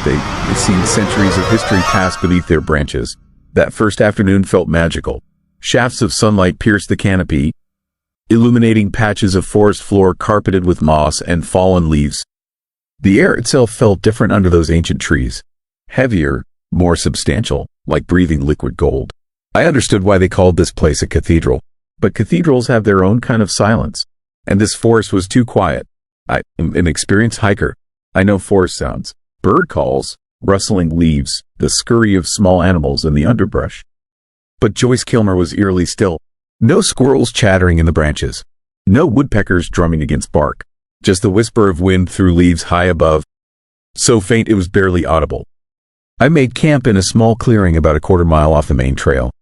They'd seen centuries of history pass beneath their branches. That first afternoon felt magical. Shafts of sunlight pierced the canopy, illuminating patches of forest floor carpeted with moss and fallen leaves. The air itself felt different under those ancient trees. Heavier, more substantial, like breathing liquid gold. I understood why they called this place a cathedral. But cathedrals have their own kind of silence. And this forest was too quiet. I am an experienced hiker. I know forest sounds. Bird calls, rustling leaves, the scurry of small animals in the underbrush. But Joyce Kilmer was eerily still. No squirrels chattering in the branches. No woodpeckers drumming against bark. Just the whisper of wind through leaves high above. So faint it was barely audible. I made camp in a small clearing about a quarter mile off the main trail.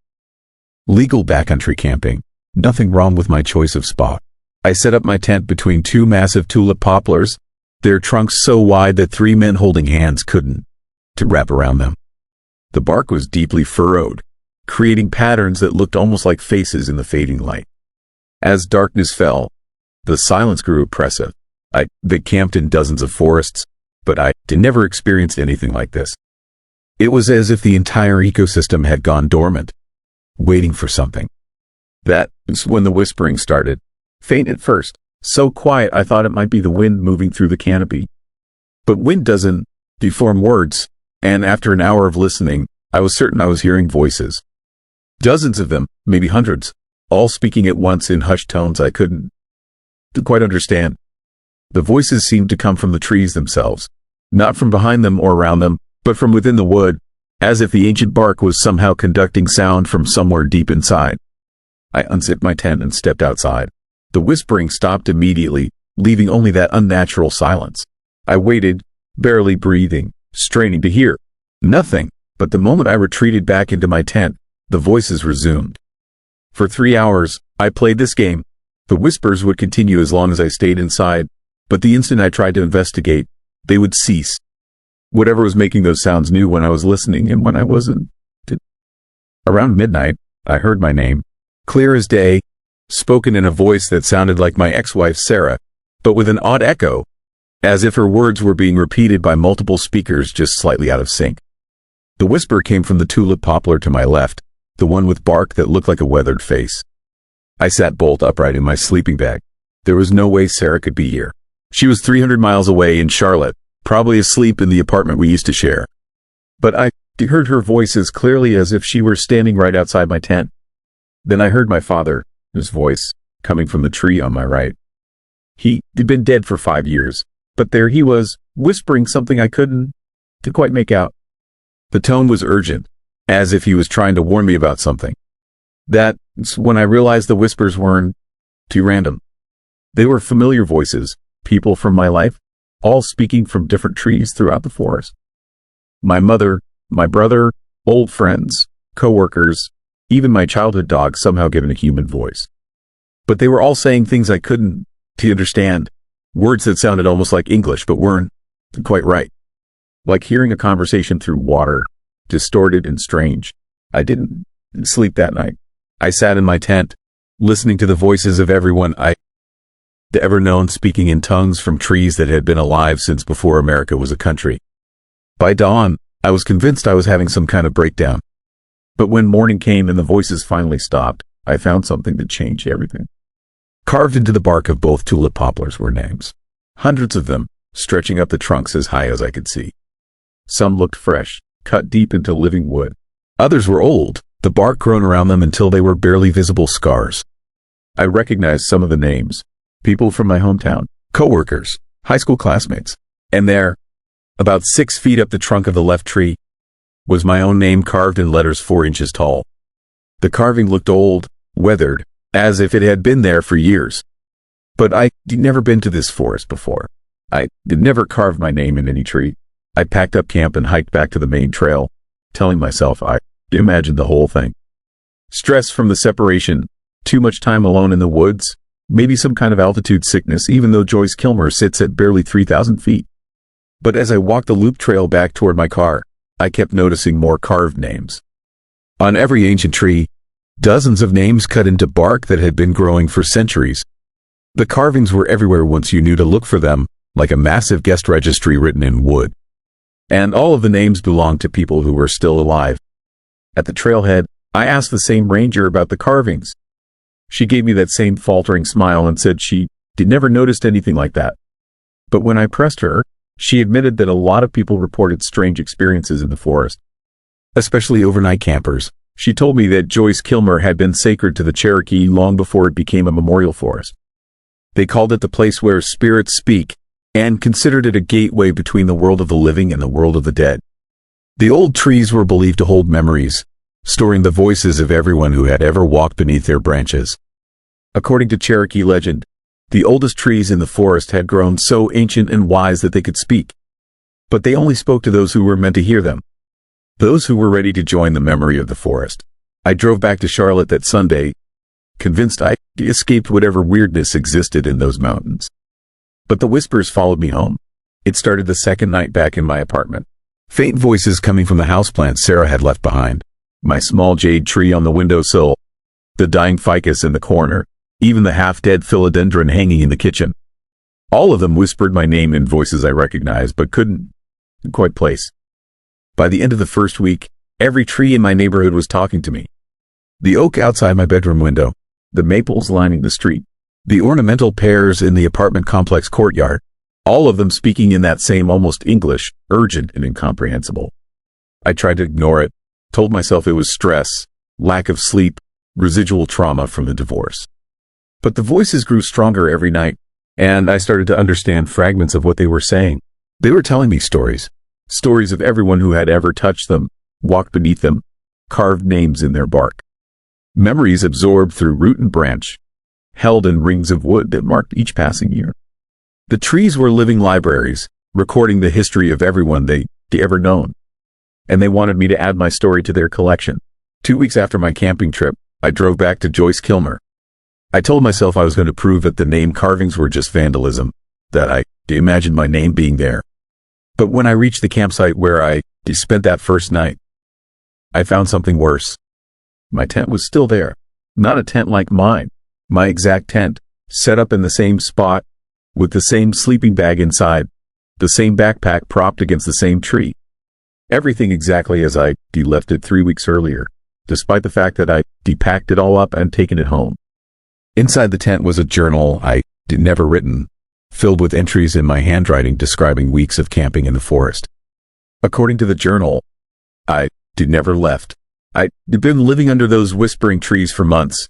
Legal backcountry camping. Nothing wrong with my choice of spot. I set up my tent between 2 massive tulip poplars, their trunks so wide that 3 men holding hands couldn't to wrap around them. The bark was deeply furrowed, creating patterns that looked almost like faces in the fading light. As darkness fell, the silence grew oppressive. They camped in dozens of forests, but I never experienced anything like this. It was as if the entire ecosystem had gone dormant, waiting for something. That is when the whispering started. Faint at first, so quiet I thought it might be the wind moving through the canopy. But wind doesn't deform words, and after an hour of listening, I was certain I was hearing voices. Dozens of them, maybe hundreds, all speaking at once in hushed tones I couldn't quite understand. The voices seemed to come from the trees themselves, not from behind them or around them, but from within the wood, as if the ancient bark was somehow conducting sound from somewhere deep inside. I unzipped my tent and stepped outside. The whispering stopped immediately, leaving only that unnatural silence. I waited, barely breathing, straining to hear. Nothing, but the moment I retreated back into my tent, the voices resumed. For 3 hours, I played this game. The whispers would continue as long as I stayed inside, but the instant I tried to investigate, they would cease. Whatever was making those sounds knew when I was listening and when I wasn't. Around midnight, I heard my name, clear as day, spoken in a voice that sounded like my ex-wife Sarah, but with an odd echo, as if her words were being repeated by multiple speakers just slightly out of sync. The whisper came from the tulip poplar to my left, the one with bark that looked like a weathered face. I sat bolt upright in my sleeping bag. There was no way Sarah could be here. She was 300 miles away in Charlotte, probably asleep in the apartment we used to share. But I heard her voice as clearly as if she were standing right outside my tent. Then I heard my father, his voice, coming from the tree on my right. He'd been dead for 5 years, but there he was, whispering something I couldn't quite make out. The tone was urgent, as if he was trying to warn me about something. That's when I realized the whispers weren't too random. They were familiar voices, people from my life, all speaking from different trees throughout the forest. My mother, my brother, old friends, co-workers, even my childhood dog somehow given a human voice. But they were all saying things I couldn't understand, words that sounded almost like English but weren't quite right. Like hearing a conversation through water, distorted and strange. I didn't sleep that night. I sat in my tent, listening to the voices of everyone I'd ever known speaking in tongues from trees that had been alive since before America was a country. By dawn, I was convinced I was having some kind of breakdown. But when morning came and the voices finally stopped, I found something that changed everything. Carved into the bark of both tulip poplars were names. Hundreds of them, stretching up the trunks as high as I could see. Some looked fresh, cut deep into living wood. Others were old, the bark grown around them until they were barely visible scars. I recognized some of the names. People from my hometown, co-workers, high school classmates. And there, about 6 feet up the trunk of the left tree, was my own name carved in letters 4 inches tall. The carving looked old, weathered, as if it had been there for years. But I'd never been to this forest before. I'd never carved my name in any tree. I packed up camp and hiked back to the main trail, telling myself I imagined the whole thing. Stress from the separation, too much time alone in the woods, maybe some kind of altitude sickness even though Joyce Kilmer sits at barely 3,000 feet. But as I walked the loop trail back toward my car, I kept noticing more carved names. On every ancient tree, dozens of names cut into bark that had been growing for centuries. The carvings were everywhere once you knew to look for them, like a massive guest registry written in wood. And all of the names belonged to people who were still alive. At the trailhead, I asked the same ranger about the carvings. She gave me that same faltering smile and said she'd never noticed anything like that. But when I pressed her, she admitted that a lot of people reported strange experiences in the forest, especially overnight campers. She told me that Joyce Kilmer had been sacred to the Cherokee long before it became a memorial forest. They called it the place where spirits speak, and considered it a gateway between the world of the living and the world of the dead. The old trees were believed to hold memories, storing the voices of everyone who had ever walked beneath their branches. According to Cherokee legend, the oldest trees in the forest had grown so ancient and wise that they could speak. But they only spoke to those who were meant to hear them, those who were ready to join the memory of the forest. I drove back to Charlotte that Sunday, convinced I escaped whatever weirdness existed in those mountains. But the whispers followed me home. It started the second night back in my apartment. Faint voices coming from the houseplant Sarah had left behind. My small jade tree on the windowsill, the dying ficus in the corner, even the half-dead philodendron hanging in the kitchen. All of them whispered my name in voices I recognized but couldn't quite place. By the end of the first week, every tree in my neighborhood was talking to me. The oak outside my bedroom window, the maples lining the street, the ornamental pears in the apartment complex courtyard, all of them speaking in that same almost English, urgent and incomprehensible. I tried to ignore it, told myself it was stress, lack of sleep, residual trauma from the divorce. But the voices grew stronger every night, and I started to understand fragments of what they were saying. They were telling me stories of everyone who had ever touched them, walked beneath them, carved names in their bark. Memories absorbed through root and branch, held in rings of wood that marked each passing year. The trees were living libraries, recording the history of everyone they ever known. And they wanted me to add my story to their collection. 2 weeks after my camping trip, I drove back to Joyce Kilmer. I told myself I was going to prove that the name carvings were just vandalism, that I imagined my name being there. But when I reached the campsite where I spent that first night, I found something worse. My tent was still there. Not a tent like mine. My exact tent, set up in the same spot, with the same sleeping bag inside, the same backpack propped against the same tree. Everything exactly as I left it 3 weeks earlier, despite the fact that I packed it all up and taken it home. Inside the tent was a journal I never written, filled with entries in my handwriting describing weeks of camping in the forest. According to the journal, I never left. I'd been living under those whispering trees for months,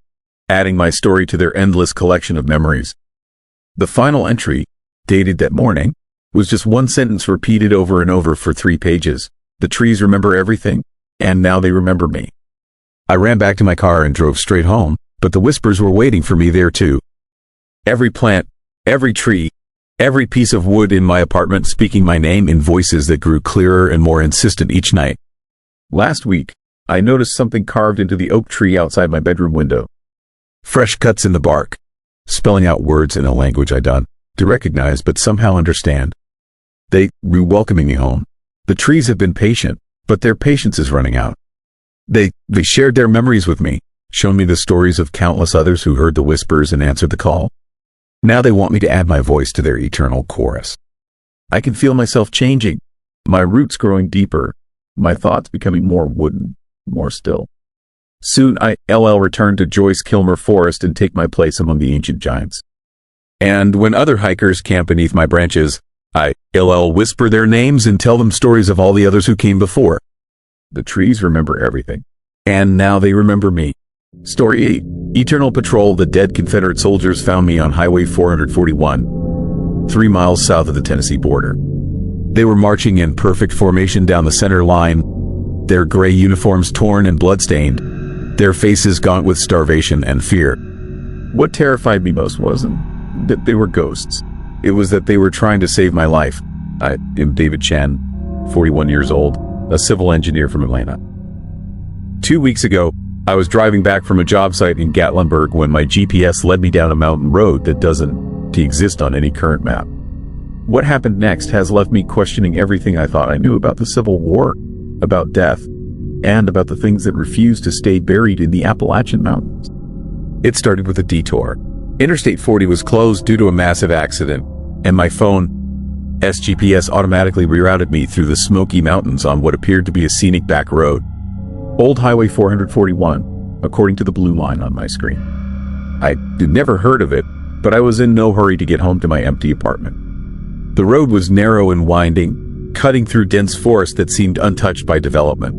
adding my story to their endless collection of memories. The final entry, dated that morning, was just one sentence repeated over and over for 3 pages. The trees remember everything, and now they remember me. I ran back to my car and drove straight home, but the whispers were waiting for me there too. Every plant, every tree, every piece of wood in my apartment speaking my name in voices that grew clearer and more insistent each night. Last week, I noticed something carved into the oak tree outside my bedroom window. Fresh cuts in the bark, spelling out words in a language I don't recognize but somehow understand. They were welcoming me home. The trees have been patient, but their patience is running out. They shared their memories with me, shown me the stories of countless others who heard the whispers and answered the call. Now they want me to add my voice to their eternal chorus. I can feel myself changing, my roots growing deeper, my thoughts becoming more wooden, more still. Soon I'll return to Joyce Kilmer Forest and take my place among the ancient giants. And when other hikers camp beneath my branches, I'll whisper their names and tell them stories of all the others who came before. The trees remember everything. And now they remember me. Story 8. Eternal Patrol. The dead Confederate soldiers found me on Highway 441, 3 miles south of the Tennessee border. They were marching in perfect formation down the center line, their gray uniforms torn and blood-stained, their faces gaunt with starvation and fear. What terrified me most wasn't that they were ghosts. It was that they were trying to save my life. I am David Chen, 41 years old, a civil engineer from Atlanta. 2 weeks ago, I was driving back from a job site in Gatlinburg when my GPS led me down a mountain road that doesn't exist on any current map. What happened next has left me questioning everything I thought I knew about the Civil War, about death, and about the things that refuse to stay buried in the Appalachian Mountains. It started with a detour. Interstate 40 was closed due to a massive accident, and my phone's GPS automatically rerouted me through the Smoky Mountains on what appeared to be a scenic back road. Old Highway 441, according to the blue line on my screen. I'd never heard of it, but I was in no hurry to get home to my empty apartment. The road was narrow and winding, cutting through dense forest that seemed untouched by development.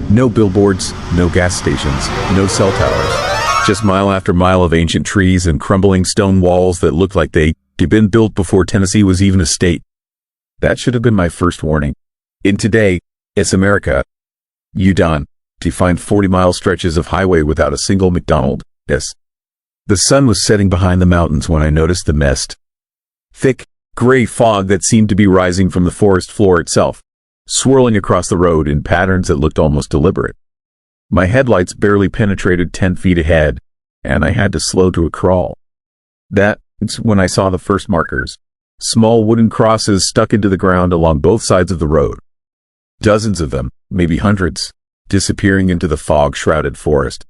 No billboards, no gas stations, no cell towers, just mile after mile of ancient trees and crumbling stone walls that looked like they'd been built before Tennessee was even a state. That should have been my first warning. In today, it's America. You done to find 40-mile stretches of highway without a single McDonald's. The sun was setting behind the mountains when I noticed the mist. Thick, gray fog that seemed to be rising from the forest floor itself, swirling across the road in patterns that looked almost deliberate. My headlights barely penetrated 10 feet ahead, and I had to slow to a crawl. That's when I saw the first markers. Small wooden crosses stuck into the ground along both sides of the road. Dozens of them, maybe hundreds, disappearing into the fog-shrouded forest.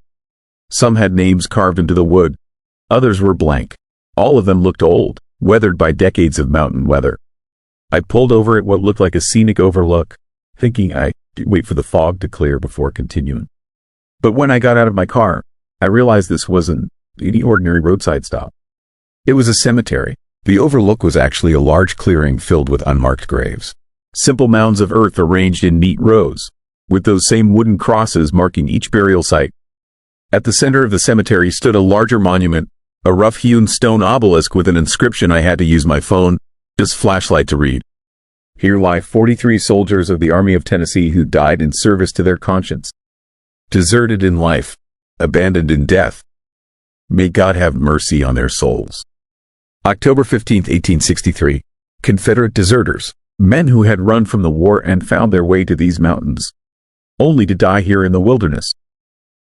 Some had names carved into the wood. Others were blank. All of them looked old, weathered by decades of mountain weather. I pulled over at what looked like a scenic overlook, thinking I'd wait for the fog to clear before continuing. But when I got out of my car, I realized this wasn't any ordinary roadside stop. It was a cemetery. The overlook was actually a large clearing filled with unmarked graves. Simple mounds of earth arranged in neat rows, with those same wooden crosses marking each burial site. At the center of the cemetery stood a larger monument, a rough-hewn stone obelisk with an inscription I had to use my phone's flashlight to read. Here lie 43 soldiers of the Army of Tennessee who died in service to their conscience. Deserted in life, abandoned in death. May God have mercy on their souls. October 15, 1863. Confederate deserters. Men who had run from the war and found their way to these mountains, only to die here in the wilderness.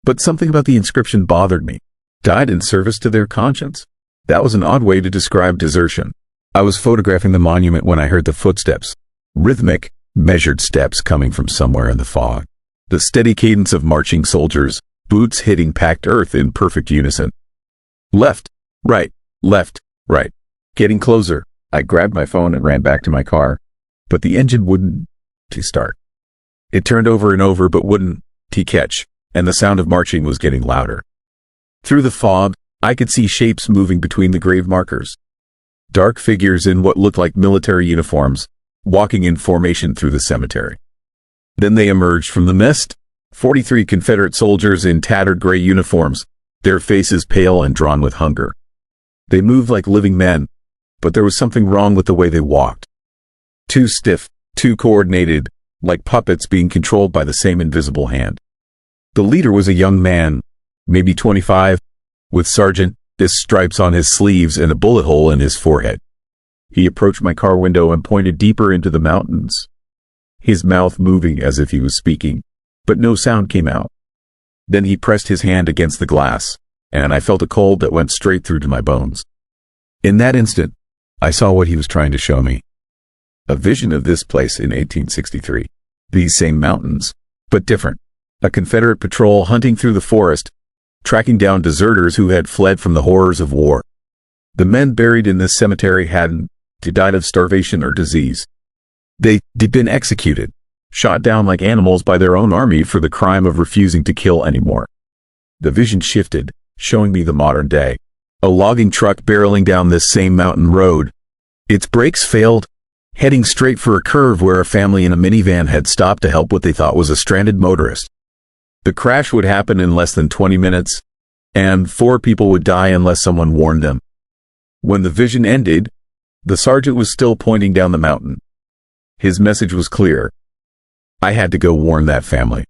But something about the inscription bothered me. Died in service to their conscience. That was an odd way to describe desertion. I was photographing the monument when I heard the footsteps. Rhythmic, measured steps coming from somewhere in the fog. The steady cadence of marching soldiers, boots hitting packed earth in perfect unison. Left, right, left, right. Getting closer, I grabbed my phone and ran back to my car. But the engine wouldn't start. It turned over and over but wouldn't catch, and the sound of marching was getting louder. Through the fog, I could see shapes moving between the grave markers. Dark figures in what looked like military uniforms, walking in formation through the cemetery. Then they emerged from the mist, 43 Confederate soldiers in tattered gray uniforms, their faces pale and drawn with hunger. They moved like living men, but there was something wrong with the way they walked. Too stiff, too coordinated, like puppets being controlled by the same invisible hand. The leader was a young man, maybe 25, with sergeant's stripes on his sleeves and a bullet hole in his forehead. He approached my car window and pointed deeper into the mountains, his mouth moving as if he was speaking, but no sound came out. Then he pressed his hand against the glass, and I felt a cold that went straight through to my bones. In that instant, I saw what he was trying to show me. A vision of this place in 1863. These same mountains, but different. A Confederate patrol hunting through the forest, tracking down deserters who had fled from the horrors of war. The men buried in this cemetery hadn't died of starvation or disease. They'd been executed, shot down like animals by their own army for the crime of refusing to kill anymore. The vision shifted, showing me the modern day. A logging truck barreling down this same mountain road. Its brakes failed, heading straight for a curve where a family in a minivan had stopped to help what they thought was a stranded motorist. The crash would happen in less than 20 minutes, and 4 people would die unless someone warned them. When the vision ended, the sergeant was still pointing down the mountain. His message was clear. I had to go warn that family.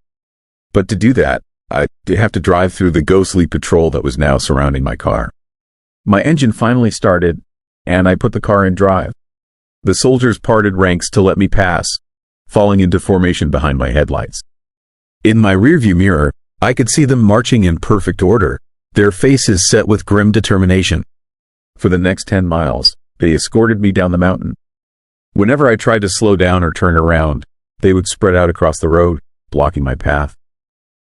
But to do that, I'd have to drive through the ghostly patrol that was now surrounding my car. My engine finally started, and I put the car in drive. The soldiers parted ranks to let me pass, falling into formation behind my headlights. In my rearview mirror, I could see them marching in perfect order, their faces set with grim determination. For the next 10 miles, they escorted me down the mountain. Whenever I tried to slow down or turn around, they would spread out across the road, blocking my path.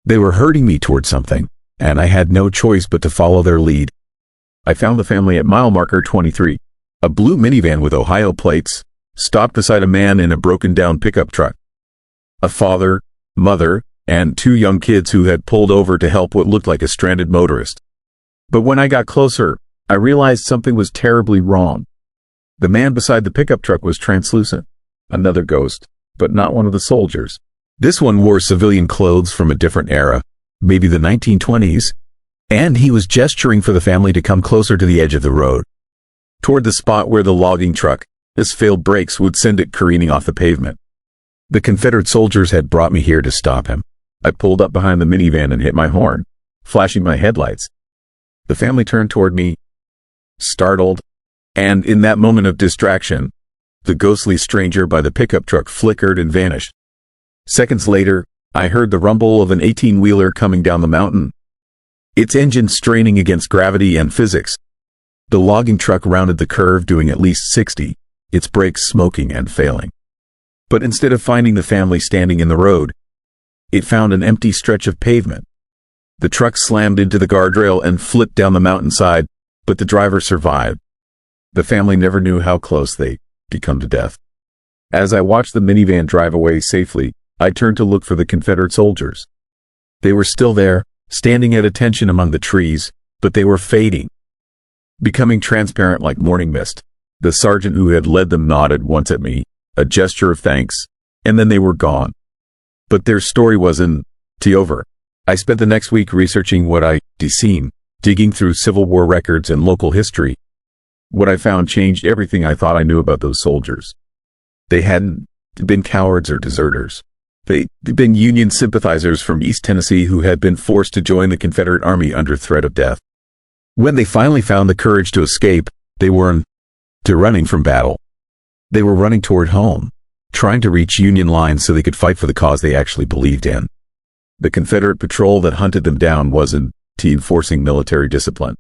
They were herding me toward something, and I had no choice but to follow their lead. I found the family at mile marker 23. A blue minivan with Ohio plates stopped beside a man in a broken-down pickup truck. A father, mother, and 2 young kids who had pulled over to help what looked like a stranded motorist. But when I got closer, I realized something was terribly wrong. The man beside the pickup truck was translucent, another ghost, but not one of the soldiers. This one wore civilian clothes from a different era, maybe the 1920s, and he was gesturing for the family to come closer to the edge of the road, toward the spot where the logging truck, its failed brakes would send it careening off the pavement. The Confederate soldiers had brought me here to stop him. I pulled up behind the minivan and hit my horn, flashing my headlights. The family turned toward me, startled, and in that moment of distraction, the ghostly stranger by the pickup truck flickered and vanished. Seconds later, I heard the rumble of an 18-wheeler coming down the mountain, its engine straining against gravity and physics. The logging truck rounded the curve doing at least 60, its brakes smoking and failing. But instead of finding the family standing in the road, it found an empty stretch of pavement. The truck slammed into the guardrail and flipped down the mountainside, but the driver survived. The family never knew how close they'd come to death. As I watched the minivan drive away safely, I turned to look for the Confederate soldiers. They were still there, standing at attention among the trees, but they were fading, becoming transparent like morning mist. The sergeant who had led them nodded once at me, a gesture of thanks, and then they were gone. But their story wasn't over. I spent the next week researching what I'd seen, digging through Civil War records and local history. What I found changed everything I thought I knew about those soldiers. They hadn't been cowards or deserters. They'd been Union sympathizers from East Tennessee who had been forced to join the Confederate Army under threat of death. When they finally found the courage to escape, they weren't running from battle. They were running toward home, trying to reach Union lines so they could fight for the cause they actually believed in. The Confederate patrol that hunted them down wasn't enforcing military discipline.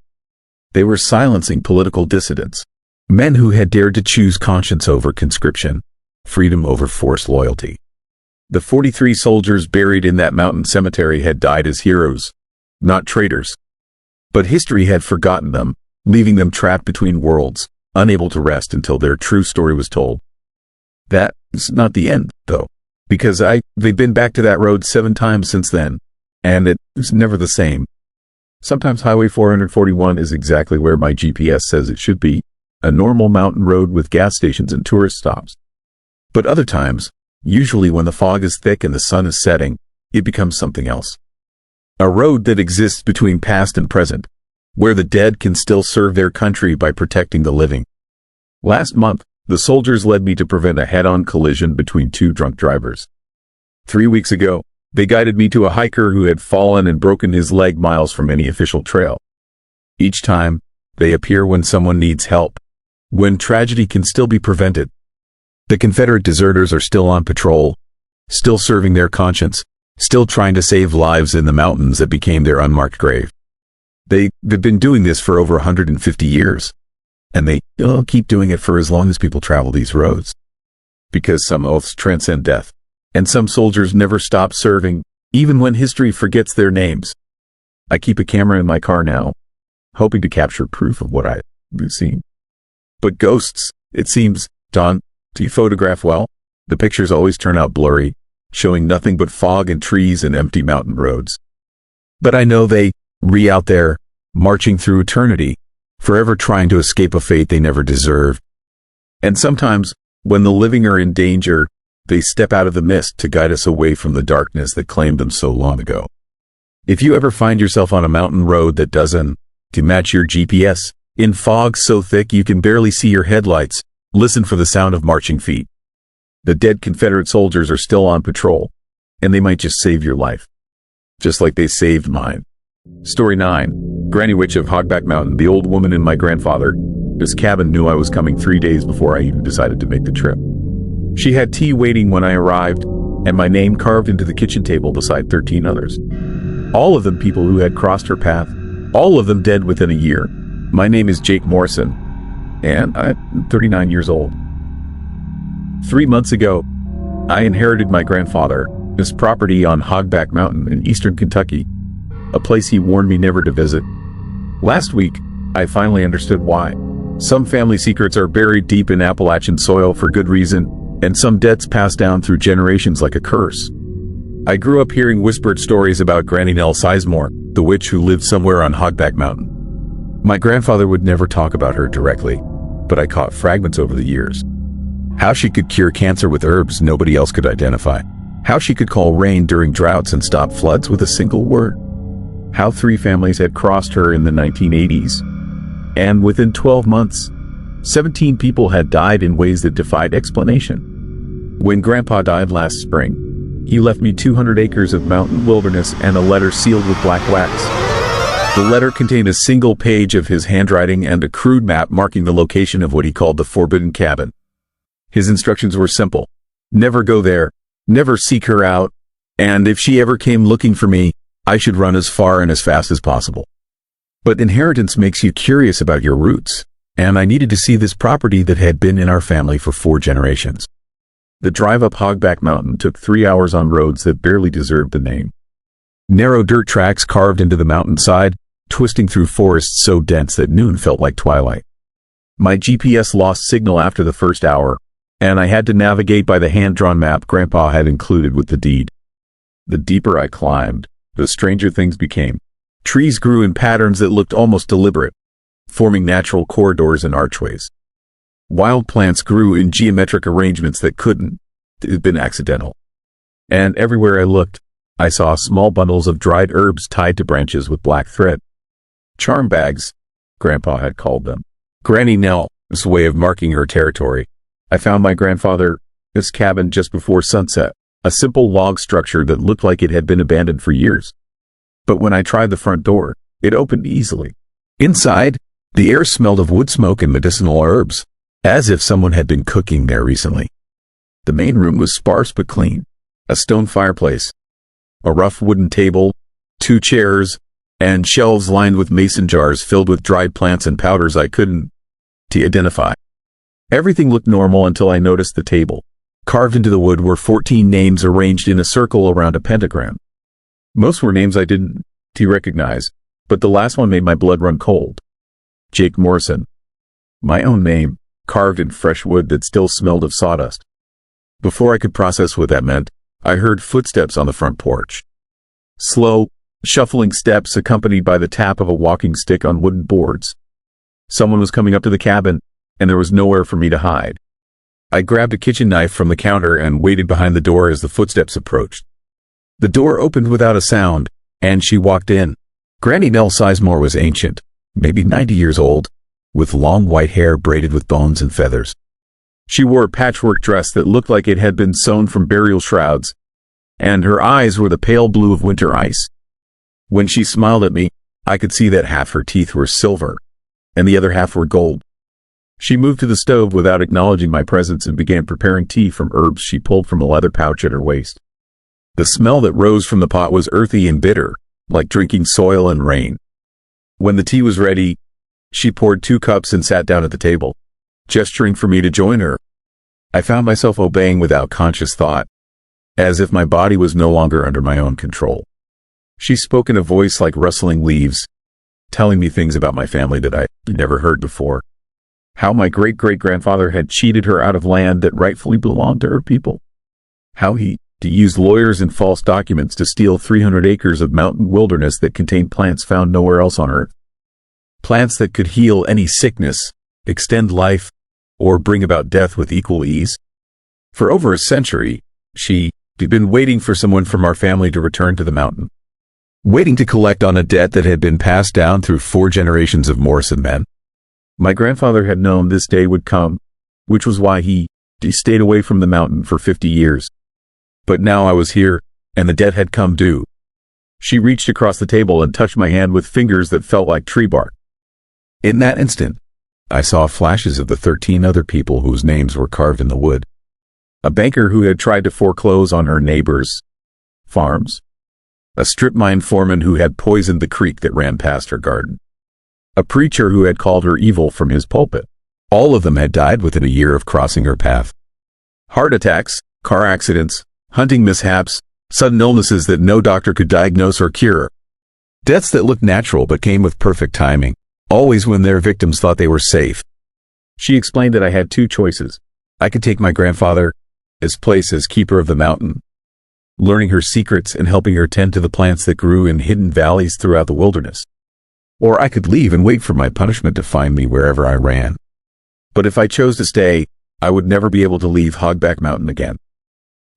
They were silencing political dissidents, men who had dared to choose conscience over conscription, freedom over forced loyalty. The 43 soldiers buried in that mountain cemetery had died as heroes, not traitors. But history had forgotten them, leaving them trapped between worlds, unable to rest until their true story was told. That's not the end, though, because they've been back to that road 7 times since then, and it's never the same. Sometimes Highway 441 is exactly where my GPS says it should be, a normal mountain road with gas stations and tourist stops. But other times, usually when the fog is thick and the sun is setting, it becomes something else. A road that exists between past and present, where the dead can still serve their country by protecting the living. Last month, the soldiers led me to prevent a head-on collision between 2 drunk drivers. 3 weeks ago, they guided me to a hiker who had fallen and broken his leg miles from any official trail. Each time, they appear when someone needs help, when tragedy can still be prevented. The Confederate deserters are still on patrol, still serving their conscience, still trying to save lives in the mountains that became their unmarked grave. They've been doing this for over 150 years, and they'll keep doing it for as long as people travel these roads. Because some oaths transcend death, and some soldiers never stop serving, even when history forgets their names. I keep a camera in my car now, hoping to capture proof of what I've seen. But ghosts, it seems, Don, do you photograph well? The pictures always turn out blurry, showing nothing but fog and trees and empty mountain roads. But I know they out there, marching through eternity, forever trying to escape a fate they never deserved. And sometimes, when the living are in danger, they step out of the mist to guide us away from the darkness that claimed them so long ago. If you ever find yourself on a mountain road that doesn't match your GPS, in fog so thick you can barely see your headlights, listen for the sound of marching feet. The dead Confederate soldiers are still on patrol, and they might just save your life. Just like they saved mine. Story 9. Granny Witch of Hogback Mountain. The old woman and my grandfather. This cabin knew I was coming 3 days before I even decided to make the trip. She had tea waiting when I arrived, and my name carved into the kitchen table beside 13 others. All of them people who had crossed her path, all of them dead within a year. My name is Jake Morrison, and I'm 39 years old. 3 months ago, I inherited my grandfather's property on Hogback Mountain in eastern Kentucky, a place he warned me never to visit. Last week, I finally understood why. Some family secrets are buried deep in Appalachian soil for good reason, and some debts passed down through generations like a curse. I grew up hearing whispered stories about Granny Nell Sizemore, the witch who lived somewhere on Hogback Mountain. My grandfather would never talk about her directly, but I caught fragments over the years. How she could cure cancer with herbs nobody else could identify. How she could call rain during droughts and stop floods with a single word. How 3 families had crossed her in the 1980s. And within 12 months, 17 people had died in ways that defied explanation. When Grandpa died last spring, he left me 200 acres of mountain wilderness and a letter sealed with black wax. The letter contained a single page of his handwriting and a crude map marking the location of what he called the Forbidden Cabin. His instructions were simple. Never go there, never seek her out, and if she ever came looking for me, I should run as far and as fast as possible. But inheritance makes you curious about your roots, and I needed to see this property that had been in our family for 4 generations. The drive up Hogback Mountain took 3 hours on roads that barely deserved the name. Narrow dirt tracks carved into the mountainside, twisting through forests so dense that noon felt like twilight. My GPS lost signal after the first hour, and I had to navigate by the hand-drawn map Grandpa had included with the deed. The deeper I climbed, the stranger things became. Trees grew in patterns that looked almost deliberate, forming natural corridors and archways. Wild plants grew in geometric arrangements that couldn't have been accidental. And everywhere I looked, I saw small bundles of dried herbs tied to branches with black thread. Charm bags, Grandpa had called them. Granny Nell's way of marking her territory. I found my grandfather's cabin just before sunset, a simple log structure that looked like it had been abandoned for years. But when I tried the front door, it opened easily. Inside, the air smelled of wood smoke and medicinal herbs, as if someone had been cooking there recently. The main room was sparse but clean. A stone fireplace, a rough wooden table, 2 chairs, and shelves lined with mason jars filled with dried plants and powders I couldn't identify. Everything looked normal until I noticed the table. Carved into the wood were 14 names arranged in a circle around a pentagram. Most were names I didn't recognize, but the last one made my blood run cold. Jake Morrison. My own name, carved in fresh wood that still smelled of sawdust. Before I could process what that meant, I heard footsteps on the front porch. Slow, shuffling steps accompanied by the tap of a walking stick on wooden boards. Someone was coming up to the cabin, and there was nowhere for me to hide. I grabbed a kitchen knife from the counter and waited behind the door as the footsteps approached. The door opened without a sound, and she walked in. Granny Nell Sizemore was ancient, maybe 90 years old, with long white hair braided with bones and feathers. She wore a patchwork dress that looked like it had been sewn from burial shrouds, and her eyes were the pale blue of winter ice. When she smiled at me, I could see that half her teeth were silver, and the other half were gold. She moved to the stove without acknowledging my presence and began preparing tea from herbs she pulled from a leather pouch at her waist. The smell that rose from the pot was earthy and bitter, like drinking soil and rain. When the tea was ready, she poured 2 cups and sat down at the table, gesturing for me to join her. I found myself obeying without conscious thought, as if my body was no longer under my own control. She spoke in a voice like rustling leaves, telling me things about my family that I never heard before. How my great-great-grandfather had cheated her out of land that rightfully belonged to her people. How he used lawyers and false documents to steal 300 acres of mountain wilderness that contained plants found nowhere else on earth. Plants that could heal any sickness, extend life, or bring about death with equal ease. For over a century, she'd been waiting for someone from our family to return to the mountain. Waiting to collect on a debt that had been passed down through 4 generations of Morrison men. My grandfather had known this day would come, which was why he stayed away from the mountain for 50 years. But now I was here, and the debt had come due. She reached across the table and touched my hand with fingers that felt like tree bark. In that instant, I saw flashes of the 13 other people whose names were carved in the wood. A banker who had tried to foreclose on her neighbors' farms. A strip mine foreman who had poisoned the creek that ran past her garden. A preacher who had called her evil from his pulpit. All of them had died within a year of crossing her path. Heart attacks, car accidents, hunting mishaps, sudden illnesses that no doctor could diagnose or cure. Deaths that looked natural but came with perfect timing, always when their victims thought they were safe. She explained that I had 2 choices. I could take my grandfather's place as keeper of the mountain, learning her secrets and helping her tend to the plants that grew in hidden valleys throughout the wilderness. Or I could leave and wait for my punishment to find me wherever I ran. But if I chose to stay, I would never be able to leave Hogback Mountain again.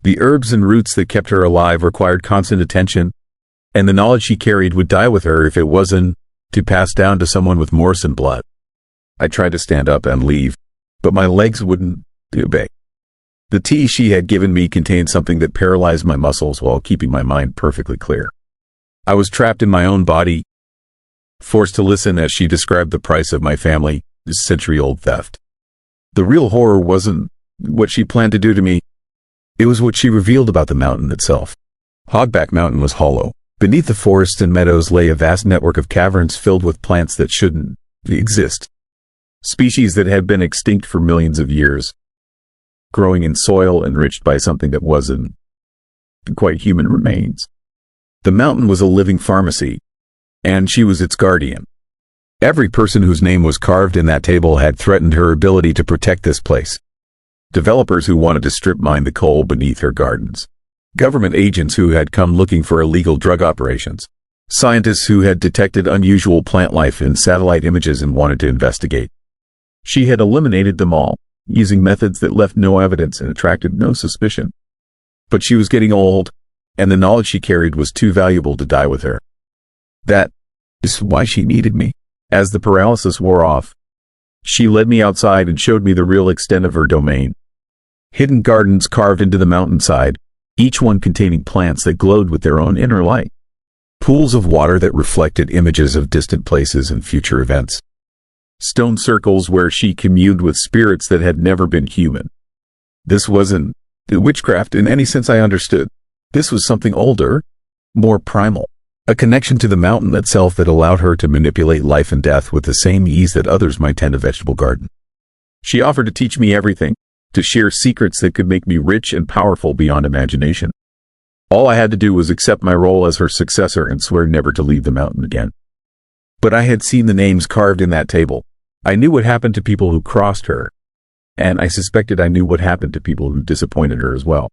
The herbs and roots that kept her alive required constant attention, and the knowledge she carried would die with her if it wasn't to pass down to someone with Morrison blood. I tried to stand up and leave, but my legs wouldn't obey. The tea she had given me contained something that paralyzed my muscles while keeping my mind perfectly clear. I was trapped in my own body, forced to listen as she described the price of my family's century-old theft. The real horror wasn't what she planned to do to me. It was what she revealed about the mountain itself. Hogback Mountain was hollow. Beneath the forests and meadows lay a vast network of caverns filled with plants that shouldn't exist. Species that had been extinct for millions of years, growing in soil enriched by something that wasn't quite human remains. The mountain was a living pharmacy, and she was its guardian. Every person whose name was carved in that table had threatened her ability to protect this place. Developers who wanted to strip mine the coal beneath her gardens. Government agents who had come looking for illegal drug operations. Scientists who had detected unusual plant life in satellite images and wanted to investigate. She had eliminated them all, using methods that left no evidence and attracted no suspicion. But she was getting old, and the knowledge she carried was too valuable to die with her. That is why she needed me. As the paralysis wore off, she led me outside and showed me the real extent of her domain. Hidden gardens carved into the mountainside, each one containing plants that glowed with their own inner light. Pools of water that reflected images of distant places and future events. Stone circles where she communed with spirits that had never been human. This wasn't witchcraft in any sense I understood. This was something older, more primal. A connection to the mountain itself that allowed her to manipulate life and death with the same ease that others might tend a vegetable garden. She offered to teach me everything, to share secrets that could make me rich and powerful beyond imagination. All I had to do was accept my role as her successor and swear never to leave the mountain again. But I had seen the names carved in that table. I knew what happened to people who crossed her, and I suspected I knew what happened to people who disappointed her as well.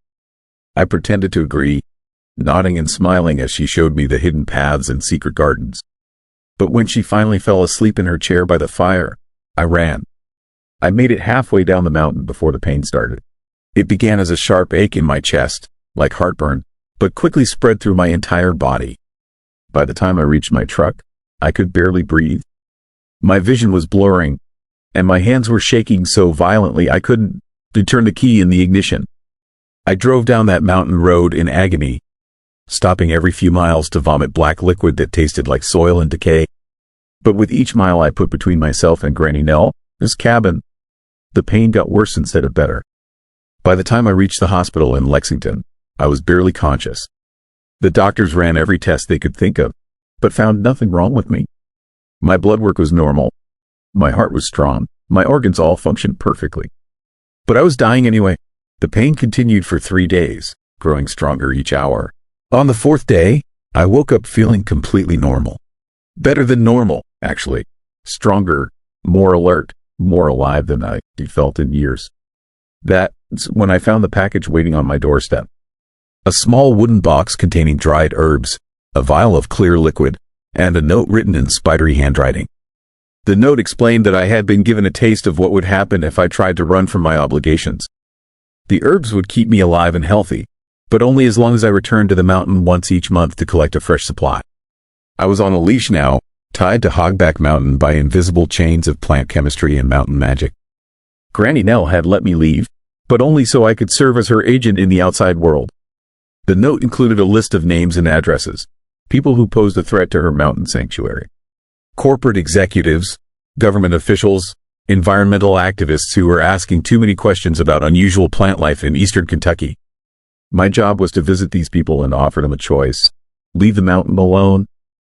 I pretended to agree, nodding and smiling as she showed me the hidden paths and secret gardens. But when she finally fell asleep in her chair by the fire, I ran. I made it halfway down the mountain before the pain started. It began as a sharp ache in my chest, like heartburn, but quickly spread through my entire body. By the time I reached my truck, I could barely breathe. My vision was blurring, and my hands were shaking so violently I couldn't turn the key in the ignition. I drove down that mountain road in agony, stopping every few miles to vomit black liquid that tasted like soil and decay. But with each mile I put between myself and Granny Nell's cabin, the pain got worse instead of better. By the time I reached the hospital in Lexington, I was barely conscious. The doctors ran every test they could think of, but found nothing wrong with me. My blood work was normal. My heart was strong. My organs all functioned perfectly. But I was dying anyway. The pain continued for 3 days, growing stronger each hour. On the 4th day, I woke up feeling completely normal. Better than normal, actually. Stronger, more alert, more alive than I felt in years. That's when I found the package waiting on my doorstep. A small wooden box containing dried herbs, a vial of clear liquid, and a note written in spidery handwriting. The note explained that I had been given a taste of what would happen if I tried to run from my obligations. The herbs would keep me alive and healthy, but only as long as I returned to the mountain once each month to collect a fresh supply. I was on a leash now, tied to Hogback Mountain by invisible chains of plant chemistry and mountain magic. Granny Nell had let me leave, but only so I could serve as her agent in the outside world. The note included a list of names and addresses, people who posed a threat to her mountain sanctuary. Corporate executives, government officials, environmental activists who were asking too many questions about unusual plant life in eastern Kentucky. My job was to visit these people and offer them a choice: leave the mountain alone,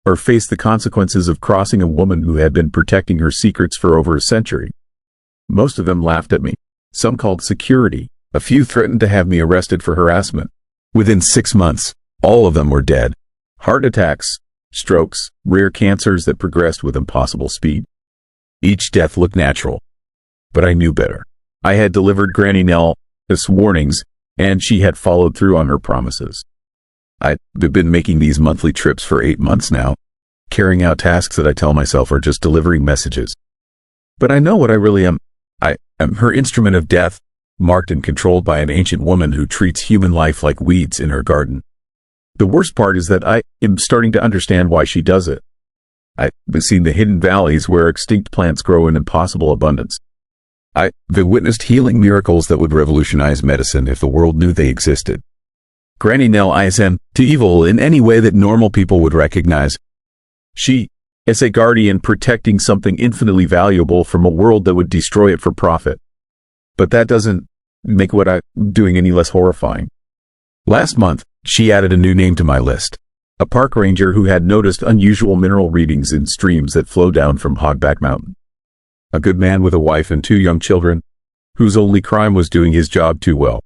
or face the consequences of crossing a woman who had been protecting her secrets for over a century. Most of them laughed at me. Some called security. A few threatened to have me arrested for harassment. Within 6 months, all of them were dead. Heart attacks, strokes, rare cancers that progressed with impossible speed. Each death looked natural. But I knew better. I had delivered Granny Nell's warnings, and she had followed through on her promises. I've been making these monthly trips for 8 months now, carrying out tasks that I tell myself are just delivering messages. But I know what I really am. I am her instrument of death, marked and controlled by an ancient woman who treats human life like weeds in her garden. The worst part is that I am starting to understand why she does it. I've seen the hidden valleys where extinct plants grow in impossible abundance. I've witnessed healing miracles that would revolutionize medicine if the world knew they existed. Granny Nell isn't too evil in any way that normal people would recognize. She is a guardian protecting something infinitely valuable from a world that would destroy it for profit. But that doesn't make what I'm doing any less horrifying. Last month, she added a new name to my list. A park ranger who had noticed unusual mineral readings in streams that flow down from Hogback Mountain. A good man with a wife and 2 young children, whose only crime was doing his job too well.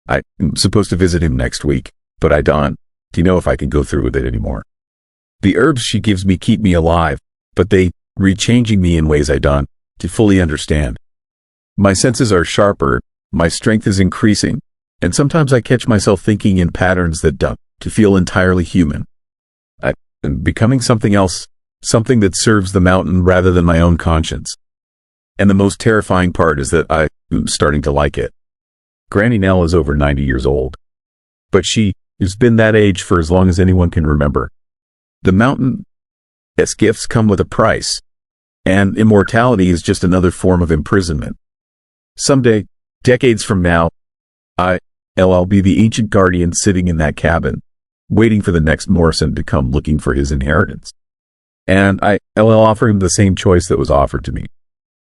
I'm supposed to visit him next week, but I don't know if I can go through with it anymore. The herbs she gives me keep me alive, but they rechanging me in ways I don't fully understand. My senses are sharper, my strength is increasing, and sometimes I catch myself thinking in patterns that don't feel entirely human. I'm becoming something else, something that serves the mountain rather than my own conscience. And the most terrifying part is that I'm starting to like it. Granny Nell is over 90 years old. But she has been that age for as long as anyone can remember. The mountain's gifts come with a price, and immortality is just another form of imprisonment. Someday, decades from now, I'll be the ancient guardian sitting in that cabin, waiting for the next Morrison to come looking for his inheritance. And I'll offer him the same choice that was offered to me.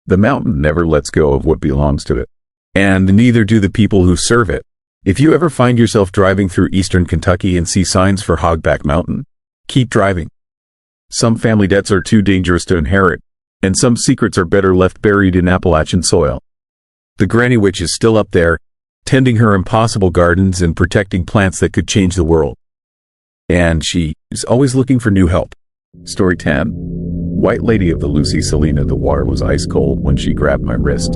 The mountain never lets go of what belongs to it, and neither do the people who serve it. If you ever find yourself driving through eastern Kentucky and see signs for Hogback Mountain, keep driving. Some family debts are too dangerous to inherit, and some secrets are better left buried in Appalachian soil. The Granny Witch is still up there, tending her impossible gardens and protecting plants that could change the world. And she is always looking for new help. Story 10. White Lady of the Lucy Salina. The water was ice cold when she grabbed my wrist.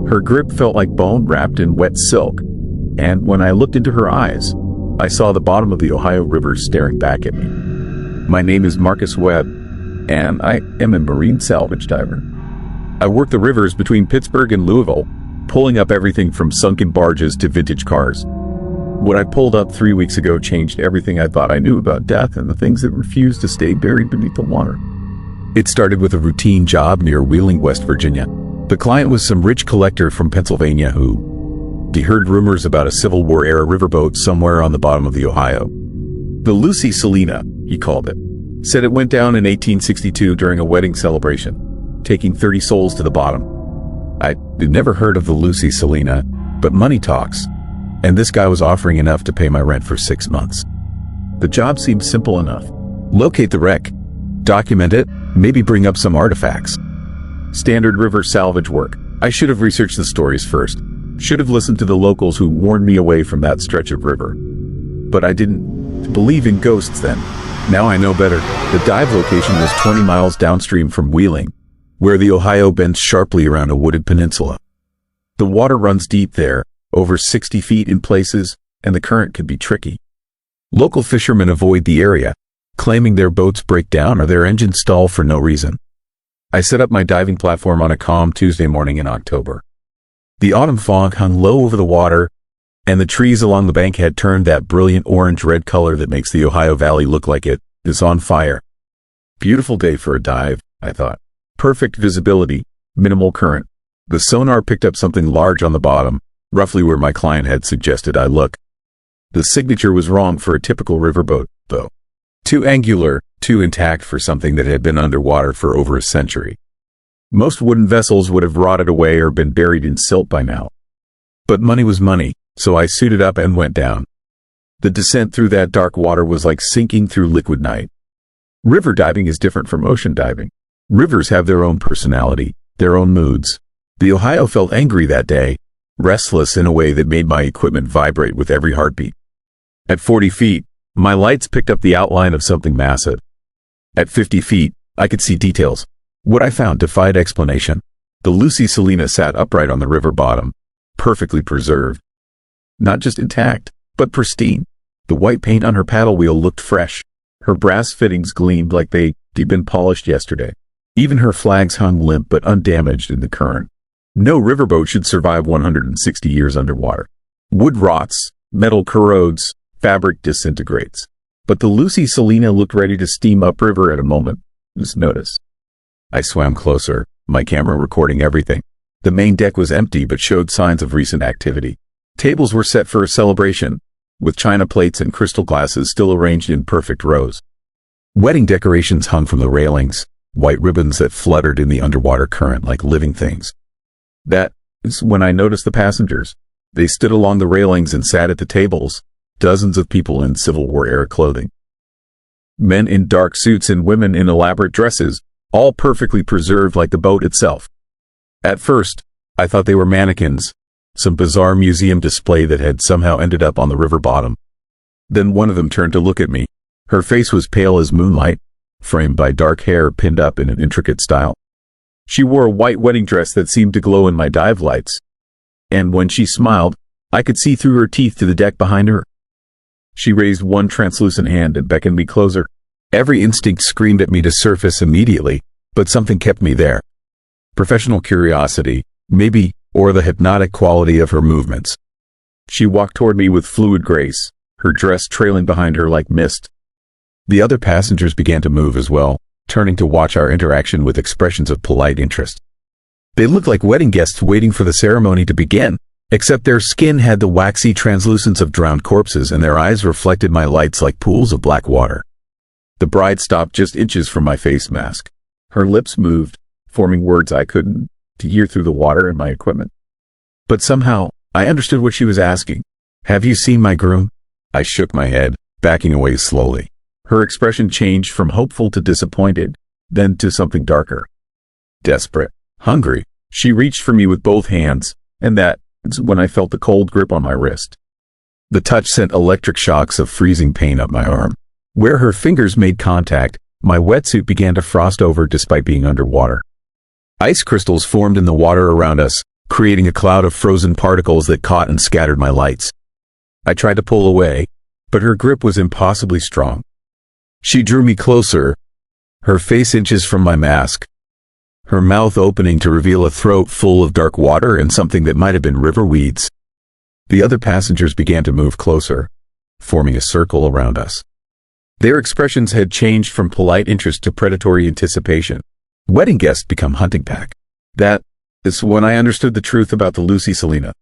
Her grip felt like bone wrapped in wet silk, and when I looked into her eyes, I saw the bottom of the Ohio River staring back at me. My name is Marcus Webb, and I am a marine salvage diver. I work the rivers between Pittsburgh and Louisville, pulling up everything from sunken barges to vintage cars. What I pulled up 3 weeks ago changed everything I thought I knew about death and the things that refused to stay buried beneath the water. It started with a routine job near Wheeling, West Virginia. The client was some rich collector from Pennsylvania who heard rumors about a Civil War-era riverboat somewhere on the bottom of the Ohio. The Lucy Salina, he called it, said it went down in 1862 during a wedding celebration, taking 30 souls to the bottom. I'd never heard of the Lucy Salina, but money talks, and this guy was offering enough to pay my rent for 6 months. The job seemed simple enough. Locate the wreck, document it, maybe bring up some artifacts. Standard river salvage work. I should have researched the stories first. Should have listened to the locals who warned me away from that stretch of river. But I didn't believe in ghosts then. Now I know better. The dive location was 20 miles downstream from Wheeling, where the Ohio bends sharply around a wooded peninsula. The water runs deep there, over 60 feet in places, and the current can be tricky. Local fishermen avoid the area, claiming their boats break down or their engines stall for no reason. I set up my diving platform on a calm Tuesday morning in October. The autumn fog hung low over the water, and the trees along the bank had turned that brilliant orange-red color that makes the Ohio Valley look like it is on fire. Beautiful day for a dive, I thought. Perfect visibility, minimal current. The sonar picked up something large on the bottom, roughly where my client had suggested I look. The signature was wrong for a typical riverboat, though. Too angular, too intact for something that had been underwater for over a century. Most wooden vessels would have rotted away or been buried in silt by now. But money was money, so I suited up and went down. The descent through that dark water was like sinking through liquid night. River diving is different from ocean diving. Rivers have their own personality, their own moods. The Ohio felt angry that day, restless in a way that made my equipment vibrate with every heartbeat. At 40 feet, my lights picked up the outline of something massive. At 50 feet, I could see details. What I found defied explanation. The Lucy Salina sat upright on the river bottom, perfectly preserved. Not just intact, but pristine. The white paint on her paddle wheel looked fresh. Her brass fittings gleamed like they'd been polished yesterday. Even her flags hung limp but undamaged in the current. No riverboat should survive 160 years underwater. Wood rots, metal corrodes, fabric disintegrates. But the Lucy Salina looked ready to steam upriver at a moment's notice. I swam closer, my camera recording everything. The main deck was empty but showed signs of recent activity. Tables were set for a celebration, with china plates and crystal glasses still arranged in perfect rows. Wedding decorations hung from the railings, white ribbons that fluttered in the underwater current like living things. That is when I noticed the passengers. They stood along the railings and sat at the tables, dozens of people in Civil War-era clothing. Men in dark suits and women in elaborate dresses, all perfectly preserved like the boat itself. At first, I thought they were mannequins, some bizarre museum display that had somehow ended up on the river bottom. Then one of them turned to look at me. Her face was pale as moonlight, framed by dark hair pinned up in an intricate style. She wore a white wedding dress that seemed to glow in my dive lights, and when she smiled, I could see through her teeth to the deck behind her. She raised one translucent hand and beckoned me closer. Every instinct screamed at me to surface immediately, but something kept me there. Professional curiosity, maybe, or the hypnotic quality of her movements. She walked toward me with fluid grace, her dress trailing behind her like mist. The other passengers began to move as well, turning to watch our interaction with expressions of polite interest. They looked like wedding guests waiting for the ceremony to begin, except their skin had the waxy translucence of drowned corpses and their eyes reflected my lights like pools of black water. The bride stopped just inches from my face mask. Her lips moved, forming words I couldn't hear through the water and my equipment. But somehow, I understood what she was asking. Have you seen my groom? I shook my head, backing away slowly. Her expression changed from hopeful to disappointed, then to something darker. Desperate, hungry, she reached for me with both hands, and that's when I felt the cold grip on my wrist. The touch sent electric shocks of freezing pain up my arm. Where her fingers made contact, my wetsuit began to frost over despite being underwater. Ice crystals formed in the water around us, creating a cloud of frozen particles that caught and scattered my lights. I tried to pull away, but her grip was impossibly strong. She drew me closer, her face inches from my mask, her mouth opening to reveal a throat full of dark water and something that might have been river weeds. The other passengers began to move closer, forming a circle around us. Their expressions had changed from polite interest to predatory anticipation. Wedding guests become hunting pack. That is when I understood the truth about the Lucy Salina.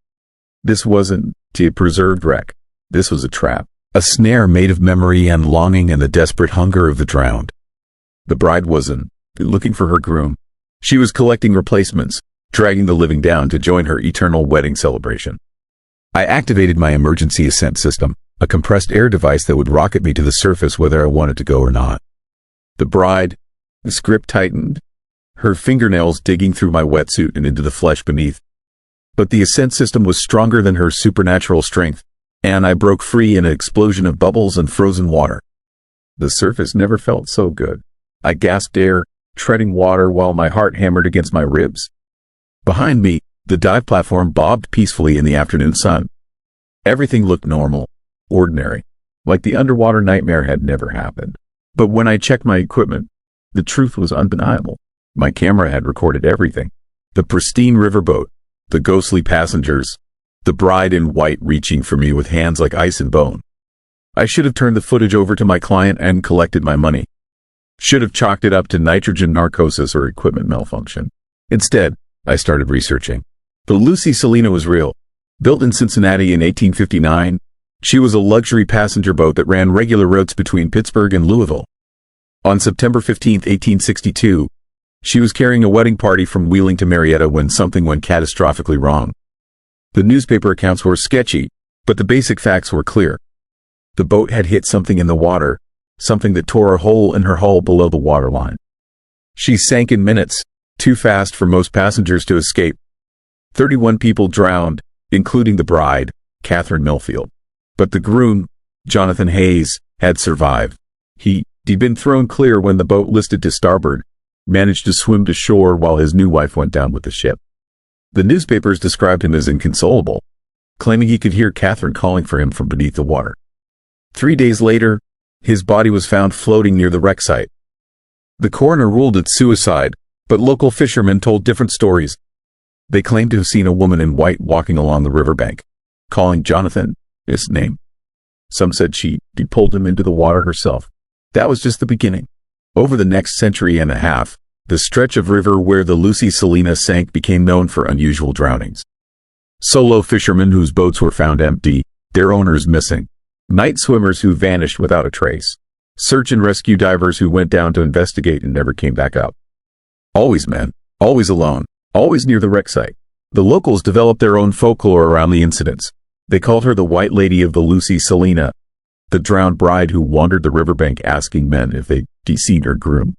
This wasn't a preserved wreck. This was a trap, a snare made of memory and longing and the desperate hunger of the drowned. The bride wasn't looking for her groom. She was collecting replacements, dragging the living down to join her eternal wedding celebration. I activated my emergency ascent system, a compressed air device that would rocket me to the surface whether I wanted to go or not. The bride, the grip tightened, her fingernails digging through my wetsuit and into the flesh beneath. But the ascent system was stronger than her supernatural strength, and I broke free in an explosion of bubbles and frozen water. The surface never felt so good. I gasped air, treading water while my heart hammered against my ribs. Behind me, the dive platform bobbed peacefully in the afternoon sun. Everything looked normal, ordinary, like the underwater nightmare had never happened. But when I checked my equipment, the truth was undeniable. My camera had recorded everything. The pristine riverboat, the ghostly passengers, the bride in white reaching for me with hands like ice and bone. I should have turned the footage over to my client and collected my money. Should have chalked it up to nitrogen narcosis or equipment malfunction. Instead, I started researching. The Lucy Salina was real. Built in Cincinnati in 1859, she was a luxury passenger boat that ran regular routes between Pittsburgh and Louisville. On September 15, 1862, she was carrying a wedding party from Wheeling to Marietta when something went catastrophically wrong. The newspaper accounts were sketchy, but the basic facts were clear. The boat had hit something in the water, something that tore a hole in her hull below the waterline. She sank in minutes, too fast for most passengers to escape. 31 people drowned, including the bride, Catherine Millfield. But the groom, Jonathan Hayes, had survived. He'd been thrown clear when the boat listed to starboard, managed to swim to shore while his new wife went down with the ship. The newspapers described him as inconsolable, claiming he could hear Catherine calling for him from beneath the water. 3 days later, his body was found floating near the wreck site. The coroner ruled it suicide, but local fishermen told different stories. They claimed to have seen a woman in white walking along the riverbank, calling Jonathan his name. Some said she pulled him into the water herself. That was just the beginning. Over the next century and a half, the stretch of river where the Lucy Salina sank became known for unusual drownings. Solo fishermen whose boats were found empty, their owners missing. Night swimmers who vanished without a trace. Search and rescue divers who went down to investigate and never came back up. Always men, always alone, always near the wreck site. The locals developed their own folklore around the incidents. They called her the White Lady of the Lucy Salina, the drowned bride who wandered the riverbank asking men if they'd seen her groom.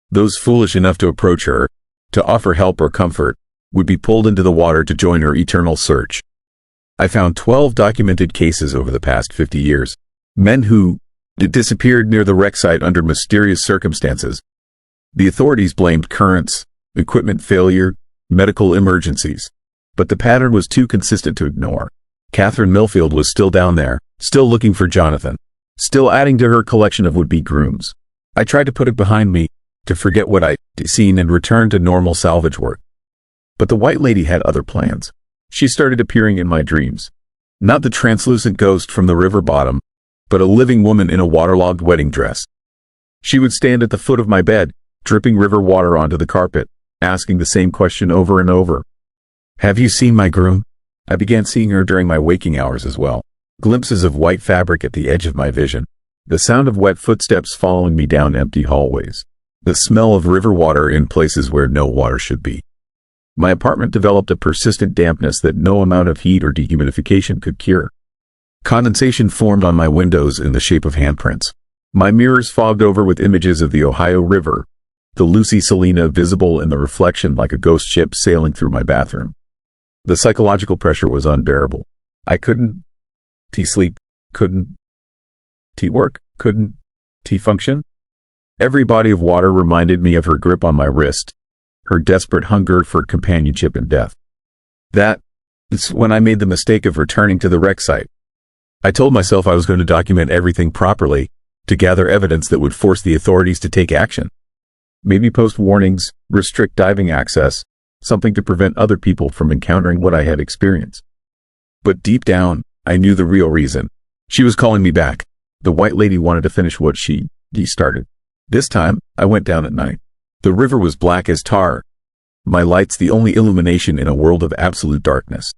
Those foolish enough to approach her, to offer help or comfort, would be pulled into the water to join her eternal search. I found 12 documented cases over the past 50 years. Men who disappeared near the wreck site under mysterious circumstances. The authorities blamed currents, equipment failure, medical emergencies. But the pattern was too consistent to ignore. Catherine Millfield was still down there, still looking for Jonathan, still adding to her collection of would-be grooms. I tried to put it behind me, to forget what I'd seen and return to normal salvage work. But the White Lady had other plans. She started appearing in my dreams. Not the translucent ghost from the river bottom, but a living woman in a waterlogged wedding dress. She would stand at the foot of my bed, dripping river water onto the carpet, asking the same question over and over. Have you seen my groom? I began seeing her during my waking hours as well. Glimpses of white fabric at the edge of my vision. The sound of wet footsteps following me down empty hallways. The smell of river water in places where no water should be. My apartment developed a persistent dampness that no amount of heat or dehumidification could cure. Condensation formed on my windows in the shape of handprints. My mirrors fogged over with images of the Ohio River, the Lucy Salina visible in the reflection like a ghost ship sailing through my bathroom. The psychological pressure was unbearable. I couldn't sleep, couldn't work, couldn't function. Every body of water reminded me of her grip on my wrist, her desperate hunger for companionship and death. That's when I made the mistake of returning to the wreck site. I told myself I was going to document everything properly, to gather evidence that would force the authorities to take action. Maybe post warnings, restrict diving access, something to prevent other people from encountering what I had experienced. But deep down, I knew the real reason. She was calling me back. The white lady wanted to finish what she started. This time, I went down at night. The river was black as tar. My lights the only illumination in a world of absolute darkness.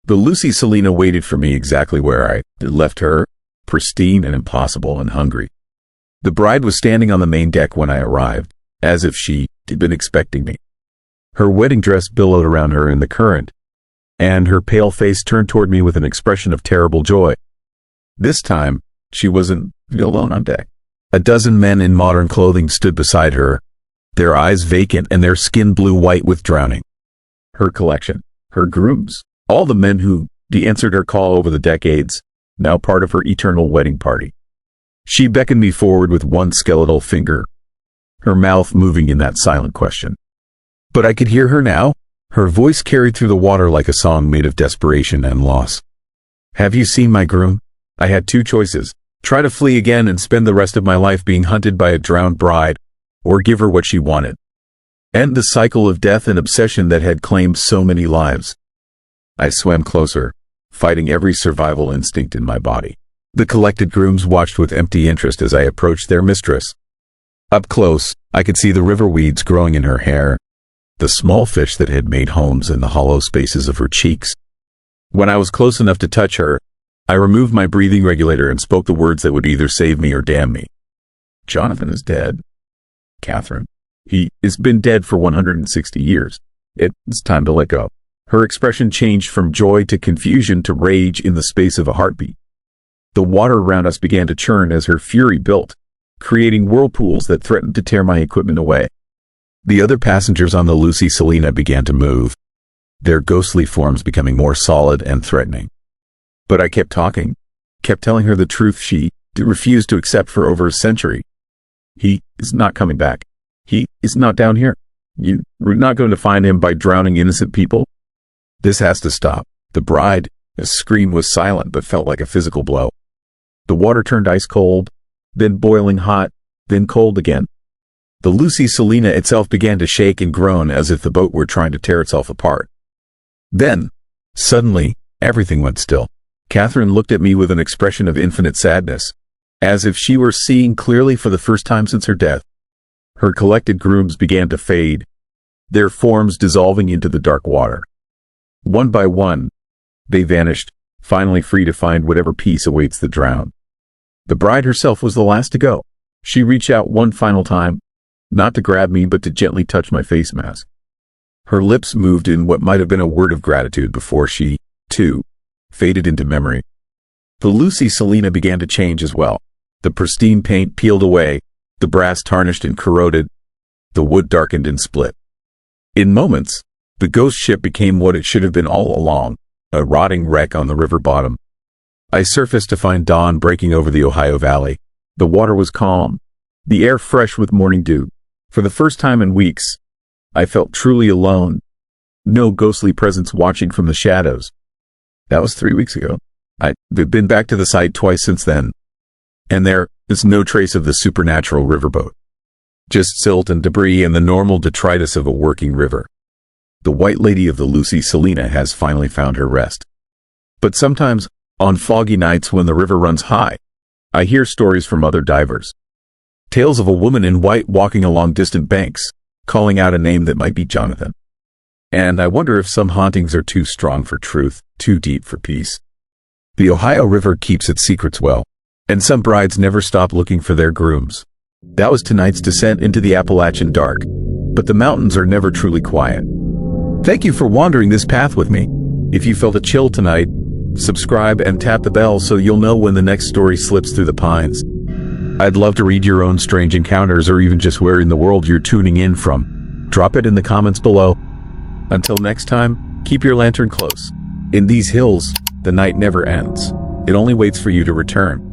The Lucy Salina waited for me exactly where I had left her, pristine and impossible and hungry. The bride was standing on the main deck when I arrived, as if she had been expecting me. Her wedding dress billowed around her in the current, and her pale face turned toward me with an expression of terrible joy. This time, she wasn't alone on deck. A dozen men in modern clothing stood beside her, their eyes vacant and their skin blue-white with drowning. Her collection, her grooms, all the men who answered her call over the decades, now part of her eternal wedding party. She beckoned me forward with one skeletal finger, her mouth moving in that silent question. But I could hear her now. Her voice carried through the water like a song made of desperation and loss. Have you seen my groom? I had two choices. Try to flee again and spend the rest of my life being hunted by a drowned bride, or give her what she wanted. End the cycle of death and obsession that had claimed so many lives. I swam closer, fighting every survival instinct in my body. The collected grooms watched with empty interest as I approached their mistress. Up close, I could see the river weeds growing in her hair, the small fish that had made homes in the hollow spaces of her cheeks. When I was close enough to touch her, I removed my breathing regulator and spoke the words that would either save me or damn me. Jonathan is dead. Catherine. He has been dead for 160 years. It's time to let go. Her expression changed from joy to confusion to rage in the space of a heartbeat. The water around us began to churn as her fury built, creating whirlpools that threatened to tear my equipment away. The other passengers on the Lucy Salina began to move, their ghostly forms becoming more solid and threatening. But I kept talking, kept telling her the truth she refused to accept for over a century. He is not coming back. He is not down here. You're not going to find him by drowning innocent people. This has to stop. The bride's scream was silent but felt like a physical blow. The water turned ice cold, then boiling hot, then cold again. The Lucy Salina itself began to shake and groan as if the boat were trying to tear itself apart. Then, suddenly, everything went still. Catherine looked at me with an expression of infinite sadness, as if she were seeing clearly for the first time since her death. Her collected grooms began to fade, their forms dissolving into the dark water. One by one, they vanished, finally free to find whatever peace awaits the drowned. The bride herself was the last to go. She reached out one final time, not to grab me but to gently touch my face mask. Her lips moved in what might have been a word of gratitude before she, too, faded into memory. The Lucy Salina began to change as well. The pristine paint peeled away, the brass tarnished and corroded, the wood darkened and split. In moments, the ghost ship became what it should have been all along, a rotting wreck on the river bottom. I surfaced to find dawn breaking over the Ohio Valley. The water was calm, the air fresh with morning dew. For the first time in weeks, I felt truly alone. No ghostly presence watching from the shadows. That was 3 weeks ago. I've been back to the site twice since then, and there is no trace of the supernatural riverboat. Just silt and debris and the normal detritus of a working river. The White Lady of the Lucy Salina has finally found her rest. But sometimes, on foggy nights when the river runs high, I hear stories from other divers. Tales of a woman in white walking along distant banks, calling out a name that might be Jonathan. And I wonder if some hauntings are too strong for truth, too deep for peace. The Ohio River keeps its secrets well, and some brides never stop looking for their grooms. That was tonight's descent into the Appalachian dark, but the mountains are never truly quiet. Thank you for wandering this path with me. If you felt a chill tonight, Subscribe and tap the bell so you'll know when the next story slips through the pines. I'd love to read your own strange encounters or even just where in the world you're tuning in from. Drop it in the comments below. Until next time, keep your lantern close. In these hills, the night never ends. It only waits for you to return.